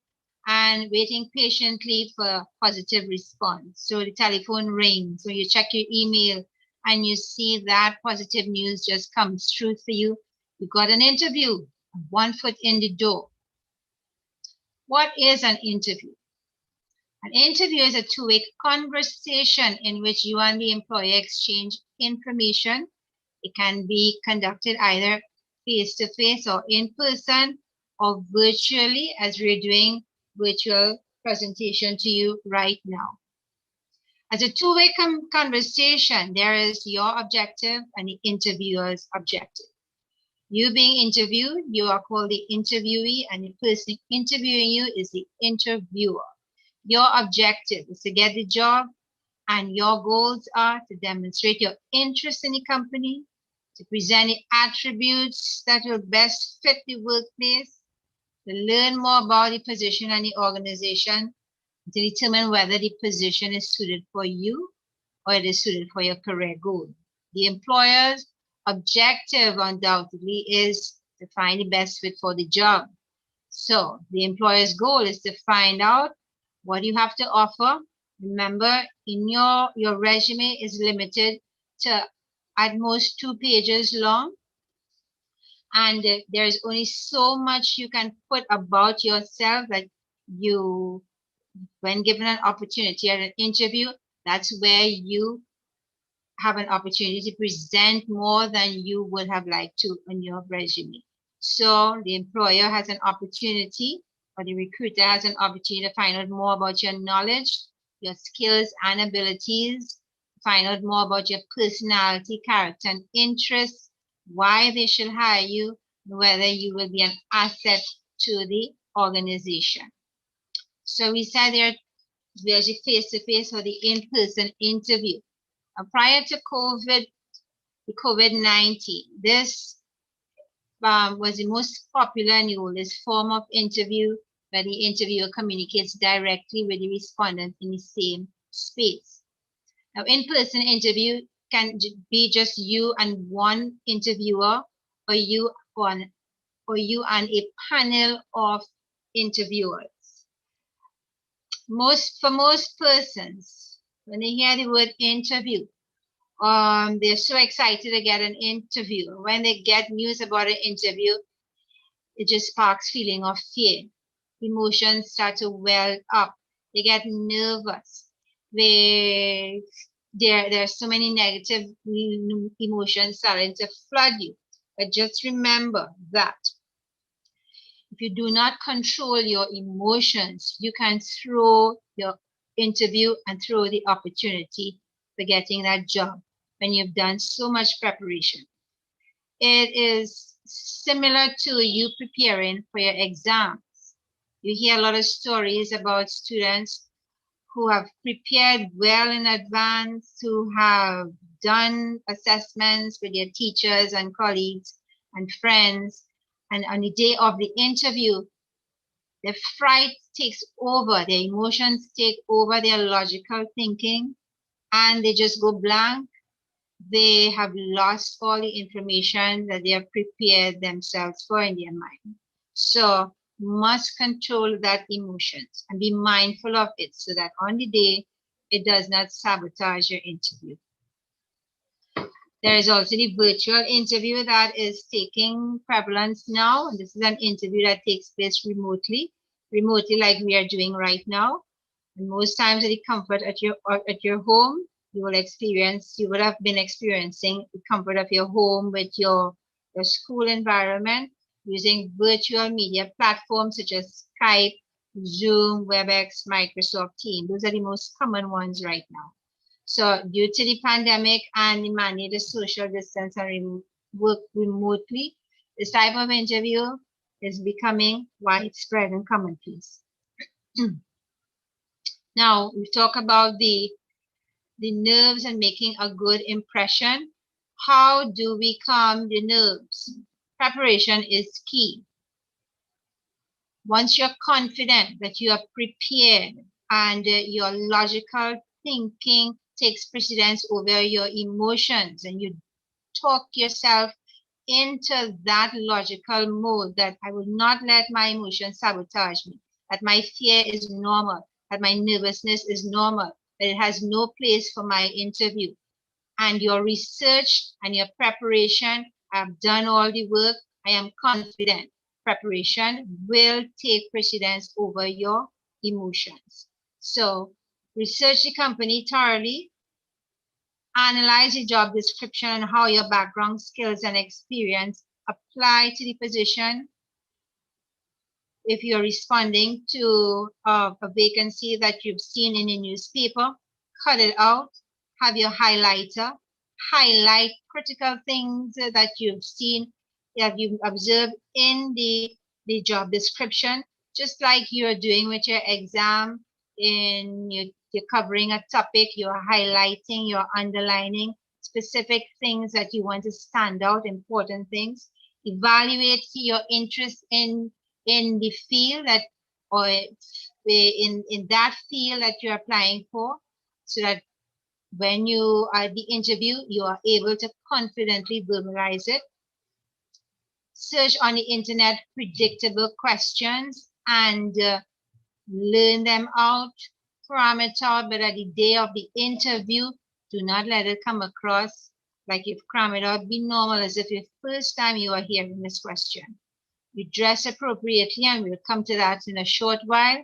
and waiting patiently for positive response. So the telephone rings, so you check your email and you see that positive news just comes through for you. You got an interview, 1 foot in the door. What is an interview? An interview is a two-way conversation in which you and the employer exchange information. It can be conducted either face-to-face or in person or virtually, as we're doing virtual presentation to you right now. As a two-way conversation, there is your objective and the interviewer's objective. You being interviewed, you are called the interviewee, and the person interviewing you is the interviewer. Your objective is to get the job, and your goals are to demonstrate your interest in the company, to present the attributes that will best fit the workplace, to learn more about the position and the organization, to determine whether the position is suited for you or it is suited for your career goal. The employer's objective undoubtedly is to find the best fit for the job. So the employer's goal is to find out what you have to offer. Remember, in your resume is limited to at most 2 pages long. And there is only so much you can put about yourself that you, when given an opportunity at an interview, that's where you have an opportunity to present more than you would have liked to on your resume. So the employer has an opportunity, or the recruiter has an opportunity to find out more about your knowledge, your skills and abilities, find out more about your personality, character, and interests, why they should hire you, and whether you will be an asset to the organization. So we said there's a face-to-face or the in-person interview. Prior to COVID-19, this was the most popular and the oldest form of interview, where the interviewer communicates directly with the respondent in the same space. Now, in-person interview can be just you and one interviewer, or you and a panel of interviewers. For most persons, when they hear the word interview, they're so excited to get an interview. When they get news about an interview, it just sparks feeling of fear. Emotions start to well up. They get nervous. There's so many negative emotions starting to flood you. But just remember that if you do not control your emotions, you can throw your interview and throw the opportunity for getting that job when you've done so much preparation. It is similar to you preparing for your exams. You hear a lot of stories about students who have prepared well in advance, who have done assessments with their teachers and colleagues and friends, And on the day of the interview, the fright takes over, their emotions take over their logical thinking, and they just go blank. They have lost all the information that they have prepared themselves for in their mind. So must control that emotions and be mindful of it so that on the day it does not sabotage your interview. There is also the virtual interview that is taking prevalence now. And this is an interview that takes place remotely like we are doing right now. And most times at the comfort at your home, you would have been experiencing the comfort of your home with your school environment using virtual media platforms such as Skype, Zoom, WebEx, Microsoft Teams. Those are the most common ones right now. So due to the pandemic and the mandated social distance and work remotely, this type of interview is becoming widespread and commonplace. Now we talk about the nerves and making a good impression. How do we calm the nerves? Preparation is key. Once you're confident that you are prepared and your logical thinking takes precedence over your emotions, and you talk yourself into that logical mode that I will not let my emotions sabotage me, that my fear is normal, that my nervousness is normal, that it has no place for my interview. And your research and your preparation, I've done all the work, I am confident. Preparation will take precedence over your emotions. So research the company thoroughly, analyze the job description and how your background, skills, and experience apply to the position. If you're responding to a vacancy that you've seen in a newspaper, cut it out, have your highlighter, highlight critical things that you've seen, that you've observed in the job description, just like you're doing with your exam. You're covering a topic, you're highlighting, you're underlining specific things that you want to stand out, important things. Evaluate your interest in the field that, or in that field that you're applying for, so that when you are at the interview, you are able to confidently verbalize it. Search on the internet predictable questions and learn them out, cram it out, but at the day of the interview, do not let it come across like you've crammed it out. Be normal, as if it's the first time you are hearing this question. You dress appropriately, and we'll come to that in a short while.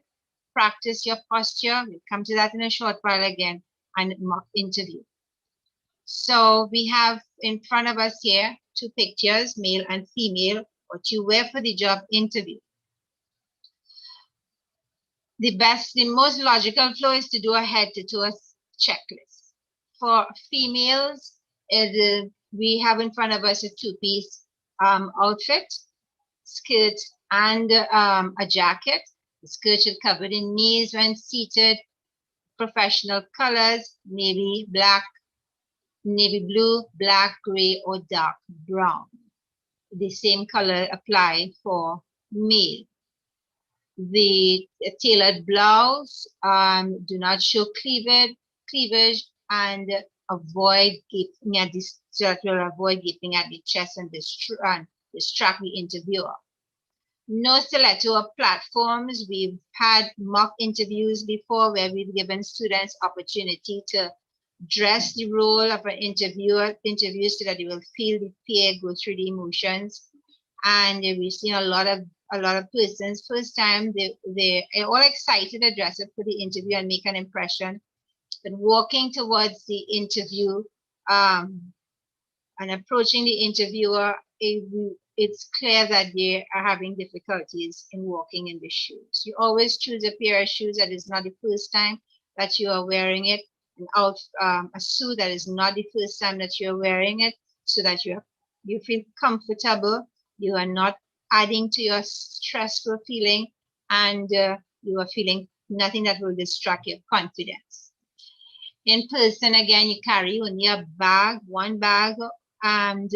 Practice your posture. We'll come to that in a short while again, and mock interview. So we have in front of us here 2 pictures, male and female, what you wear for the job interview. The most logical flow is to do a head-to-toe checklist. For females, we have in front of us a 2-piece outfit, skirt and a jacket. The skirt should cover the knees when seated. Professional colors, navy, black, navy blue, black, gray, or dark brown. The same color apply for male. The tailored blouse, do not show cleavage, and avoid gaping at the, so that will avoid gaping at the chest and distract the interviewer. No stiletto platforms. We've had mock interviews before where we've given students opportunity to dress the role of an interviewer so that they will feel the fear, go through the emotions. And we've seen a lot of persons, first time, they're all excited to dress up for the interview and make an impression. But walking towards the interview and approaching the interviewer, it's clear that they are having difficulties in walking in the shoes. You always choose a pair of shoes that is not the first time that you are wearing it, and a suit that is not the first time that you're wearing it, so that you feel comfortable, you are not adding to your stressful feeling, and you are feeling nothing that will distract your confidence. In person, again, you carry only a bag, one bag, and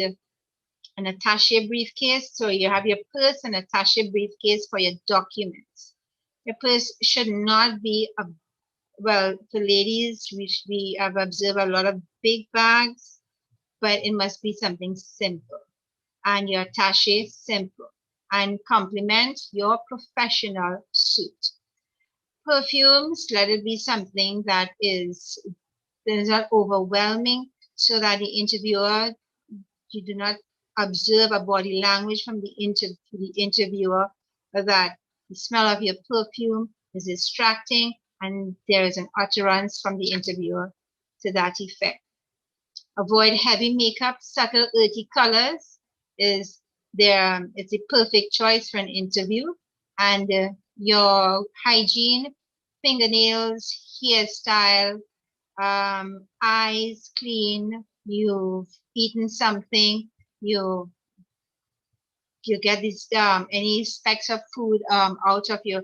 an attaché briefcase. So you have your purse and attaché briefcase for your documents. Your purse should not be a, well, for ladies, we have observed a lot of big bags, but it must be something simple. And your attaché simple and complement your professional suit. Perfumes, let it be something that is not overwhelming, so that the interviewer, you do not observe a body language from the interviewer that the smell of your perfume is distracting and there is an utterance from the interviewer to that effect. Avoid heavy makeup. Subtle earthy colors is there. It's a perfect choice for an interview. And your hygiene, fingernails, hairstyle, eyes clean, you've eaten something, you get this any specks of food out of your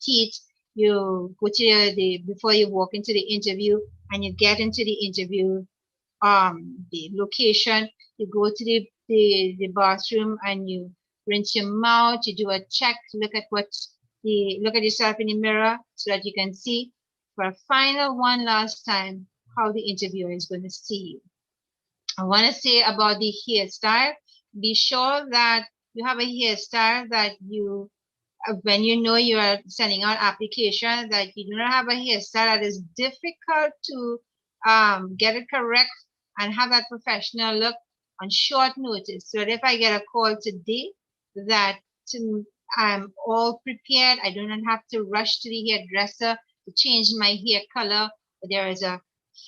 teeth. You go to the before you walk into the interview, and you get into the interview the location. You go to the bathroom and you rinse your mouth. You do a check. Look at yourself in the mirror so that you can see for a final one last time how the interviewer is going to see you. I want to say about the hairstyle. Be sure that you have a hairstyle that you, when you know you are sending out application, that you do not have a hairstyle that is difficult to get it correct and have that professional look on short notice. So that if I get a call today, that I'm all prepared. I do not have to rush to the hairdresser to change my hair color. There is a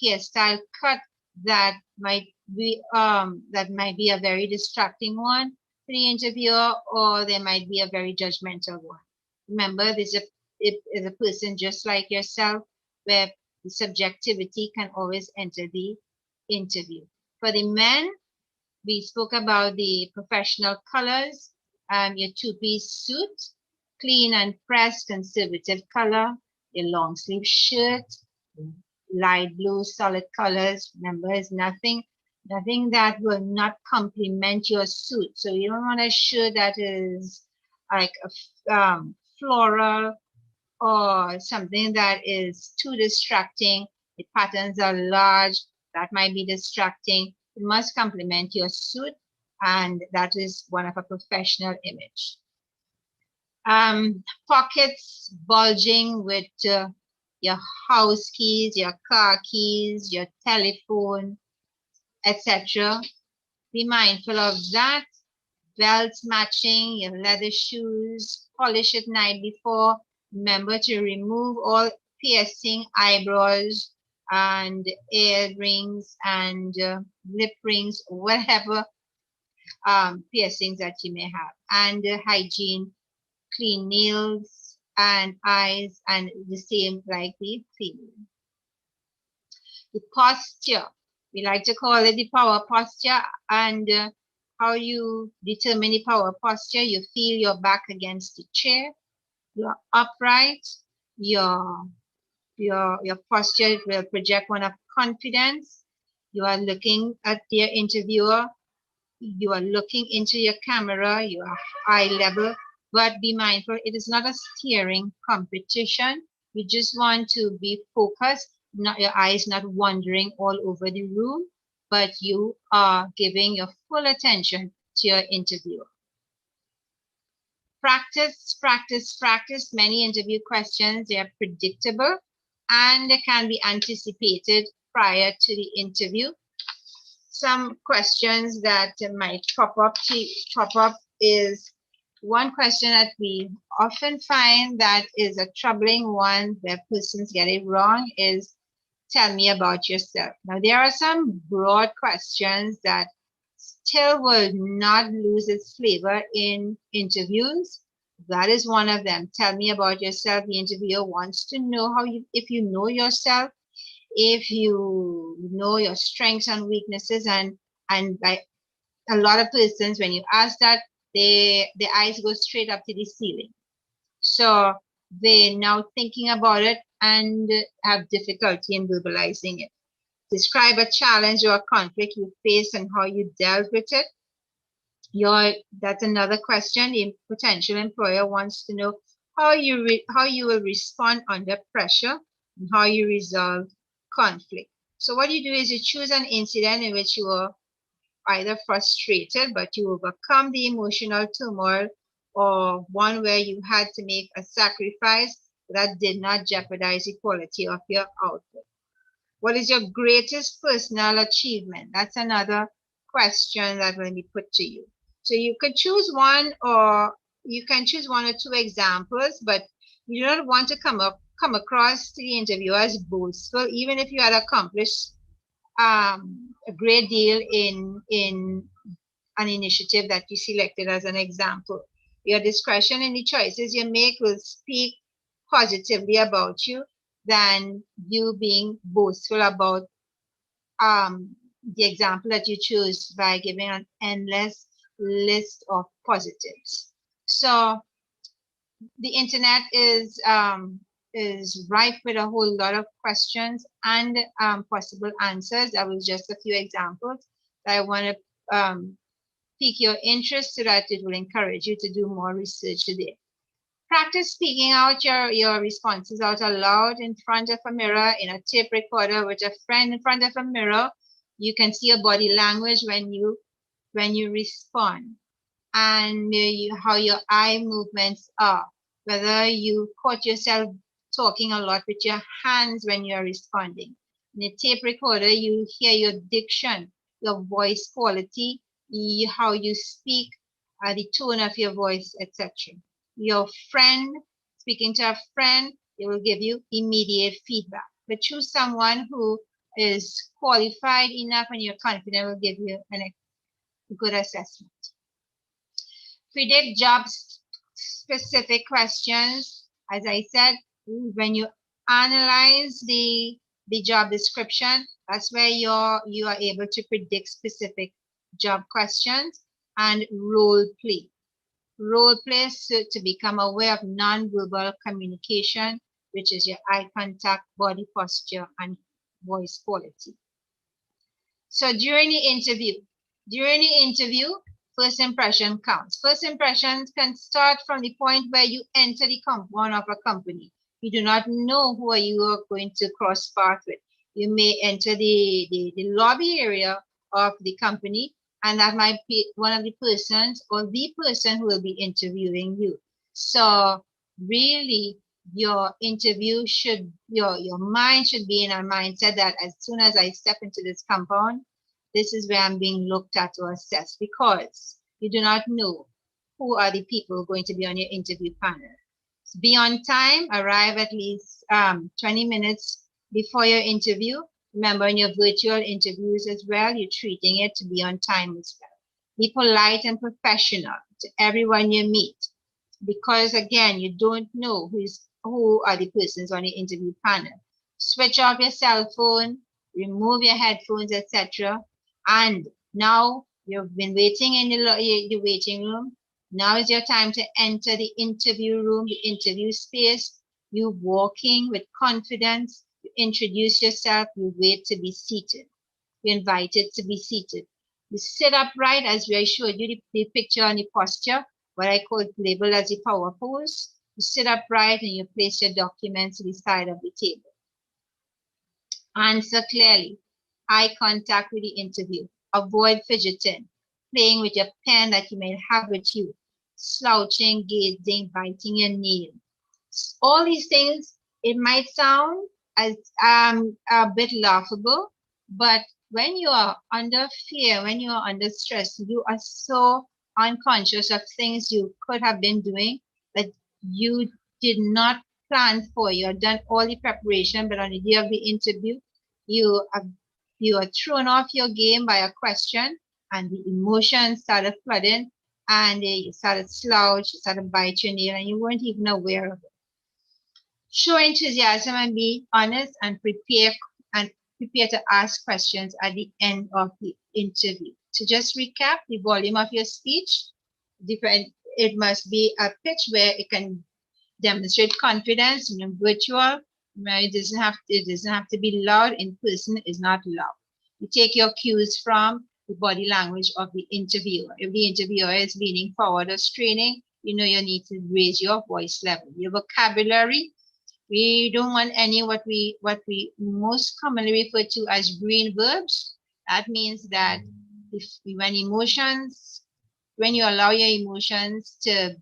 hairstyle cut that might be a very distracting one for the interviewer, or there might be a very judgmental one. Remember, it is a person just like yourself, where the subjectivity can always enter the interview. For the men, we spoke about the professional colors. Your two-piece suit, clean and pressed, conservative color. Your long sleeve shirt, light blue, solid colors. Remember, it's nothing that will not complement your suit. So you don't want a shirt that is like a floral or something that is too distracting. The patterns are large. That might be distracting. It must complement your suit, and that is one of a professional image. Pockets bulging with your house keys, your car keys, your telephone, etc. Be mindful of that. Belts matching, your leather shoes, polish at night before. Remember to remove all piercing, eyebrows and earrings and lip rings, whatever piercings that you may have. And hygiene, clean nails and eyes, and the same like the cleaning. The posture, we like to call it the power posture, and how you determine the power posture. You feel your back against the chair, you're upright, your posture will project one of confidence. You are looking at your interviewer, you are looking into your camera, you are eye level, but be mindful, it is not a steering competition. You just want to be focused, not your eyes not wandering all over the room, but you are giving your full attention to your interviewer. Practice, practice, practice. Many interview questions, they are predictable and they can be anticipated prior to the interview. Some questions that might pop up is one question that we often find that is a troubling one where persons get it wrong is, tell me about yourself. Now, there are some broad questions that still will not lose its flavor in interviews. That is one of them. Tell me about yourself. The interviewer wants to know if you know yourself, if you know your strengths and weaknesses, and like a lot of persons, when you ask that, their eyes go straight up to the ceiling. So they're now thinking about it and have difficulty in verbalizing it. Describe a challenge or a conflict you faced and how you dealt with it. That's another question. The potential employer wants to know how you will respond under pressure and how you resolve conflict. So what you do is you choose an incident in which you were either frustrated, but you overcome the emotional turmoil, or one where you had to make a sacrifice that did not jeopardize the quality of your output. What is your greatest personal achievement? That's another question that will be put to you. So you could choose one, or you can choose one or two examples, but you do not want to come across to the interviewer as boastful, even if you had accomplished a great deal in an initiative that you selected as an example. Your discretion in the choices you make will speak positively about you than you being boastful about the example that you choose by giving an endless list of positives. So the internet is ripe with a whole lot of questions and possible answers. That was just a few examples that I want to pique your interest so that it will encourage you to do more research today. Practice speaking out your responses out aloud in front of a mirror, in a tape recorder, with a friend in front of a mirror. You can see your body language when you respond, and how your eye movements are, whether you caught yourself talking a lot with your hands when you're responding. In a tape recorder, you hear your diction, your voice quality, how you speak, the tone of your voice, etc. Your friend, speaking to a friend, they will give you immediate feedback. But choose someone who is qualified enough and you're confident will give you a good assessment. Predict job specific questions. As I said, when you analyze the job description, that's where you are able to predict specific job questions. And role play. Role play to become aware of non-verbal communication, which is your eye contact, body posture, and voice quality. So during the interview, first impression counts. First impressions can start from the point where you enter the compound of a company. You do not know who you are going to cross paths with. You may enter the lobby area of the company, and that might be one of the persons or the person who will be interviewing you. So really, your interview your mind should be in a mindset that as soon as I step into this compound, this is where I'm being looked at or assessed, because you do not know who are the people going to be on your interview panel. So be on time, arrive at least 20 minutes before your interview. Remember, in your virtual interviews as well, you're treating it to be on time as well. Be polite and professional to everyone you meet, because again, you don't know who are the persons on the interview panel. Switch off your cell phone, remove your headphones, etc. And now you've been waiting in the waiting room. Now is your time to enter the interview room, the interview space. You walking with confidence. You introduce yourself. You wait to be seated. You're invited to be seated. You sit upright, as I showed you the picture on the posture, what I call labeled as the power pose. You sit upright and you place your documents to the side of the table. Answer clearly. Eye contact with the interview. Avoid fidgeting, playing with your pen that you may have with you, slouching, gazing, biting your nail. All these things, it might sound as a bit laughable, but when you are under fear, when you are under stress, you are so unconscious of things you could have been doing that you did not plan for. You have done all the preparation, but on the day of the interview, you are thrown off your game by a question, and the emotions started flooding, and you started slouch, you started bite your nail, and you weren't even aware of it. Show enthusiasm and be honest, and prepare to ask questions at the end of the interview. To just recap, the volume of your speech, it must be a pitch where it can demonstrate confidence in virtual, It doesn't have to be loud. In person is not loud. You take your cues from the body language of the interviewer. If the interviewer is leaning forward or straining, you know you need to raise your voice level. Your vocabulary, we don't want any what we most commonly refer to as green verbs. That means that when you allow your emotions to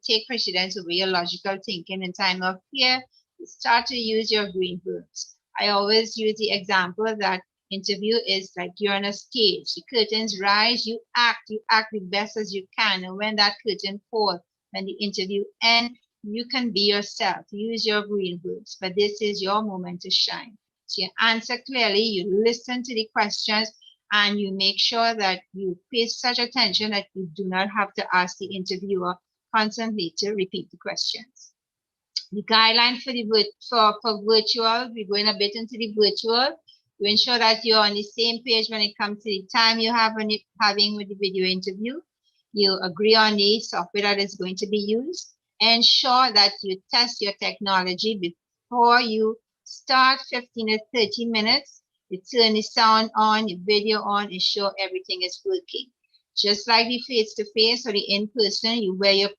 take precedence over your logical thinking in time of fear, you start to use your green verbs. I always use the example that interview is like you're on a stage. The curtains rise, you act the best as you can. And when that curtain falls, when the interview ends, you can be yourself. Use your green verbs, but this is your moment to shine. So you answer clearly, you listen to the questions, and you make sure that you pay such attention that you do not have to ask the interviewer constantly to repeat the questions. The guideline for virtual, we're going a bit into the virtual. You ensure that you're on the same page when it comes to the time you have having with the video interview. You agree on the software that is going to be used. Ensure that you test your technology before you start 15 to 30 minutes. You turn the sound on, your video on, ensure everything is working. Just like the face-to-face or the in-person, you wear your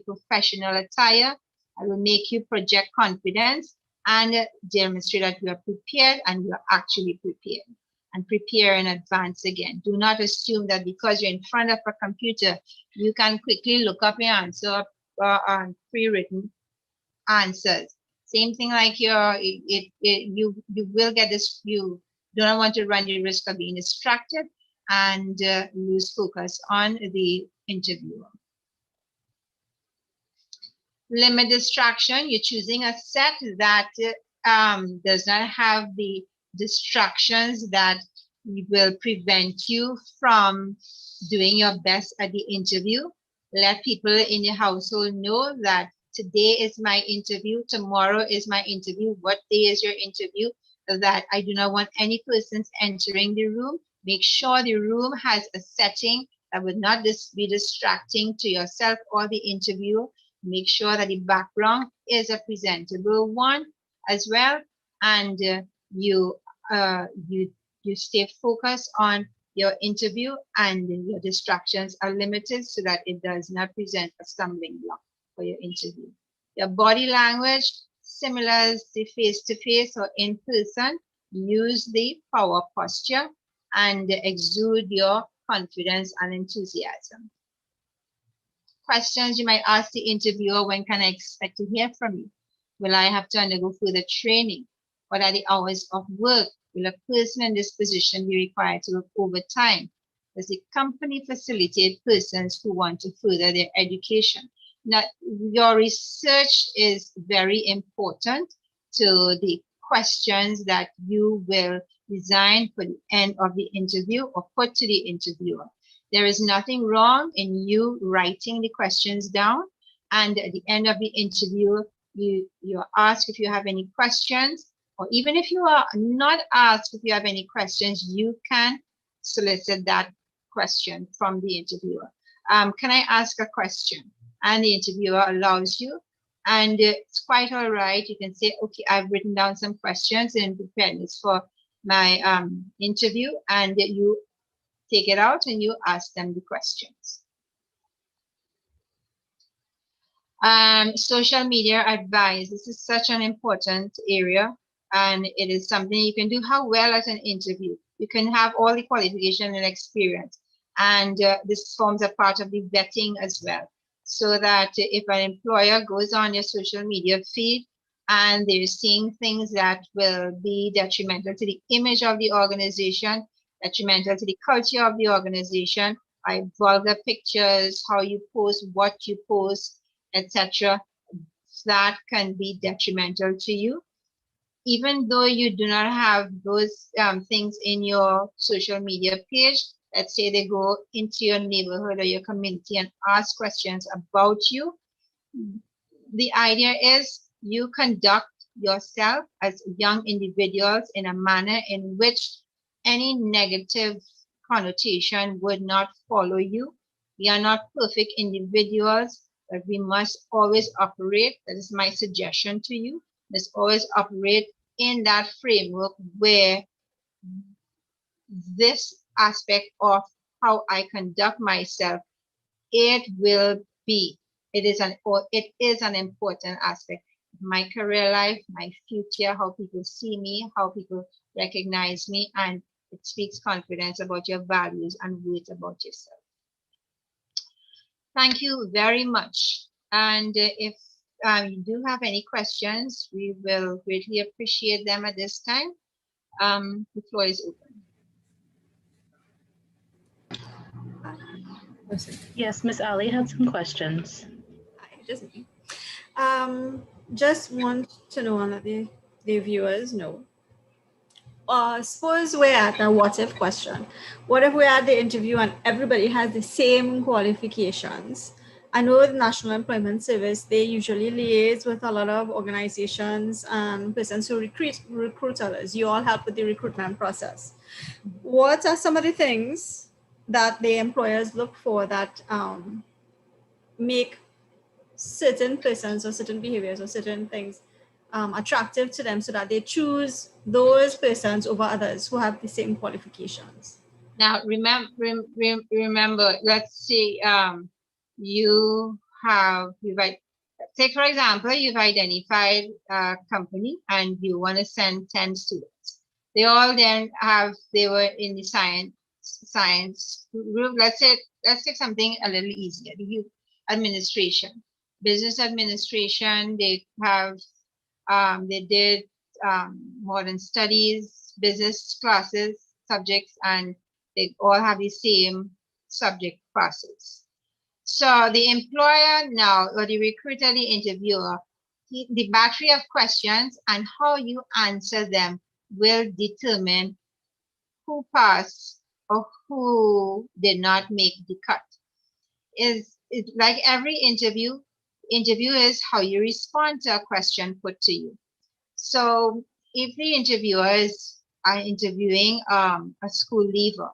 professional attire. I will make you project confidence and demonstrate that you are prepared and you are actually prepared. And prepare in advance again. Do not assume that because you're in front of a computer, you can quickly look up your answer on pre-written answers. Same thing like you will get this, you do not want to run the risk of being distracted and lose focus on the interviewer. Limit distraction. You're choosing a set that does not have the distractions that will prevent you from doing your best at the interview. Let people in your household know that today is my interview, tomorrow is my interview, what day is your interview, that I do not want any persons entering the room. Make sure the room has a setting that would not be distracting to yourself or the interviewer. Make sure that the background is a presentable one as well, and you stay focused on your interview and your distractions are limited so that it does not present a stumbling block for your interview. Your body language, similar as the face-to-face or in-person, use the power posture and exude your confidence and enthusiasm. Questions you might ask the interviewer: when can I expect to hear from you? Will I have to undergo further training? What are the hours of work? Will a person in this position be required to work overtime? Does the company facilitate persons who want to further their education? Now, your research is very important to the questions that you will design for the end of the interview or put to the interviewer. There is nothing wrong in you writing the questions down, and at the end of the interview, you're asked if you have any questions, or even if you are not asked if you have any questions, you can solicit that question from the interviewer. Can I ask a question? And the interviewer allows you, and it's quite all right. You can say, okay, I've written down some questions in preparedness for my interview, and you take it out and you ask them the questions. Social media advice. This is such an important area, and it is something you can do how well at an interview. You can have all the qualification and experience, and this forms a part of the vetting as well. So that if an employer goes on your social media feed and they're seeing things that will be detrimental to the image of the organization, detrimental to the culture of the organization, by vulgar pictures, how you post, what you post, etc., that can be detrimental to you. Even though you do not have those things in your social media page, let's say they go into your neighborhood or your community and ask questions about you. The idea is you conduct yourself as young individuals in a manner in which any negative connotation would not follow you. We are not perfect individuals, but we must always operate, that is my suggestion to you, must always operate in that framework where this aspect of how I conduct myself, it is an important aspect of my career life, my future, how people see me, how people recognize me, and it speaks confidence about your values and worth about yourself. Thank you very much. And if you do have any questions, we will greatly appreciate them at this time. The floor is open. Yes, Miss Ali had some questions. Hi, just me. Just want to know, and let the viewers know. Suppose we're at a what if question. What if we're at the interview and everybody has the same qualifications? I know the National Employment Service, they usually liaise with a lot of organizations and persons who recruit others. You all help with the recruitment process. What are some of the things that the employers look for that make certain persons or certain behaviors or certain things attractive to them so that they choose those persons over others who have the same qualifications? Now, remember, let's say take for example, you've identified a company and you want to send 10 students. They all then they were in the science group. Let's take something a little easier. The administration, business administration. They did modern studies, business classes, subjects, and they all have the same subject classes. So the employer now, or the recruiter, the interviewer, the battery of questions and how you answer them will determine who passed or who did not make the cut. It's like every interview is how you respond to a question put to you. So if the interviewers are interviewing a school leaver,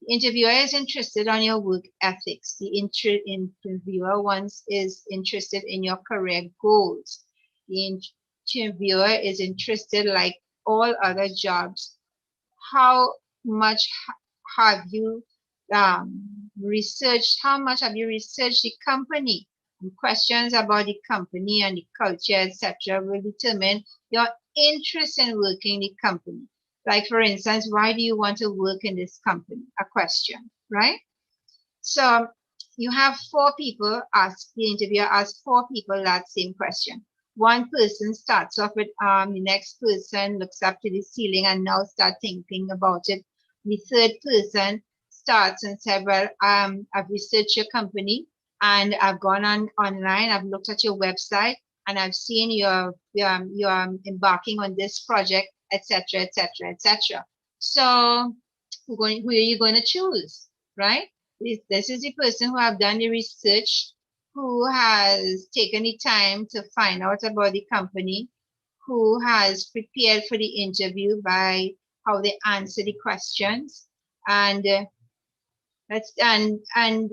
the interviewer is interested on your work ethics. The interviewer is interested in your career goals. The interviewer is interested, like all other jobs, how much have you researched, how much have you researched the company? And questions about the company and the culture, etc., will determine your interest in working the company. Like, for instance, why do you want to work in this company? A question, right? So you have 4 people the interviewer asks 4 people that same question. One person starts off with the next person looks up to the ceiling and now start thinking about it. The third person starts and said, well, I've researched your company and I've gone online, I've looked at your website and I've seen you're embarking on this project, etc., etc., etc. So who are you going to choose, right? This is the person who have done the research, who has taken the time to find out about the company, who has prepared for the interview by how they answer the questions, and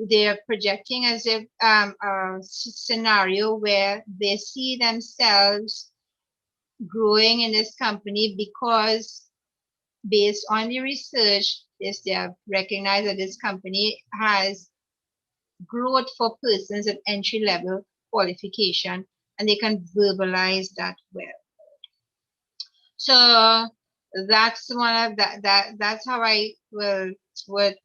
they're projecting as if a scenario where they see themselves growing in this company because based on the research, they have recognized that this company has growth for persons at entry-level qualification, and they can verbalize that well. So that's one of that's how I would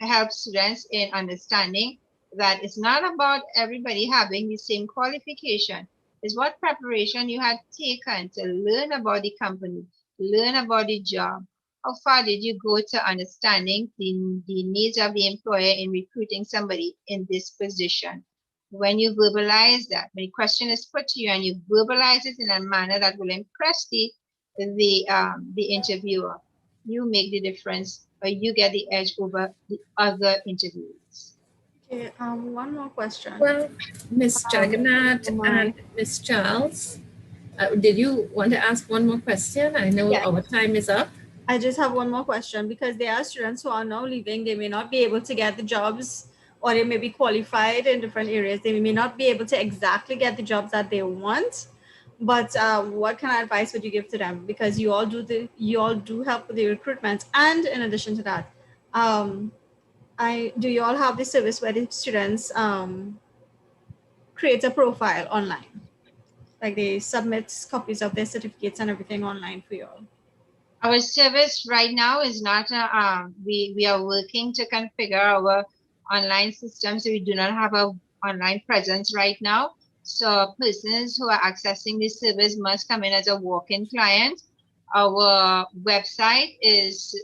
help students in understanding that it's not about everybody having the same qualification. It's what preparation you had taken to learn about the company, learn about the job. How far did you go to understanding the needs of the employer in recruiting somebody in this position? When you verbalize that, when a question is put to you and you verbalize it in a manner that will impress the interviewer, you make the difference, or you get the edge over the other interviewers. Okay, one more question. Well, Ms. Jagannath and Ms. Charles, did you want to ask one more question? I know our time is up. I just have one more question because there are students who are now leaving. They may not be able to get the jobs, or they may be qualified in different areas. They may not be able to exactly get the jobs that they want, But what kind of advice would you give to them? Because you all do help with the recruitment, and in addition to that, do you all have the service where the students create a profile online, like they submit copies of their certificates and everything online for you all? Our service right now is not, we are working to configure our online system, so we do not have a online presence right now. So persons who are accessing this service must come in as a walk-in client. Our website is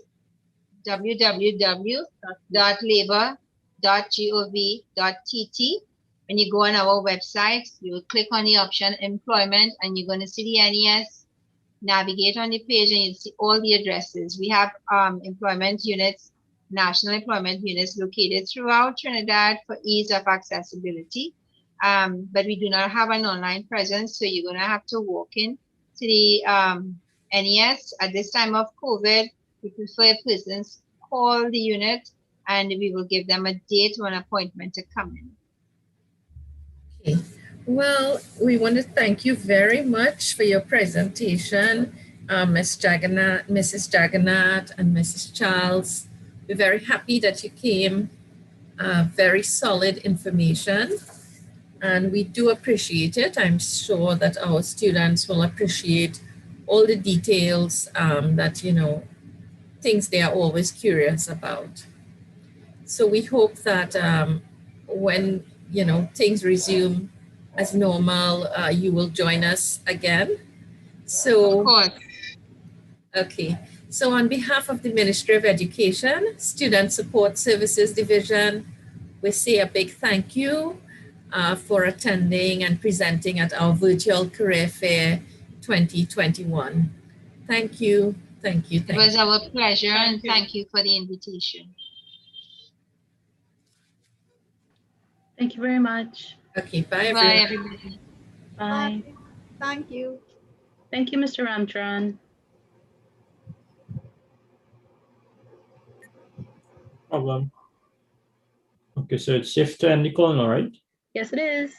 www.labor.gov.tt. When you go on our website, you will click on the option employment, and you're going to see the NES. Navigate on the page and you'll see all the addresses. We have employment units, national employment units located throughout Trinidad for ease of accessibility. But we do not have an online presence, so you're going to have to walk in to the NES. At this time of COVID, we prefer persons call the unit, and we will give them a date or an appointment to come in. Okay. Well, we want to thank you very much for your presentation, Mrs. Jagannath and Mrs. Charles. We're very happy that you came. Very solid information, and we do appreciate it. I'm sure that our students will appreciate all the details that, things they are always curious about. So we hope that when, things resume as normal, you will join us again. So, of course. Okay. So on behalf of the Ministry of Education, Student Support Services Division, we say a big thank you for attending and presenting at our virtual career fair 2021. Thank you. Thank you. It was our pleasure, and thank you for the invitation. Thank you very much. Okay, bye, Bye, everyone. everybody. Bye. Thank you. Thank you, Mr. Ramcharan. Problem. Okay, so it's safe to end the call now, right? Yes, it is.